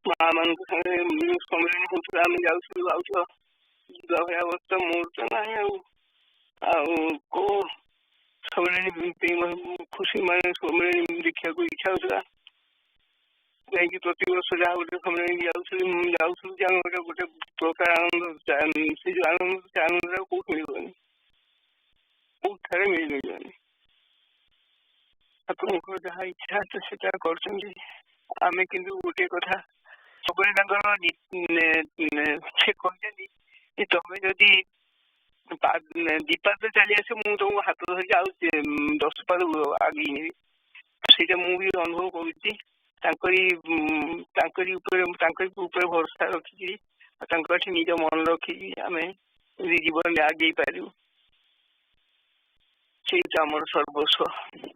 ମା ମାନଙ୍କ ସାଙ୍ଗରେ ସମ୍ମିଳନୀ ହଉଥିଲା, ଆମେ ଯାଉଥିଲୁ ଆଉଥିଲୁ। ଯିବା ଭଳିଆ ଅବସ୍ଥା ମୋର ତ ନାହିଁ। ଆଉ କୋଉ ସମ୍ମିଳନୀ ଖୁସି ମାନେ ସମ୍ମିଳନୀ ଦେଖିବାକୁ ଇଚ୍ଛା ହଉଥିଲା। ଯାଇକି ପ୍ରତିବର୍ଷ ଯାହା ଗୋଟେ ସମ୍ମିଳନୀ ଯାଉଥିଲୁ ଯେ ଆମେ ଗୋଟେ ପ୍ରକାର ଆନନ୍ଦ। ସେ ଯୋଉ ଆନନ୍ଦ, ସେ ଆନନ୍ଦଟା କୋଉଠି ମିଳିବନି, କୋଉଠାରେ ମିଳିବନି। ଠାକୁରଙ୍କର ଯାହା ଇଚ୍ଛା ସେଟା କରୁଛନ୍ତି। ଆମେ କିନ୍ତୁ ଗୋଟିଏ କଥା ସବୁବେଳେ ତାଙ୍କର ସେ କହିଛନ୍ତି ଯେ ତମେ ଯଦି ଦିପାଦ ଚାଲି ଆସିବ, ମୁଁ ତମକୁ ହାତ ଧରିକି ଆଉ 10 ପାଦ ଆଗେଇ ନେବି। ସେଇଟା ମୁଁ ବି ଅନୁଭବ କରୁଛି। ତାଙ୍କରି ଉପରେ ଭରସା ରଖିକି ଆଉ ତାଙ୍କ ଏଠି ନିଜ ମନ ରଖିକି ଆମେ ଜୀବନରେ ଆଗେଇ ପାରିବୁ। ସେଇଟା ଆମର ସର୍ବସ୍ୱ।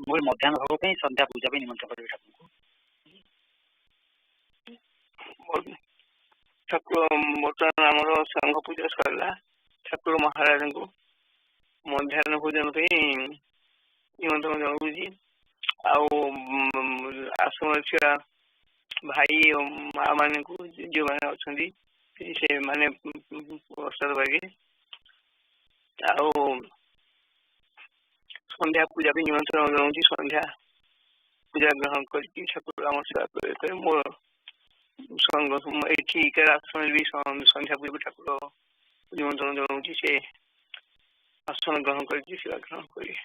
ମୁଁ ମଧ୍ୟାହ୍ନ ଭୋଗ ପାଇଁ ସନ୍ଧ୍ୟା ପୂଜା ପାଇଁ ନିମନ୍ତ୍ରଣ କରିବି ଠାକୁରଙ୍କୁ। ଠାକୁର ବର୍ତ୍ତମାନ ଆମର ସଂଘ ପୂଜା ସରିଲା। ଠାକୁର ମହାରାଜଙ୍କୁ ମଧ୍ୟାହ୍ନ ଭୋଜନ ପାଇଁ ନିମନ୍ତ୍ରଣ ଜଣାଉଛି। ଆଉ ଆଶ୍ରମରେ ଥିବା ଭାଇ ଓ ମା ମାନଙ୍କୁ, ଯେଉଁମାନେ ଅଛନ୍ତି ସେମାନେ ପ୍ରସାଦ ପାଇବେ। ଆଉ ସନ୍ଧ୍ୟା ପୂଜା ପାଇଁ ନିମନ୍ତ୍ରଣ ଜଣାଉଛି। ସନ୍ଧ୍ୟା ପୂଜା ଗ୍ରହଣ କରିକି ଠାକୁର ଆମ ସେବା କରିବେ। ମୋର ଏଠି ଆଶ୍ରମରେ ବି ସନ୍ଧ୍ୟା ପୂଜା ଠାକୁର ନିମନ୍ତ୍ରଣ ଜଣାଉଛି। ସେ ଆସନ ଗ୍ରହଣ କରିକି ସେବା ଗ୍ରହଣ କରିବେ।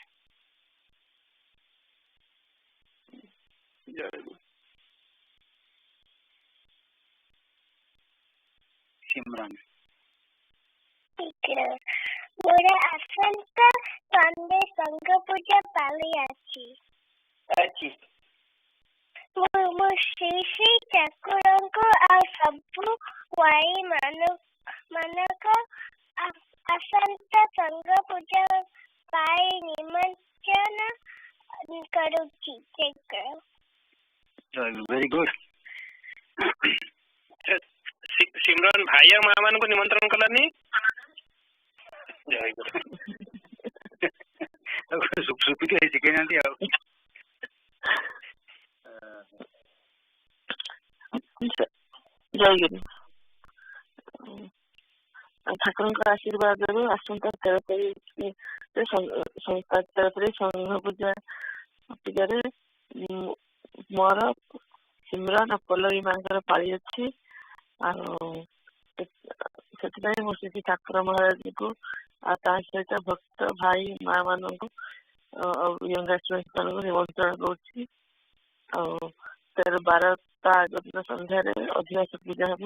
ସିମରାନ। ମୋର ଆସନ୍ତା ସଣ୍ଡେ ସଂଘ ପୂଜା ପାଳି ଅଛି। ମୁଁ ଶ୍ରୀ ଠାକୁରଙ୍କୁ ଆଉ ସବୁ ଭାଇ ମାନଙ୍କ ଆସନ୍ତା ସଂଘ ପୂଜା ପାଇଁ ନିମନ୍ତ୍ରଣ କରୁଛି। Very good. सिमरन भाई और माँ मान को निमंत्रण कलानी सुपी तो शिखे ना जय गुरु। ठाकुर आशीर्वाद आसंता 13 तारीख संस्था तरफ संघ पूजा मोर सिमरन पल्लवी माँ पाली अच्छी से ठाकुर महाराज को सहित भक्त भाई माँ मान यंग स्टूडेंट मान निमंत्रण करुच्ची। 13-12 आग दिन संध्या अधिवास पूजा हम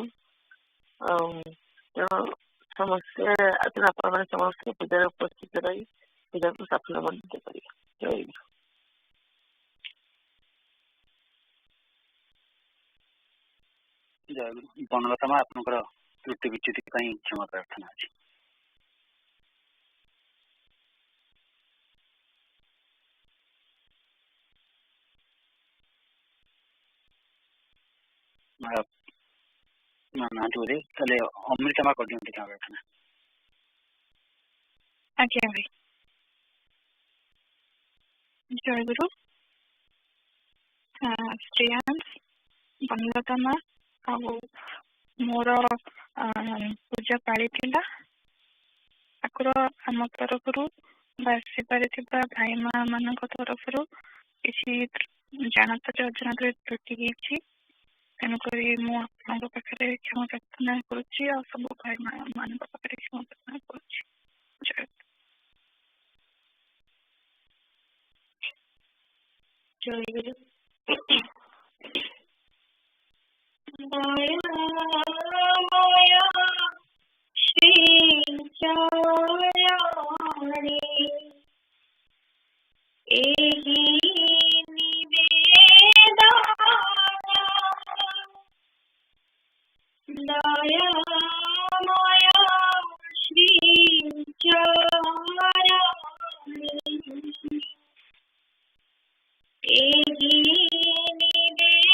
तेणु समस्ते आपण मैंने समस्त पूजा उपस्थित रही पूजा को सफल मंडित करें। बनलता आपंकर त्रुटि विच्युति क्षमा प्रार्थना अच्छी। बोधे अमृतमा कर दिखाँ प्रार्थना। आज्ञा भाई। जय गुरु। श्रेयांश बनलता माँ मोर पूजा पाली ठाकुर आम तरफ आसीपार भाई माँ मान तरफ किसी जानत अजानत त्रुटि होती तेणुक मुझे क्षमा प्रार्थना करुच्ची आ सब भाई माँ मान क्षमा प्रार्थना करुच्ची। जय गुरु। माया श्री चरणे एहि निवेदना दया माया श्री चरणे एहि निवेदना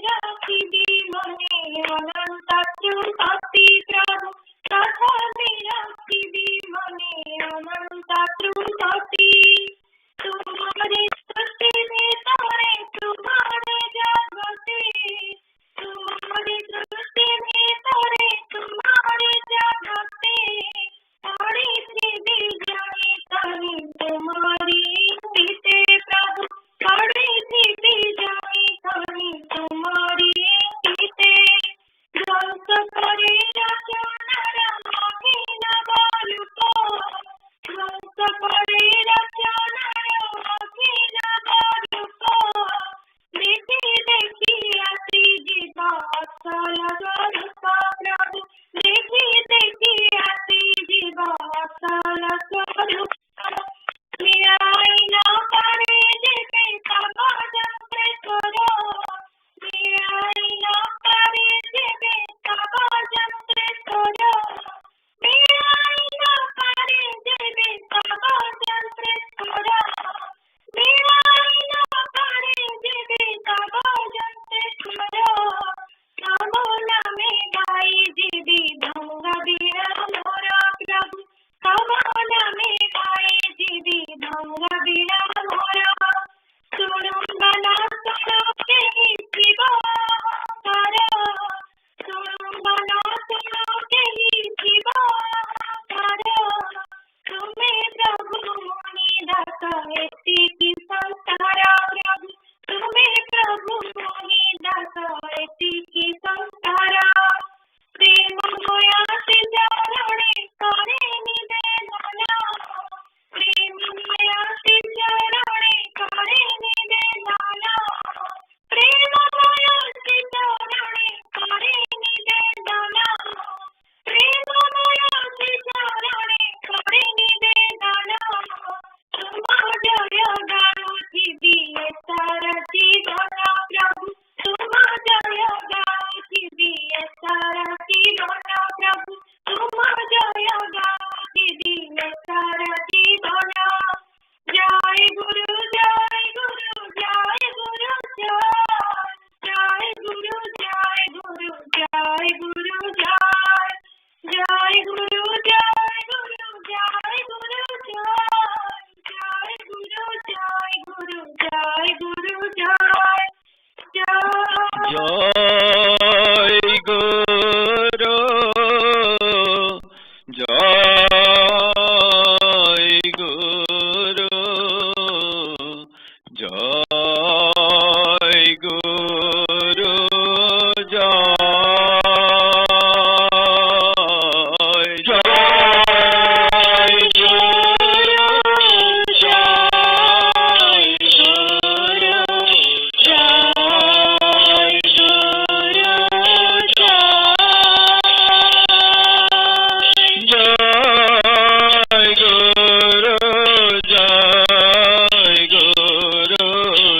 रखिबी मने अनंत तृपति प्रभु तथापि रखिबी मने अनंत तृपति तुम्हारी सृष्टि भीतरे तुम्हारे जगते तुम्हारी सृष्टि भीतरे तुम्हारे जगते बड़ी सीधी जानी तनी तुम्हारी बीते प्रभु बड़ी सीधी जानी तनी तुम्हारी बीते ध्वंस करे रचनर महीन बालुको ध्वंस करे रचनर महीन बालुको देखी देखी आसी जीवा असल स्वरूप प्रभु देखी देखी आसी जीवा असल स्वरूप मिराई न करे जेबे तब जंत्र करो मिराई न करे जेबे तब जंत्र करो मिराई न करे जेबे तब जंत्र करो मिराई न करे जेबे तब जंत्र करो कमला में गाई जीवी भंग बीरा मोरा प्रभु कमला में गाई जीवी भंग बीरा मोरा सुनो बना सुनो के ही शिवा करो सुनो बना सुनो के ही शिवा करो तुम्हें प्रभु मुनि दास एति की संसारा प्रभु तुम्हें प्रभु मुनि दास एति की संसारा प्रेम मोया से चरणे करे निवेदना प्रेम मोया से चरणे करे निवेदना प्रेम मोया से चरणे करे निवेदना प्रेम मोया से चरणे करे निवेदना तुम जय गाओ जीवी सारा जीवन प्रभु तुम जय गाओ जीवी सारा जीवन प्रभु तुम जय गाओ जीवी सारा जीवन जय गुरु जय गुरु जय गुरु जय गुरु जय गुरु जय गुरु जय जय गुरु जय गुरु जय गुरु जय गुरु जय गुरु जय गुरु जय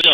जय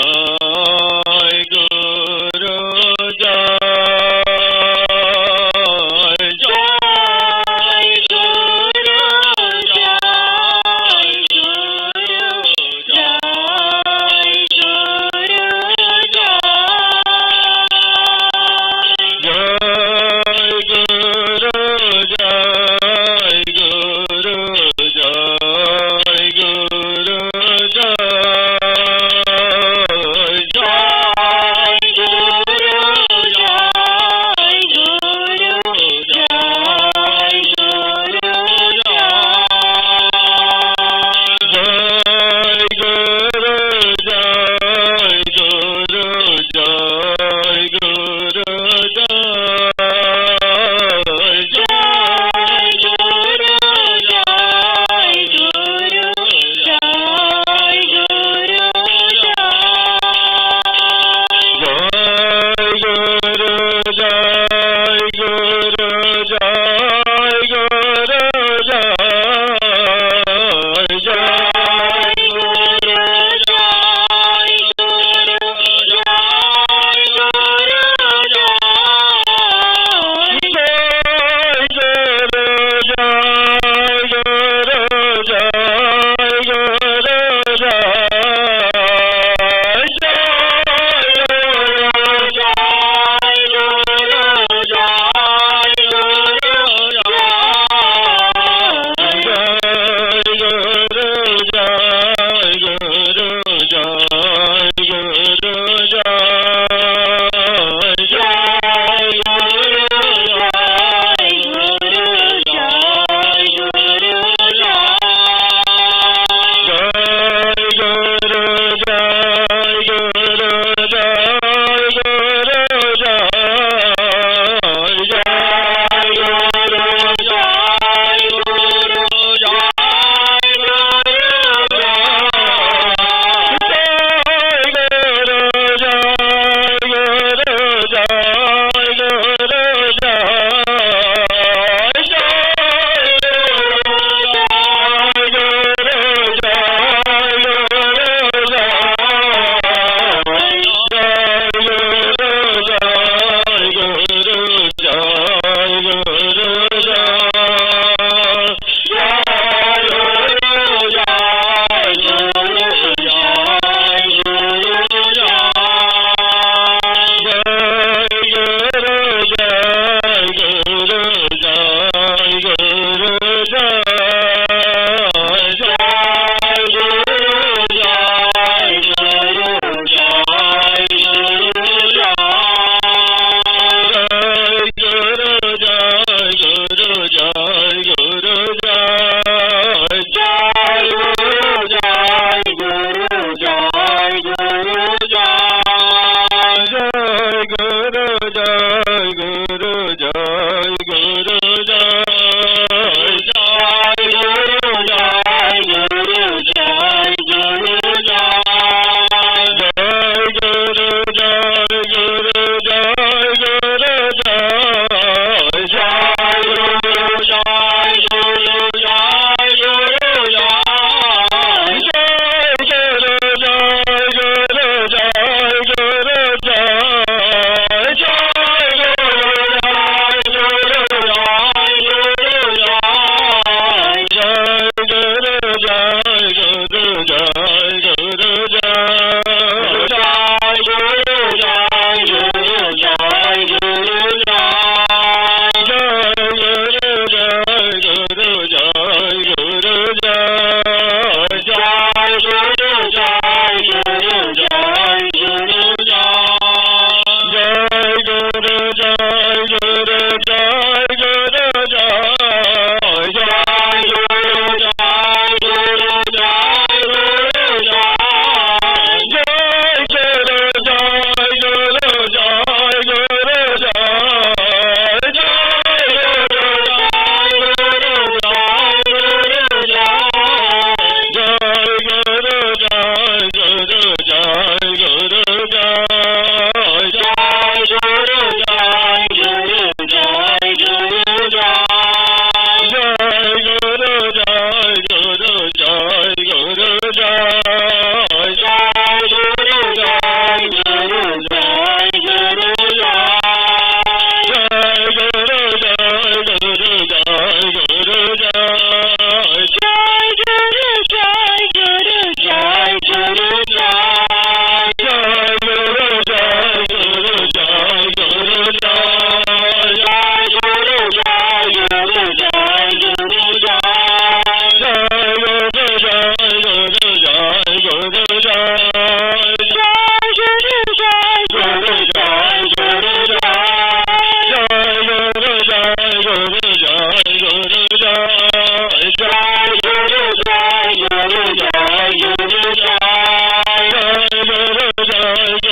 जय